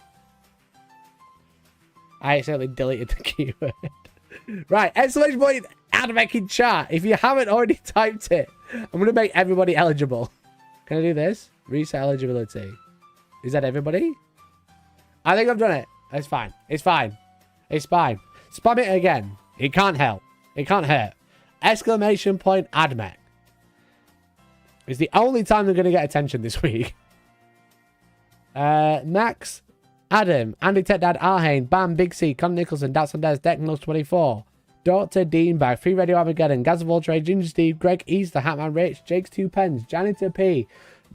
Right, exclamation point, Admec in chat. If you haven't already typed it, I'm going to make everybody eligible. Can I do this? Reset eligibility. Is that everybody? I think I've done it. It's fine. It's fine. It's fine. Spam it again. It can't help. It can't hurt. Exclamation point, Admec. It's the only time they're going to get attention this week. Max, Adam, Andy Tech Dad, Arhane, Bam, Big C, Con Nicholson, Dats and Des, Decnos 24, Dr. Deanbag, Free Radio Armageddon, Gaz of All Trade, Ginger Steve, Greg Easter, Hatman Rich, Jake's 2 Pens, Janitor P,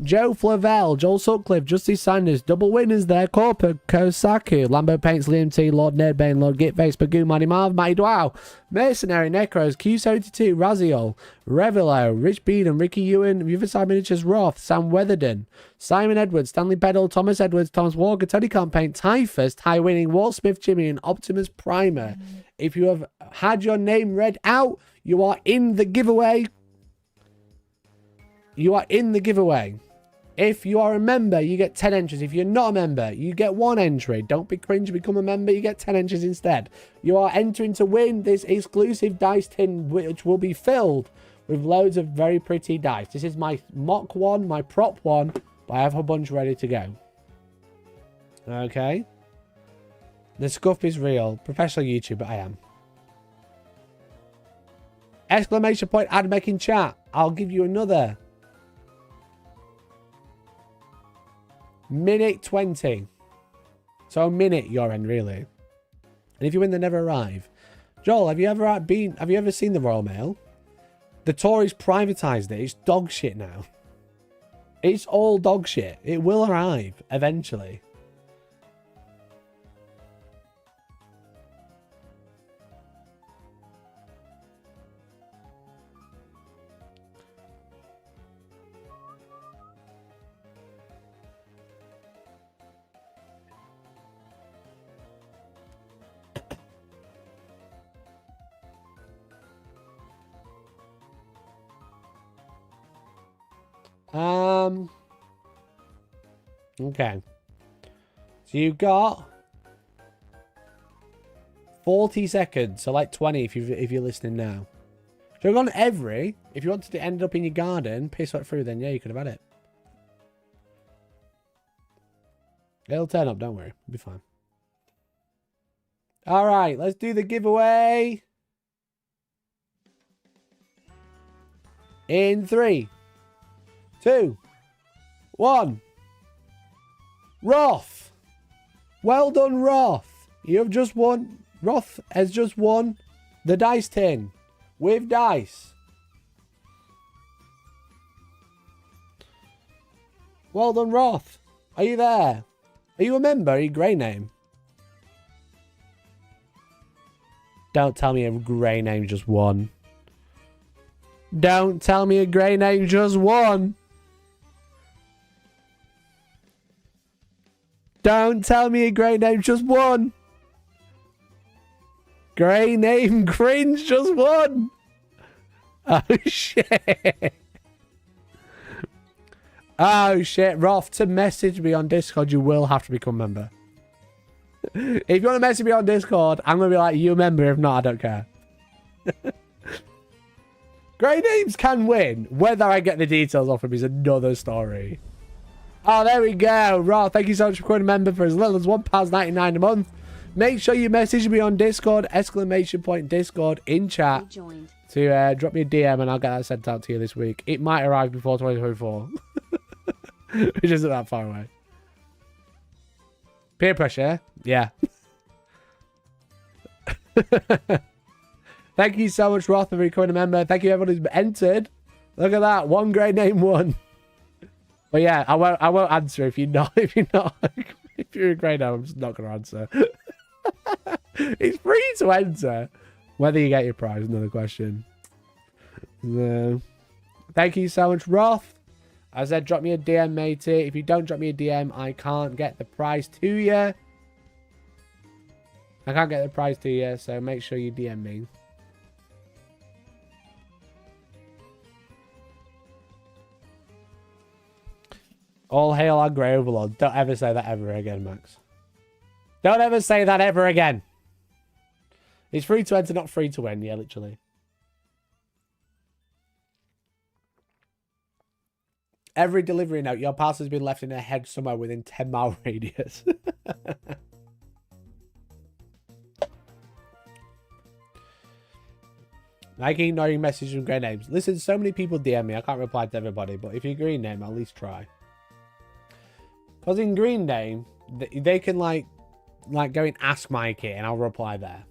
Joe Flavel, Joel Sutcliffe, Justice Sanders, double winners there, Corper, Kosaku, Lambo Paints, Liam T, Lord Nerdbane, Lord Gitface, Bagoo, Manny Marv, Matty Dwow, Mercenary, Necros, Q72, Raziel, Revelo, Rich Beedham, Ricky Ewan, Riverside Miniatures, Roth, Sam Weatherden, Simon Edwards, Stanley Peddle, Thomas Edwards, Thomas Walker, Tony Campaign, Typhus, Ty Winning, Walt Smith, Jimmy, and Optimus Primer. If you have had your name read out, you are in the giveaway. You are in the giveaway. If you are a member, you get 10 entries. If you're not a member, you get 1 entry. Don't be cringe, become a member, you get 10 entries instead. You are entering to win this exclusive dice tin, which will be filled with loads of very pretty dice. This is my mock one, my prop one, but I have a bunch ready to go. Okay. The scuff is real. Professional YouTuber, I am. Exclamation point, Admec in chat. I'll give you another. Minute 20. So a minute your end, really. And if you win, they never arrive. Joel, have you ever seen the Royal Mail? The Tories privatised it. It's dog shit now. It's all dog shit. It will arrive eventually. Okay. So you've got 40 seconds, so like 20 if you're listening now. So we've gone every. If you wanted to end up in your garden, piss right through, then yeah, you could have had it. It'll turn up, don't worry. It'll be fine. All right, let's do the giveaway. In 3, 2, 1. Roth. Well done, Roth. You have just won. Roth has just won the dice tin with dice. Well done, Roth. Are you there? Are you a member? Are you grey name? Don't tell me a grey name just won. Don't tell me a grey name just won. Don't tell me a grey name just won. Grey name cringe just won. Oh, shit. Oh, shit. Roth, to message me on Discord, you will have to become a member. If you want to message me on Discord, I'm going to be like, you a member. If not, I don't care. Grey names can win. Whether I get the details off him is another story. Oh, there we go. Roth, thank you so much for becoming a member for as little as £1.99 a month. Make sure you message me on Discord, _Discord in chat to drop me a DM and I'll get that sent out to you this week. It might arrive before 2024. Which isn't that far away. Peer pressure? Yeah. Thank you so much, Roth, for becoming a member. Thank you, everyone who's entered. Look at that. One grade name won. But yeah, I won't answer if you're if you're a grade name, I'm just not gonna answer. It's free to enter. Whether you get your prize, another question. Thank you so much, Roth. As I said, drop me a DM, matey. If you don't drop me a DM, I can't get the prize to you. I can't get the prize to you, so make sure you DM me. All hail our grey overlord. Don't ever say that ever again, Max. Don't ever say that ever again. It's free to enter, not free to win. Yeah, literally. Every delivery note, your parcel has been left in a head somewhere within 10-mile radius. I keep ignoring messages from grey names. Listen, so many people DM me. I can't reply to everybody, but if you're green name, I'll at least try. Because in green name, they can like go and ask Mikey and I'll reply there.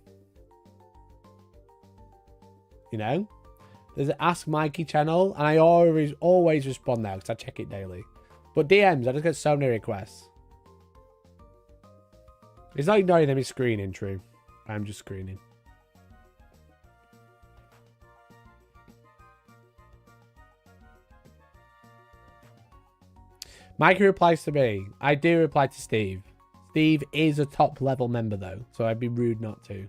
You know? There's an Ask Mikey channel and I always respond there because I check it daily. But DMs, I just get so many requests. It's not ignoring them, it's screening, true. I'm just screening. Mikey replies to me. I do reply to Steve. Steve is a top level member though, so I'd be rude not to.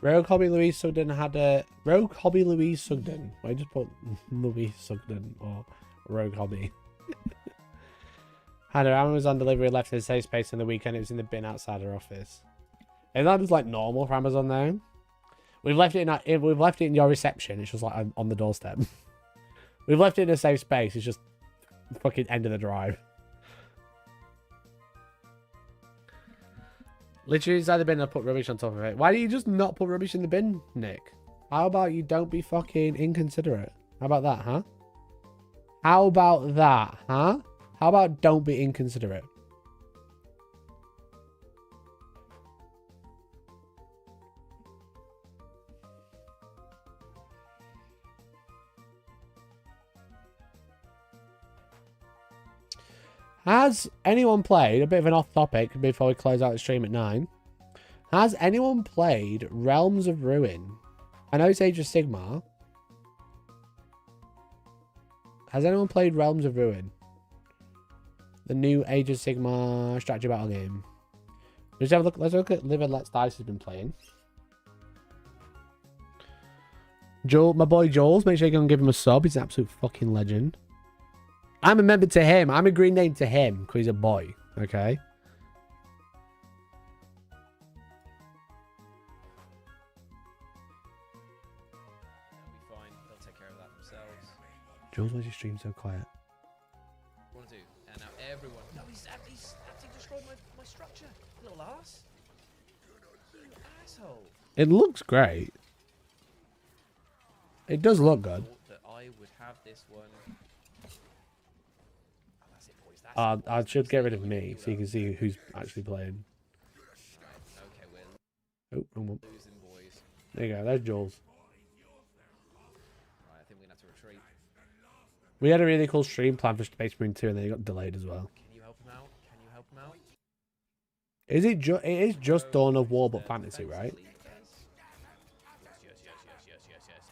Rogue Hobby Louise Sugden had a... Rogue Hobby Louise Sugden. I just put Louise Sugden or Rogue Hobby. Had her Amazon delivery left in a safe space on the weekend. It was in the bin outside her office. And that was like normal for Amazon though. We've left it in your reception. It's just like on the doorstep. We've left it in a safe space. It's just fucking end of the drive. Literally inside the bin, I put rubbish on top of it. Why do you just not put rubbish in the bin, Nick? How about you don't be fucking inconsiderate? How about that, huh? How about that, huh? How about don't be inconsiderate? Has anyone played, a bit of an off topic before we close out the stream at 9. Has anyone played Realms of Ruin? I know it's Age of Sigmar. Has anyone played Realms of Ruin? The new Age of Sigmar strategy battle game. Let's have a look. Let's look at Live and Let's Dice has been playing. Joel, my boy Joel's, make sure you go and give him a sub. He's an absolute fucking legend. I'm a member to him. I'm a green name to him because he's a boy. Okay. Jules, why's your stream so quiet? Want to do? And now everyone. No, he's actually destroyed my structure. Little ass. You asshole. It looks great. It does look good. Thought that I would have this one. Oh, that's it, boys. That's it, I boys. should get rid of me so you can see who's actually playing. Okay, we're Oh, wrong one. losing, boys. There you go. There's Jules. Right, I think we're gonna have to retreat. We had a really cool stream planned for Space Marine 2 and then it got delayed as well. Can you help him out? Can you help him out? Is it it is just Dawn of War but fantasy, right? Yes.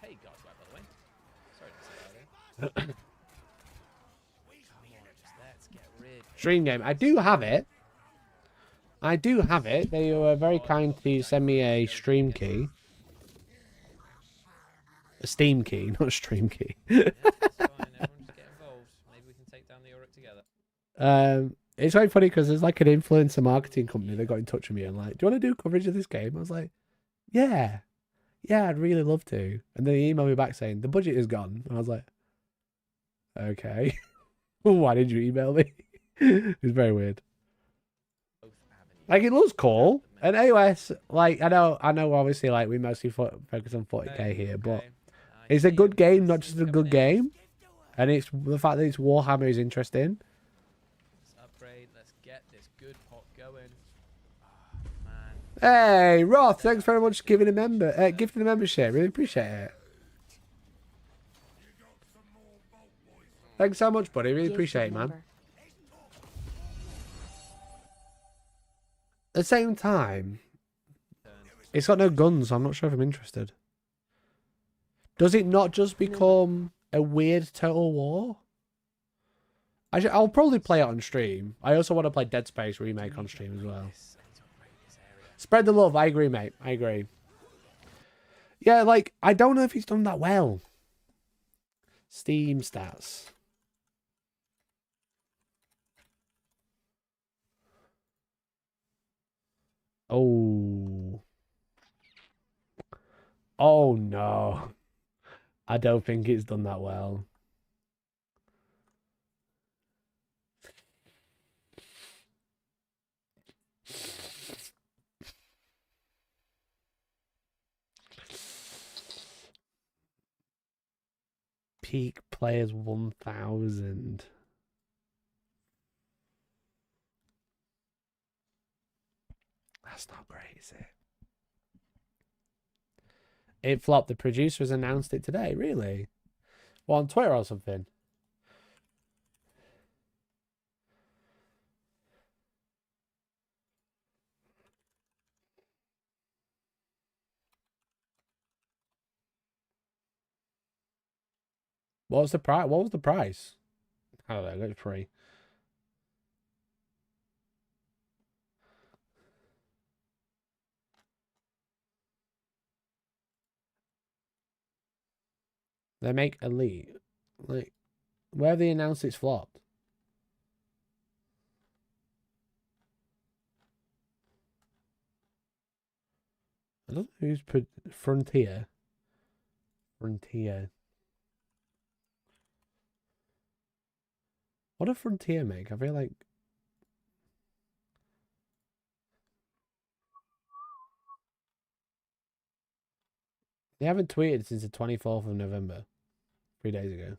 Hey, guys, right, by the way. Sorry to say that. Come on, just let's get rid. Stream game. I do have it. I do have it. They were very kind to send me a stream key. A Steam key, not a stream key. Yeah, that's fine. Everyone just get involved. Maybe we can take down the Auric together. It's very funny because there's like an influencer marketing company that got in touch with me and like, do you want to do coverage of this game? I was like, yeah, I'd really love to. And then he emailed me back saying the budget is gone. And I was like, okay, why did you email me? It was very weird. Like it looks cool, and AOS, like I know, obviously, like we mostly focus on 40k here, but it's a good game, not just a good game, and it's the fact that it's Warhammer is interesting. Let's upgrade. Let's get this good pot going. Oh, man. Hey, Roth, thanks very much for giving gifting a membership. Really appreciate it. Thanks so much, buddy. Really appreciate it, man. At the same time, it's got no guns, so I'm not sure if I'm interested. Does it not just become a weird Total War? I'll probably play it on stream. I also want to play Dead Space Remake on stream as well. Spread the love. I agree, mate. I agree. Yeah, like, I don't know if he's done that well. Steam stats. Oh. Oh, no. I don't think it's done that well. Peak players 1,000. That's not great, is it? It flopped. The producers announced it today. Really? Well, on Twitter or something? What was the price? What was the price? I don't know. Let's pray. They make Elite. Like, where have they announced it's flopped? I don't know who's put Frontier. Frontier. What did Frontier make? I feel like... They haven't tweeted since the 24th of November. 3 days ago.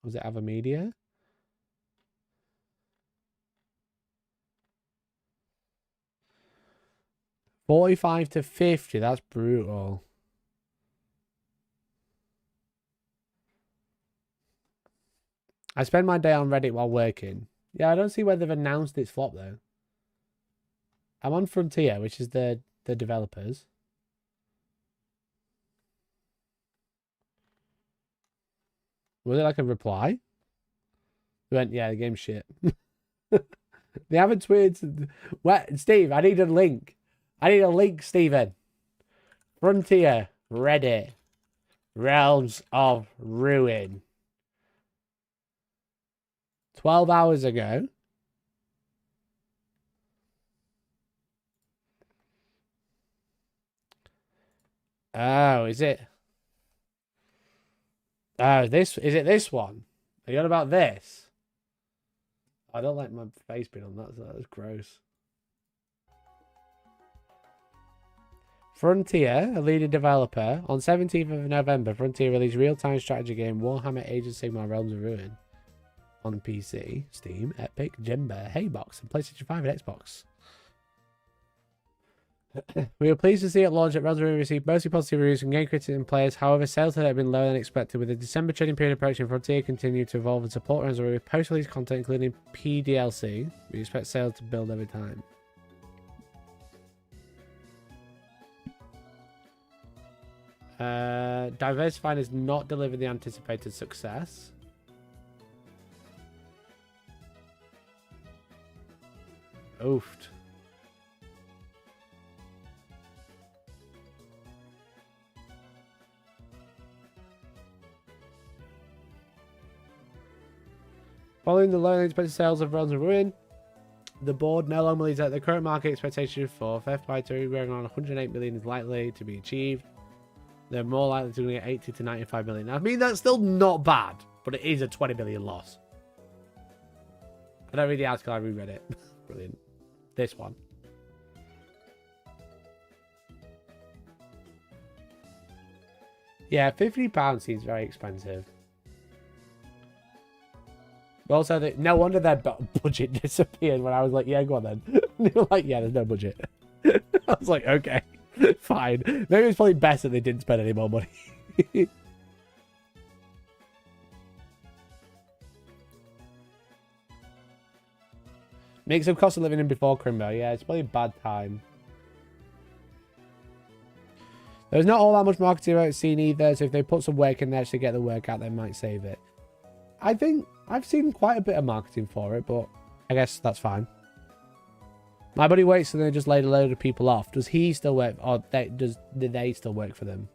Was it Avamedia? $45 to $50. That's brutal. I spend my day on Reddit while working. Yeah, I don't see where they've announced its flop though. I'm on Frontier, which is the developers. Was it like a reply? They went, yeah, the game's shit. They haven't tweeted. What, Steve? I need a link. I need a link, Steven. Frontier, Reddit, Realms of Ruin. 12 hours ago. Oh, is it? Oh, is it this one? Are you on about this? I don't like my face being on that. That's gross. Frontier, a leading developer, on 17th of November, Frontier released real-time strategy game Warhammer Age of Sigmar Realms of Ruin on PC, Steam, Epic, Jimba, Haybox, and PlayStation 5 and Xbox. We were pleased to see it launch at Realms of Ruin received mostly positive reviews from game critics and players. However, sales had been lower than expected. With the December trading period approaching, Frontier continued to evolve and support Realms of Ruin with post-release content, including PDLC. We expect sales to build over time. Diversifying has not delivered the anticipated success. Oofed. Following the low expected sales of Realms of Ruin, the board no longer believes that the current market expectation for FY2 growing on 108 million is likely to be achieved. They're more likely to get 80 to 95 million. I mean, that's still not bad, but it is a 20 million loss. I don't read the article, I reread it. Brilliant. This one. Yeah, £50 seems very expensive. But also, no wonder their budget disappeared when I was like, yeah, go on then. They were like, yeah, there's no budget. I was like, okay. Fine. Maybe it's probably best that they didn't spend any more money. Mix of cost of living in before Crimbo. Yeah, it's probably a bad time. There's not all that much marketing about seen either, so if they put some work in there to get the work out, they might save it. I think I've seen quite a bit of marketing for it, but I guess that's fine. My buddy waits and they just laid a load of people off. Does he still work, or do they still work for them?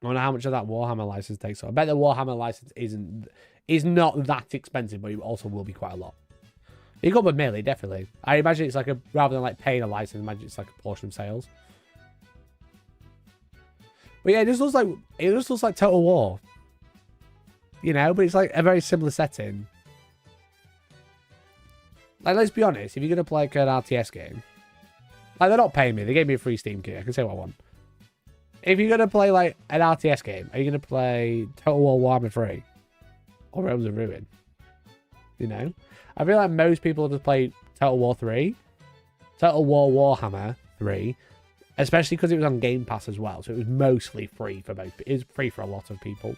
I wonder how much of that Warhammer license takes. I bet the Warhammer license is not that expensive, but it also will be quite a lot. You got with melee, definitely. I imagine it's like a, rather than like paying a license, I imagine it's like a portion of sales. But yeah, it just looks like Total War. You know, but it's like a very similar setting. Like, let's be honest, if you're gonna play like an RTS game, like they're not paying me, they gave me a free Steam key, I can say what I want. If you're going to play, like, an RTS game, are you going to play Total War Warhammer 3? Or Realms of Ruin? You know? I feel like most people just play Total War 3. Total War Warhammer 3. Especially because it was on Game Pass as well. So it was mostly free for both. It is free for a lot of people.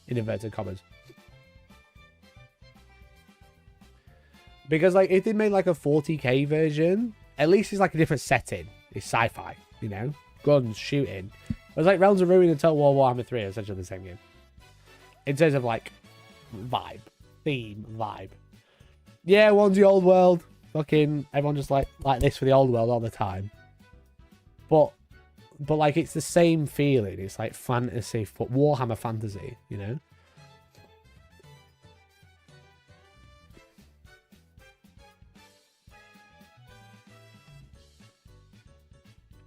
In inverted commas. Because, like, if they made, like, a 40k version, at least it's, like, a different setting. It's sci-fi, you know? Guns, shooting. It was like Realms of Ruin and Total War Warhammer 3 are essentially the same game. In terms of like vibe. Theme, vibe. Yeah, one's the old world. Fucking everyone just like this for the old world all the time. But like it's the same feeling. It's like fantasy, Warhammer fantasy, you know?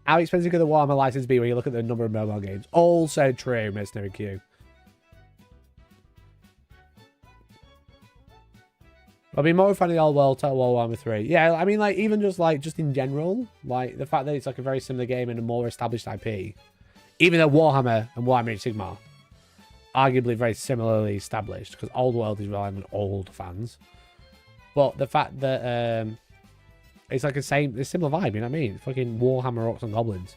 How expensive could the Warhammer license be when you look at the number of mobile games? Also true, Mercenary Q. I'll be more fan of the old world, Total War Warhammer 3. Yeah, I mean, like, even just in general, like, the fact that it's, like, a very similar game and a more established IP. Even though Warhammer and Warhammer Age of Sigmar, arguably very similarly established, because old world is relying on old fans. But the fact that, it's like a similar vibe, you know what I mean? Fucking Warhammer Orcs and Goblins.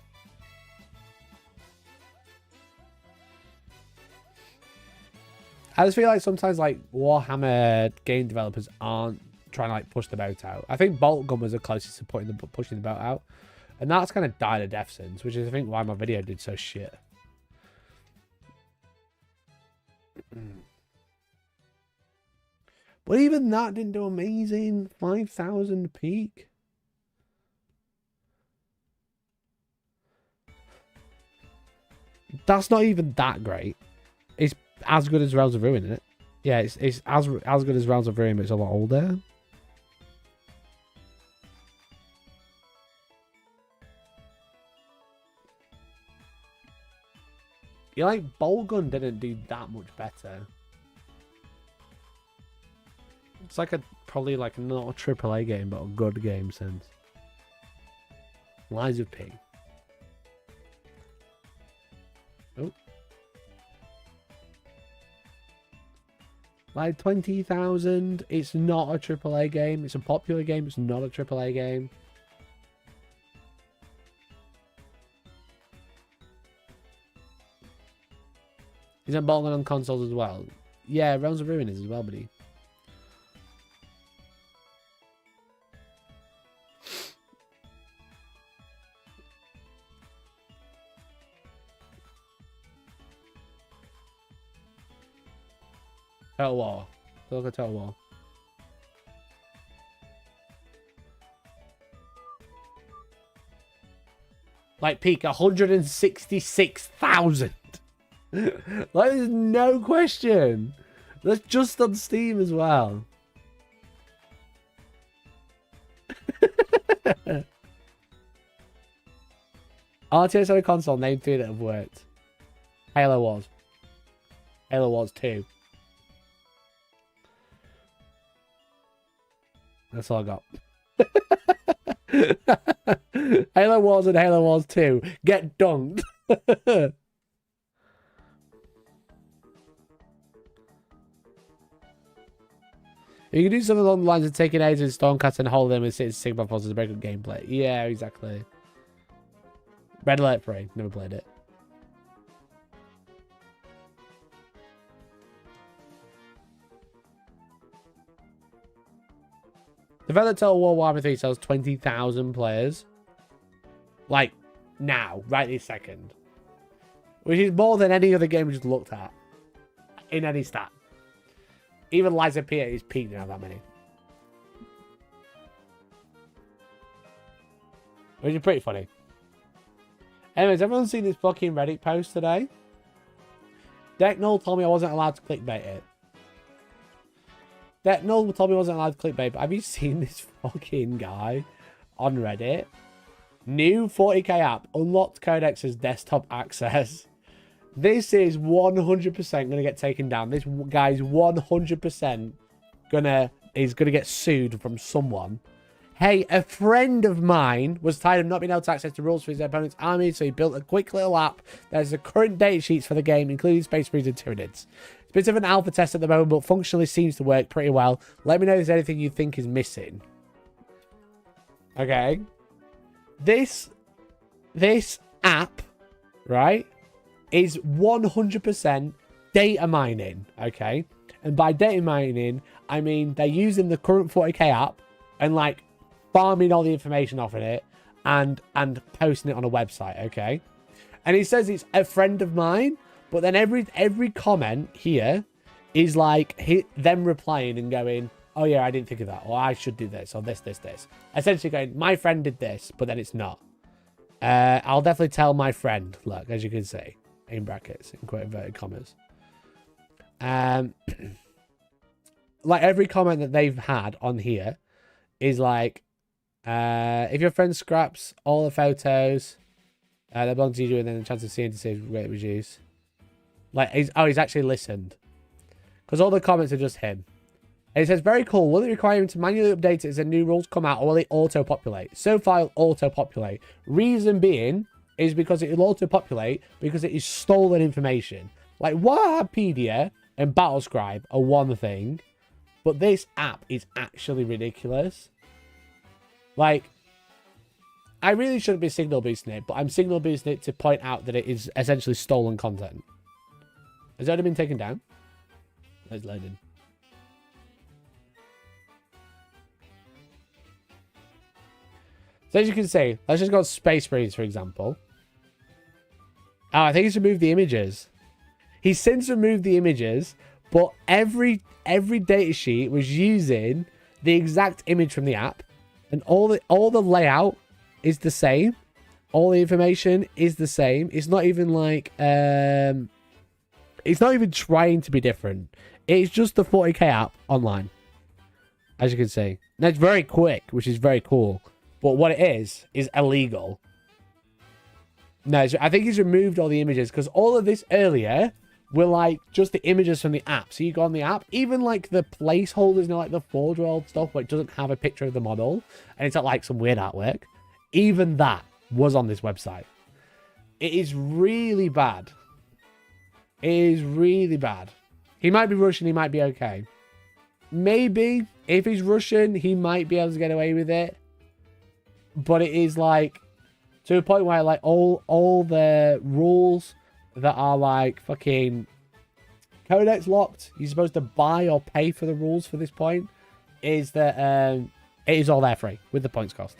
I just feel like sometimes like Warhammer game developers aren't trying to like push the boat out. I think Bolt Gun was the closest to pushing the boat out. And that's kind of died a death since, which is I think why my video did so shit. But even that didn't do amazing. 5,000 peak. That's not even that great. It's as good as Realms of Ruin, isn't it? Yeah, it's as good as Realms of Ruin, but it's a lot older. You like Bolgun didn't do that much better. It's like probably like not a AAA game, but a good game since. Lies of P. Oh. Like 20,000. It's not a AAA game. It's a popular game. It's not a AAA game. Isn't Bolton on consoles as well? Yeah, Realms of Ruin is as well, buddy. Total War. Look at Total War. Like peak 166,000. Like there's no question. That's just on Steam as well. RTS on a console, name 3 that have worked. Halo Wars. Halo Wars 2. That's all I got. Halo Wars and Halo Wars 2. Get dunked. You can do something along the lines of taking aids in Stormcast and hold them and sit in Sigma Forces to break up gameplay. Yeah, exactly. Red Alert 3. Never played it. The fact that Total War Warhammer 3 sells 20,000 players. Like, now. Right this second. Which is more than any other game we just looked at. In any stat. Even Liza P is peaked now that many. Which is pretty funny. Anyways, everyone seen this fucking Reddit post today? Decknull told me I wasn't allowed to clickbait it. Decknull told me I wasn't allowed to clickbait, but have you seen this fucking guy on Reddit? New 40k app, unlocked codexes desktop access. This is 100% going to get taken down. This guy's 100% gonna get sued from someone. Hey, a friend of mine was tired of not being able to access the rules for his opponent's army, so he built a quick little app that has the current data sheets for the game, including Space Marines and Tyranids. It's a bit of an alpha test at the moment, but functionally seems to work pretty well. Let me know if there's anything you think is missing. Okay. This app, right, is 100% data mining, okay? And by data mining, I mean they're using the current 40k app and like farming all the information off of it and posting it on a website, okay? And he says it's a friend of mine, but then every comment here is like them replying and going, oh yeah, I didn't think of that, or I should do this, or this. Essentially going, my friend did this, but then it's not. I'll definitely tell my friend, look, as you can see, in brackets, in quote inverted commas. Like every comment that they've had on here is like, if your friend scraps all the photos that belong to you, and then the chance of seeing to see is greatly reduced. Like, he's actually listened. Because all the comments are just him. And it says, very cool. Will it require him to manually update it as the new rules come out, or will it auto-populate? So far, it'll auto-populate. Reason being is because it will auto-populate because it is stolen information. Like, Wikipedia and Battlescribe are one thing, but this app is actually ridiculous. Like, I really shouldn't be signal boosting it, but I'm signal boosting it to point out that it is essentially stolen content. Has it already been taken down? It's loaded. So as you can see, let's just go to Space Marines, for example. Oh, I think he's removed the images. He's since removed the images, but every data sheet was using the exact image from the app, and all the layout is the same. All the information is the same. It's not even like it's not even trying to be different. It's just the 40k app online, as you can see. Now it's very quick, which is very cool. But what it is illegal. No, I think he's removed all the images because all of this earlier were like just the images from the app. So you go on the app, even like the placeholders, you know, like the forge-rolled stuff where it doesn't have a picture of the model and it's like some weird artwork. Even that was on this website. It is really bad. It is really bad. He might be Russian, he might be okay. Maybe, if he's Russian, he might be able to get away with it. But it is like, to a point where like all the rules that are like fucking Codex locked, you're supposed to buy or pay for the rules for this point, is that it is all there free with the points cost.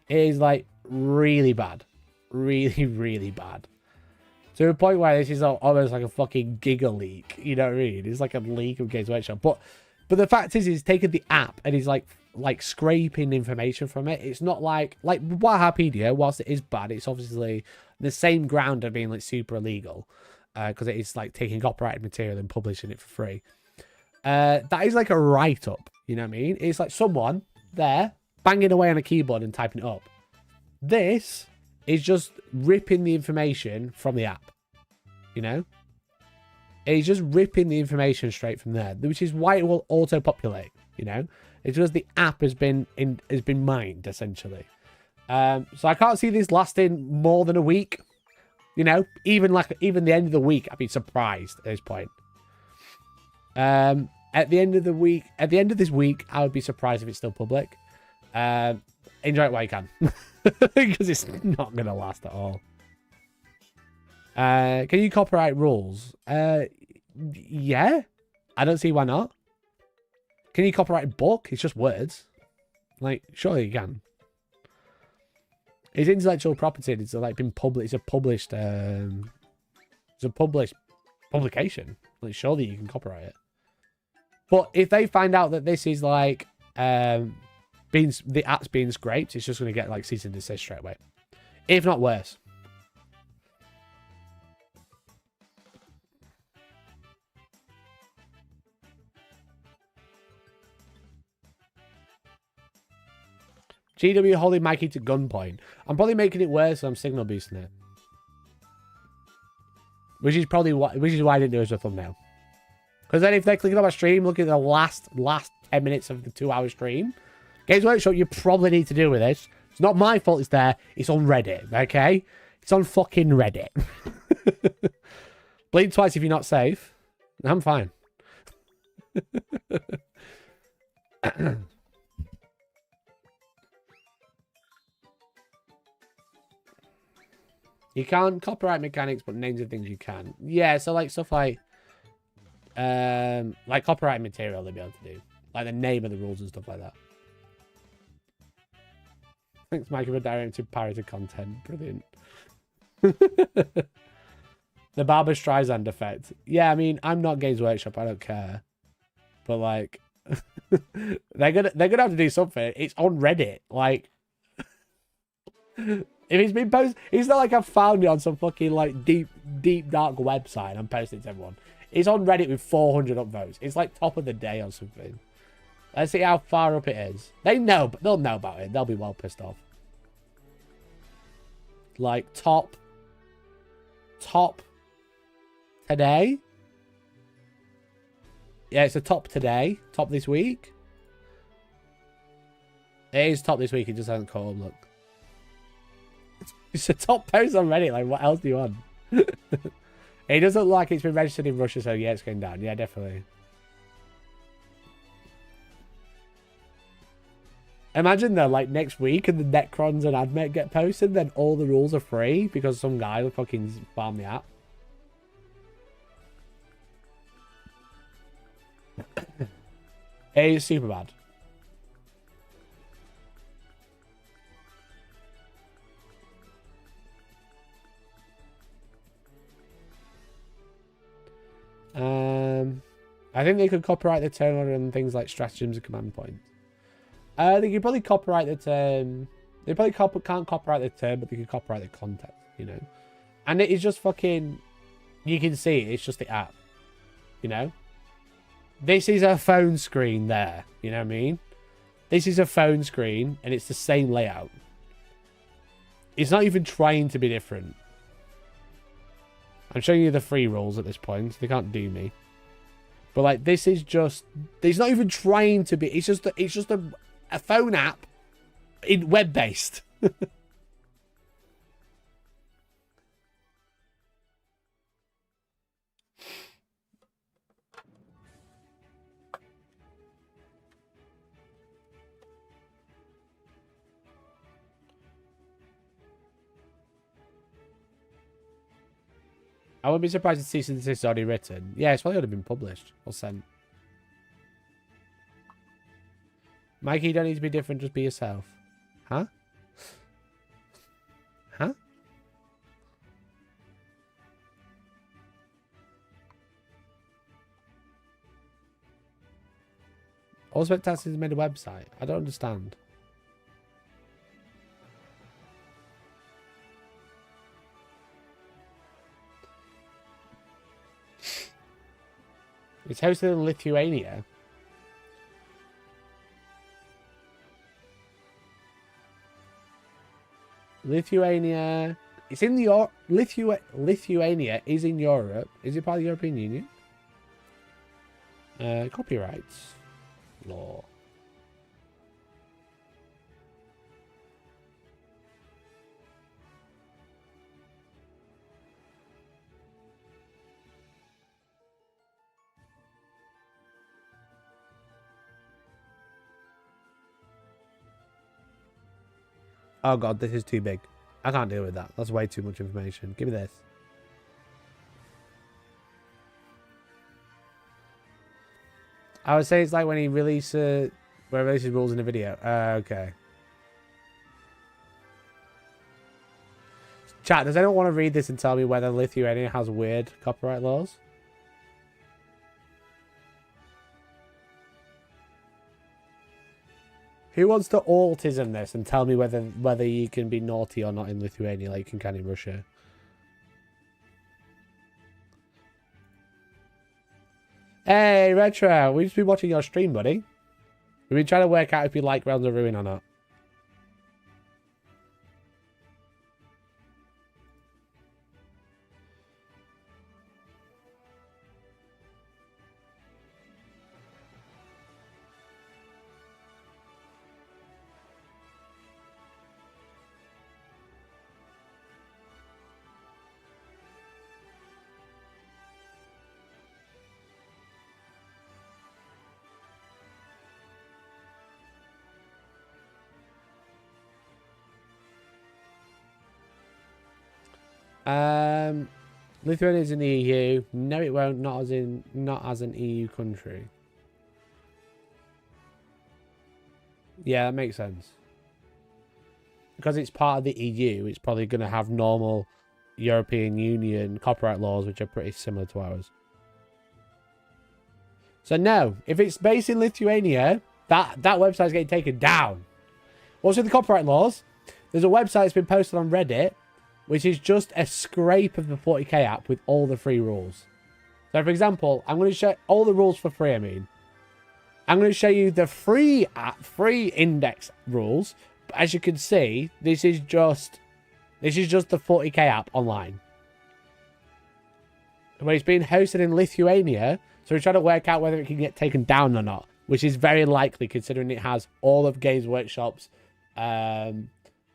It is like really bad. Really, really bad. To a point where this is almost like a fucking giga leak. You know what I mean? It's like a leak of Games Workshop. But the fact is, he's taken the app and he's like scraping information from it. It's not like Warhampedia, whilst it is bad, it's obviously the same ground of being like super illegal. Because it is like taking copyrighted material and publishing it for free. That is like a write-up. You know what I mean? It's like someone there banging away on a keyboard and typing it up. This is just ripping the information from the app. You know? It's just ripping the information straight from there, which is why it will auto-populate. You know? It's because the app has been mined, essentially. So I can't see this lasting more than a week. You know? Even the end of the week, I'd be surprised at this point. At the end of this week, I would be surprised if it's still public. Enjoy it while you can. Because it's not going to last at all. Can you copyright rules? Yeah. I don't see why not. Can you copyright a book? It's just words. Like, surely you can. It's intellectual property. It's like been published. It's a published publication. Like, surely you can copyright it. But if they find out that this is like the app's being scraped, it's just going to get like cease and desist straight away, if not worse. GW holding Mikey to gunpoint. I'm probably making it worse, so I'm signal boosting it. Which is why I didn't do it as a thumbnail. Because then if they're clicking on my stream, look at the last 10 minutes of the 2-hour stream. Games Workshop, you probably need to deal with this. It's not my fault it's there. It's on Reddit, okay? It's on fucking Reddit. Bleed twice if you're not safe. I'm fine. You can't copyright mechanics, but names of things you can. Yeah, so like stuff like copyright material they'll be able to do. Like the name of the rules and stuff like that. Thanks, Mike, for directing to pirated content. Brilliant. The Barbra Streisand effect. Yeah, I mean, I'm not Games Workshop. I don't care. But like, they're gonna have to do something. It's on Reddit. Like, if it's been posted, it's not like I found it on some fucking like deep dark website and I'm posting it to everyone. It's on Reddit with 400 upvotes. It's like top of the day or something. Let's see how far up it is. They know, but they'll know about it. They'll be well pissed off. Like top today. Yeah, it's a top today. Top this week. It is top this week. It just hasn't caught up. Look. It's a top post on Reddit. Like, what else do you want? It doesn't look like it's been registered in Russia, so yeah, it's going down. Yeah, definitely. Imagine though, like next week, and the Necrons and Admech get posted, then all the rules are free because some guy will fucking farm the app. It is super bad. I think they could copyright the turn order and things like stratagems and command points. They could probably copyright the term. They probably can't copyright the term, but they can copyright the context, you know? And it is just fucking... You can see it. It's just the app, you know? This is a phone screen there, you know what I mean? This is a phone screen, and it's the same layout. It's not even trying to be different. I'm showing you the free rules at this point. So they can't do me. But like, this is just... It's not even trying to be... It's just a phone app in web-based. I wouldn't be surprised to see since it's already written. Yeah, it's probably already been published or sent. Mikey, you don't need to be different, just be yourself. Huh? Huh? All Spectacular has made a website. I don't understand. It's hosted in Lithuania. Lithuania. It's in the Lithuania is in Europe. Is it part of the European Union? Copyrights law. Oh god, this is too big. I can't deal with that. That's way too much information. Give me this. I would say it's like when he releases rules in a video. Okay. Chat, does anyone want to read this and tell me whether Lithuania has weird copyright laws? Who wants to autism this and tell me whether you can be naughty or not in Lithuania like you can in Russia? Hey, Retro, we've just been watching your stream, buddy. We've been trying to work out if you like Realms of Ruin or not. Lithuania is in the EU. No, it won't. Not as an EU country. Yeah, that makes sense. Because it's part of the EU, it's probably going to have normal European Union copyright laws, which are pretty similar to ours. So no, if it's based in Lithuania, that website's getting taken down. What's with the copyright laws? There's a website that's been posted on Reddit, which is just a scrape of the 40k app with all the free rules. So, for example, I'm going to show all the rules for free, I'm going to show you the free app, free index rules. But as you can see, this is just the 40k app online. But it's being hosted in Lithuania, so we're trying to work out whether it can get taken down or not, which is very likely considering it has all of Games Workshop's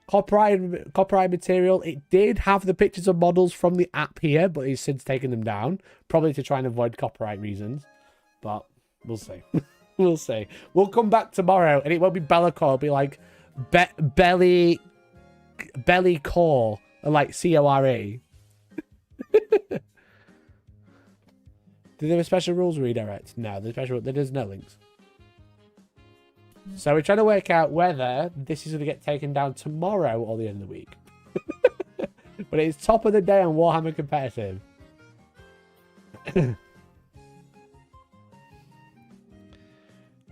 copyright material. It did have the pictures of models from the app here, but he's since taken them down, probably to try and avoid copyright reasons. But we'll see. We'll see. We'll come back tomorrow, and it won't be Bellacore. It'll be like belly core, like CORE. Did there a special rules redirect? No, there's no links. So we're trying to work out whether this is going to get taken down tomorrow or the end of the week. But it's top of the day on Warhammer Competitive.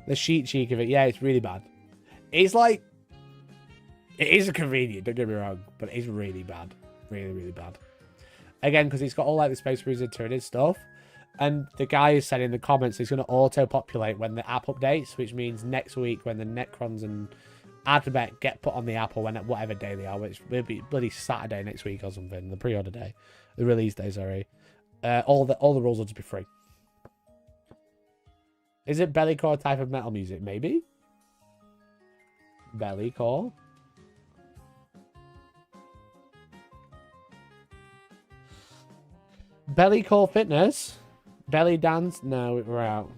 The sheet cheek of it. Yeah, it's really bad. It's like... It is convenient, don't get me wrong, but it's really bad. Really, really bad. Again, because it's got all like the Space Marines and Tyranid stuff. And the guy has said in the comments it's going to auto-populate when the app updates, which means next week when the Necrons and Admech get put on the app or when whatever day they are, which will be bloody Saturday next week or something, the pre-order day, the release day, sorry. All the rules will just be free. Is it bellycore type of metal music? Maybe. Bellycore. Bellycore fitness. Belly dance? No, we're out.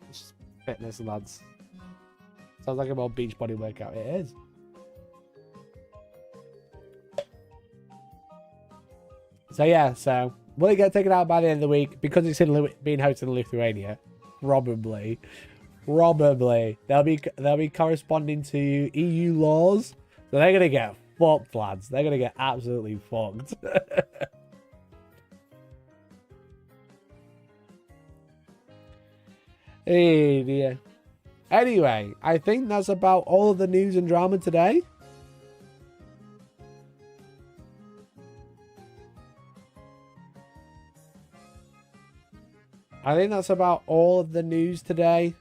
It's fitness, lads. Sounds like a more beach body workout. It is. So yeah, so will it get taken out by the end of the week because it's being hosted in Lithuania? Probably. Probably. They'll be corresponding to EU laws. So they're gonna get fucked, lads. They're gonna get absolutely fucked. Hey dear. Anyway, I think that's about all of the news and drama today. I think that's about all of the news today.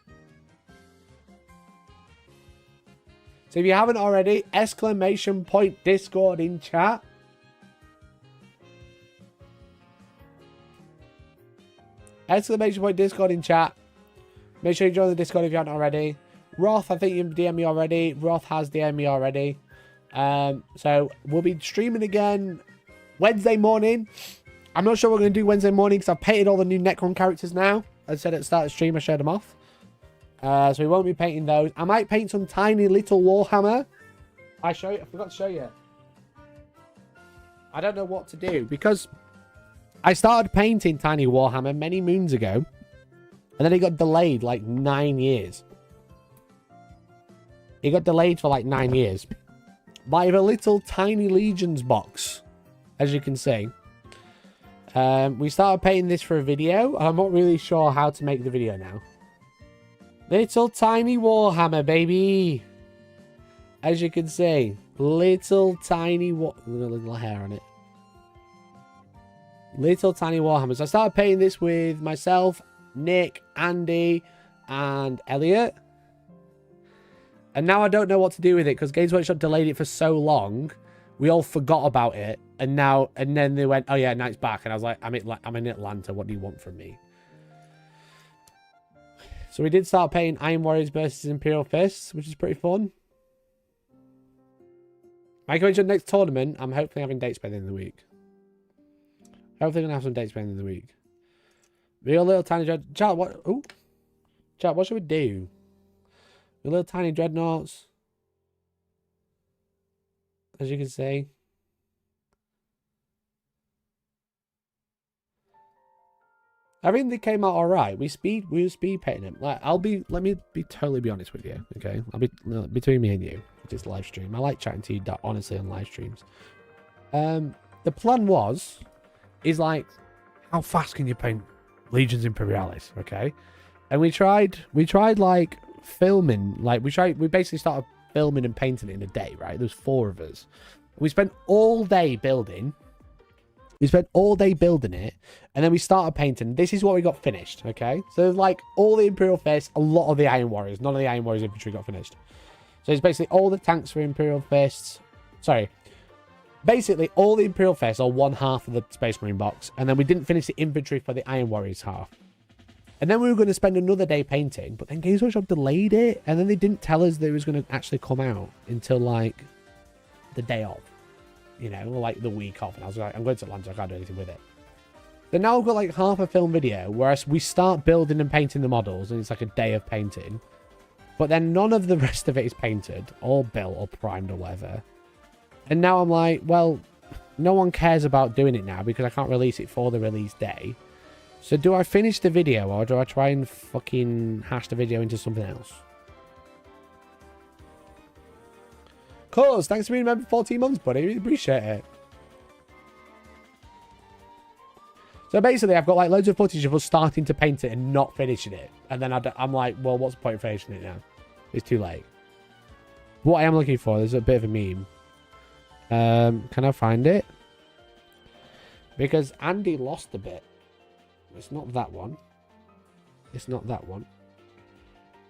So if you haven't already, exclamation point Discord in chat. Exclamation point Discord in chat. Make sure you join the Discord if you haven't already. Roth, I think you DM me already. Roth has DM me already. So we'll be streaming again Wednesday morning. I'm not sure what we're going to do Wednesday morning because I've painted all the new Necron characters now. As I said at the start of the stream, I showed them off. So we won't be painting those. I might paint some tiny little Warhammer. I forgot to show you. I don't know what to do because I started painting tiny Warhammer many moons ago. And then it got delayed like 9 years. It got delayed for like 9 years. By the little tiny Legions box. As you can see. We started painting this for a video. I'm not really sure how to make the video now. Little tiny Warhammer, baby. As you can see. Little tiny little hair on it. Little tiny Warhammers. I started painting this with myself, Nick, Andy, and Elliot. And now I don't know what to do with it because Games Workshop delayed it for so long. We all forgot about it. And then they went, oh yeah, now it's back. And I was like, I'm in Atlanta. What do you want from me? So we did start playing Iron Warriors versus Imperial Fists, which is pretty fun. My next tournament, I'm hopefully having dates by the end of the week. Hopefully gonna have some dates by the end of the week. Real little tiny dread. Chat, what? Ooh. Chat, what should we do? Real little tiny dreadnoughts. As you can see. I think they came out alright. We were speed painting them. Like, let me totally be honest with you, okay? Between me and you, this live stream. I like chatting to you honestly on live streams. The plan is like, how fast can you paint Legions Imperialis, okay? And we tried like filming, like we basically started filming and painting it in a day, right? There's 4 of us. We spent all day building. We spent all day building it, and then we started painting. This is what we got finished, okay? So there's like all the Imperial Fists, a lot of the Iron Warriors. None of the Iron Warriors infantry got finished. So it's basically all the tanks for Imperial Fists. Sorry. Basically, all the Imperial Fists are one half of the Space Marine box, and then we didn't finish the infantry for the Iron Warriors half. And then we were going to spend another day painting, but then Games Workshop delayed it, and then they didn't tell us that it was going to actually come out until like the day of. You know, like the week off. And I was like, I'm going to Atlanta, I can't do anything with it. Then now I've got like half a film video where we start building and painting the models, and it's like a day of painting. But then none of the rest of it is painted, or built, or primed, or whatever. And now I'm like, well, no one cares about doing it now because I can't release it for the release day. So do I finish the video, or do I try and fucking hash the video into something else? Cause, thanks for being a member for 14 months, buddy. Really appreciate it. So basically, I've got like loads of footage of us starting to paint it and not finishing it. And then I'm like, well, what's the point of finishing it now? It's too late. What I am looking for, there's a bit of a meme. Can I find it? Because Andy lost a bit. It's not that one. It's not that one.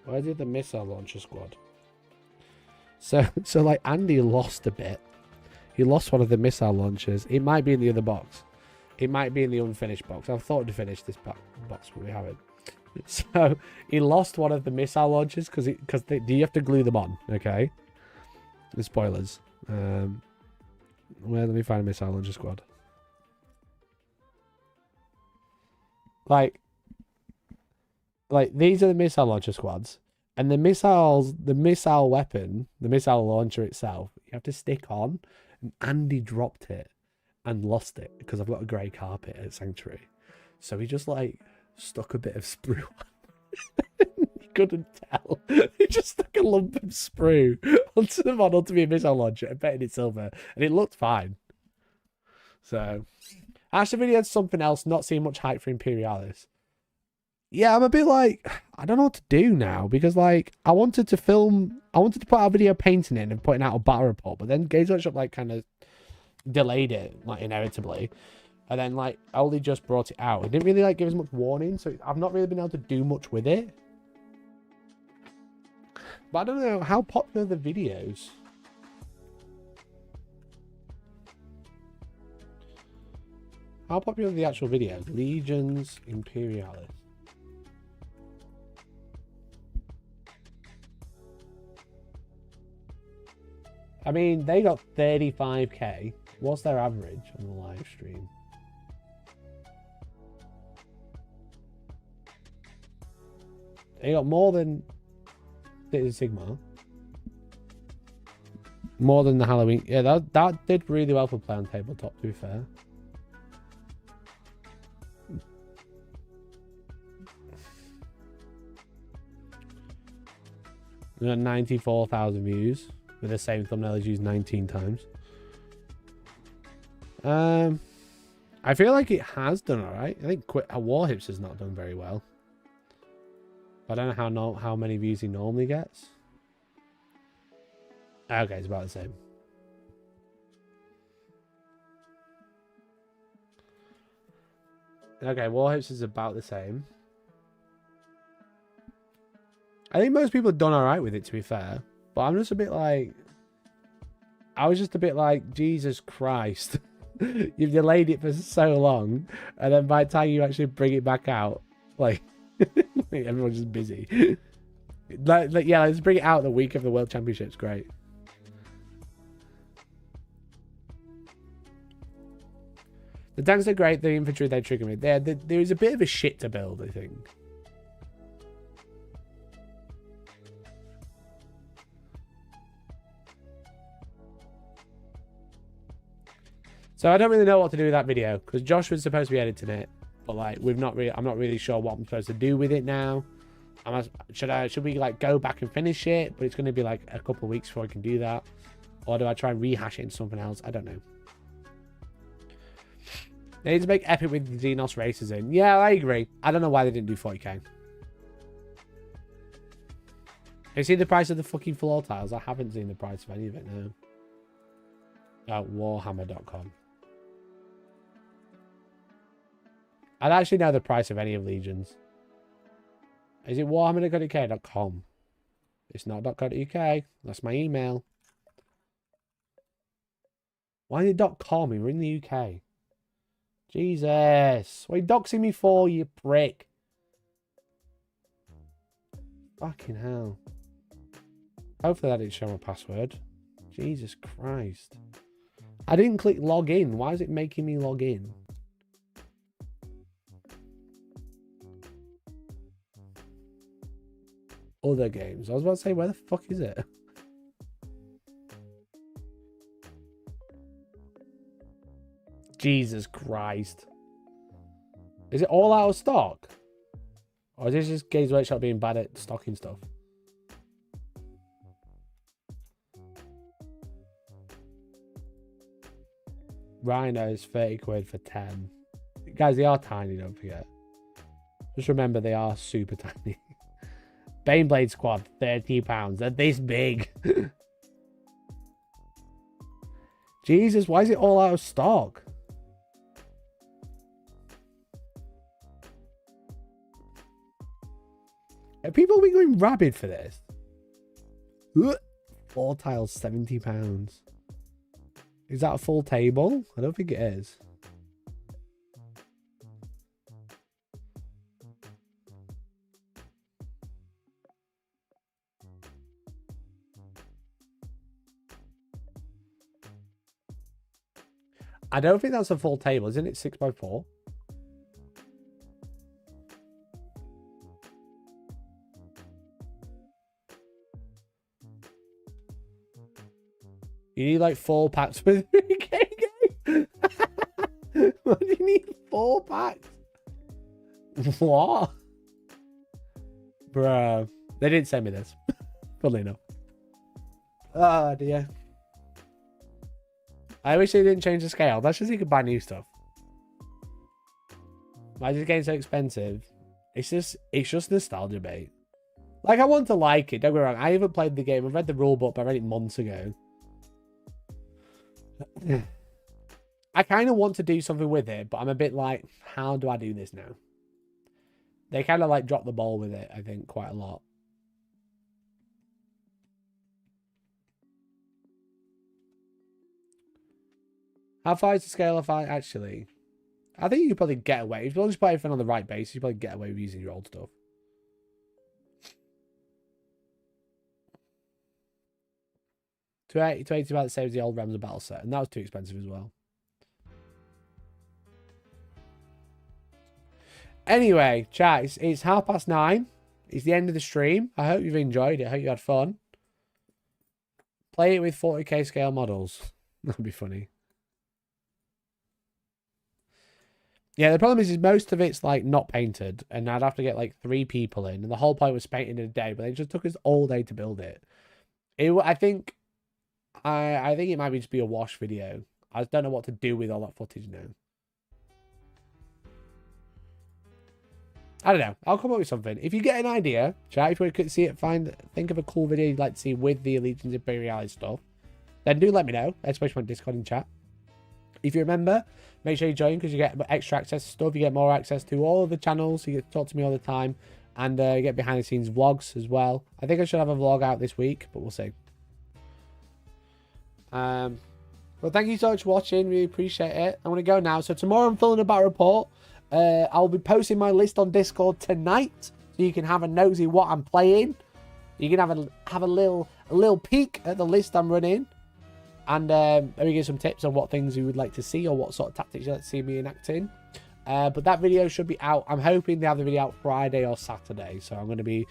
Where did the missile launcher squad? So like Andy lost a bit. He lost one of the missile launchers. It might be in the other box. It might be in the unfinished box. I've thought to finish this box, but we haven't. So he lost one of the missile launchers because you have to glue them on. Okay. The spoilers. Where? Let me find a missile launcher squad. Like these are the missile launcher squads, and the missile weapon, the missile launcher itself, you have to stick on. And Andy dropped it and lost it because I've got a grey carpet at Sanctuary, so he just like stuck a bit of sprue on. He couldn't tell. He just stuck a lump of sprue onto the model to be a missile launcher and painted it silver, and it looked fine. So. Actually, video had something else, not seeing much hype for Imperialis. Yeah, I'm a bit like, I don't know what to do now, because like, I wanted to put out a video painting it and putting out a battle report, but then Games Workshop like kind of delayed it, like inevitably. And then like, I only just brought it out. It didn't really like give us much warning, so I've not really been able to do much with it. But I don't know, how popular are the videos? How popular are the actual videos? Legions, Imperialis. I mean, they got 35k. What's their average on the live stream? They got more than Sigma. More than the Halloween. Yeah, that did really well for play on tabletop, to be fair. We got 94,000 views with the same thumbnail as used 19 times. I feel like it has done alright. I think Warhips has not done very well. I don't know how many views he normally gets. Okay, it's about the same. Okay, Warhips is about the same. I think most people have done alright with it, to be fair. But I'm just a bit like... I was just a bit like, Jesus Christ. You've delayed it for so long. And then by the time you actually bring it back out, like... everyone's just busy. Yeah, let's bring it out the week of the World Championships. Great. The tanks are great. The infantry, they trigger me. There is a bit of a shit to build, I think. So I don't really know what to do with that video because Josh was supposed to be editing it, but like I'm not really sure what I'm supposed to do with it now. Should we like go back and finish it? But it's going to be like a couple of weeks before I can do that, or do I try and rehash it into something else? I don't know. They need to make Epic with the Xenos races in. Yeah, I agree. I don't know why they didn't do 40k. Have you seen the price of the fucking floor tiles? I haven't seen the price of any of it, no. Warhammer.com. I don't actually know the price of any of Legions. Is it warhammer.co.uk.com? It's not .co.uk. That's my email. Why is it .com? We're in the UK. Jesus. What are you doxing me for, you prick? Fucking hell. Hopefully that didn't show my password. Jesus Christ. I didn't click log in. Why is it making me log in? Other games. I was about to say, where the fuck is it? Jesus Christ. Is it all out of stock? Or is this just Games Workshop being bad at stocking stuff? Rhinos, 30 quid for 10. Guys, they are tiny, don't forget. Just remember, they are super tiny. Baneblade Squad, £30. They're this big. Jesus, why is it all out of stock? Have people been going rabid for this? Ugh. 4 tiles, £70. Is that a full table? I don't think it is. I don't think that's a full table. Isn't it 6x4? You need like 4 packs for 3k. What do you need 4 packs? What? Bro. They didn't send me this. Funnily enough. Oh dear. I wish they didn't change the scale. That's just so you could buy new stuff. Why is this game so expensive? It's just nostalgia, mate. Like, I want to like it. Don't get me wrong. I haven't played the game. I've read the rule book, but I read it months ago. I kind of want to do something with it, but I'm a bit like, how do I do this now? They kind of like drop the ball with it, I think, quite a lot. How far is the scale of fight, actually? I think you could probably get away. If you just put everything on the right base, you probably get away with using your old stuff. $280 about the same as the old Realms of Battle set, and that was too expensive as well. Anyway, chat, it's 9:30. It's the end of the stream. I hope you've enjoyed it. I hope you had fun. Play it with 40k scale models. That'd be funny. Yeah, the problem is most of it's like not painted, and I'd have to get like 3 people in, and the whole point was painted in a day, but it just took us all day to build it. I think it might just be a wash video. I just don't know what to do with all that footage now. I don't know. I'll come up with something. If you get an idea, chat, if you could see it, think of a cool video you'd like to see with the Allegiance Imperialis stuff, then do let me know, especially on Discord and chat. If you remember, make sure you join because you get extra access to stuff. You get more access to all the channels. You get to talk to me all the time. And you get behind the scenes vlogs as well. I think I should have a vlog out this week, but we'll see. Well, thank you so much for watching. Really appreciate it. I'm going to go now. So tomorrow I'm filling a battle report. I'll be posting my list on Discord tonight. So you can have a nosy what I'm playing. You can have a little peek at the list I'm running. And maybe give some tips on what things you would like to see or what sort of tactics you'd like to see me enacting. But that video should be out. I'm hoping they have the video out Friday or Saturday. So I'm going to be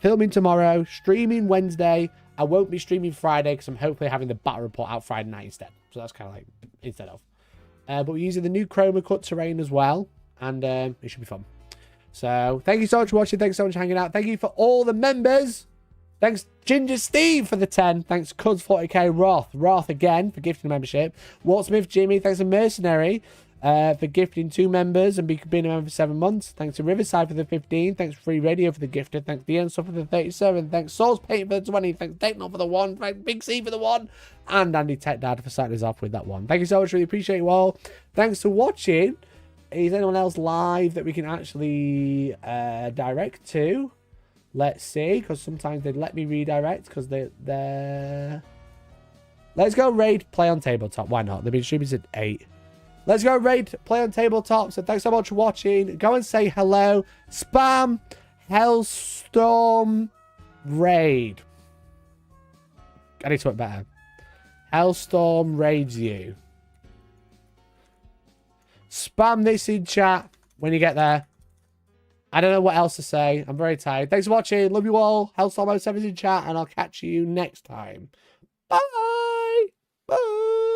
filming tomorrow, streaming Wednesday. I won't be streaming Friday because I'm hopefully having the battle report out Friday night instead. So that's kind of like instead of. But we're using the new chroma cut terrain as well. And it should be fun. So thank you so much for watching. Thanks so much for hanging out. Thank you for all the members. Thanks, Ginger Steve, for the 10. Thanks, Cuds40k Roth again for gifting the membership. Waltsmith Jimmy, thanks to Mercenary for gifting 2 members and being a member for 7 months. Thanks to Riverside for the 15. Thanks, Free Radio for the gifted. Thanks, The Enso for the 37. Thanks, Souls Paint for the 20. Thanks, Techno for the 1. Thanks, Big C for the 1. And Andy Tech Dad for starting us off with that 1. Thank you so much. Really appreciate you all. Thanks for watching. Is anyone else live that we can actually direct to? Let's see, because sometimes they let me redirect because they're... Let's go raid play on tabletop. Why not? They've been streaming since 8. Let's go raid play on tabletop. So thanks so much for watching. Go and say hello. Spam Hellstorm raid. I need to work better. Hellstorm raids you. Spam this in chat when you get there. I don't know what else to say. I'm very tired. Thanks for watching. Love you all. Hellstorm 07 in chat, and I'll catch you next time. Bye. Bye.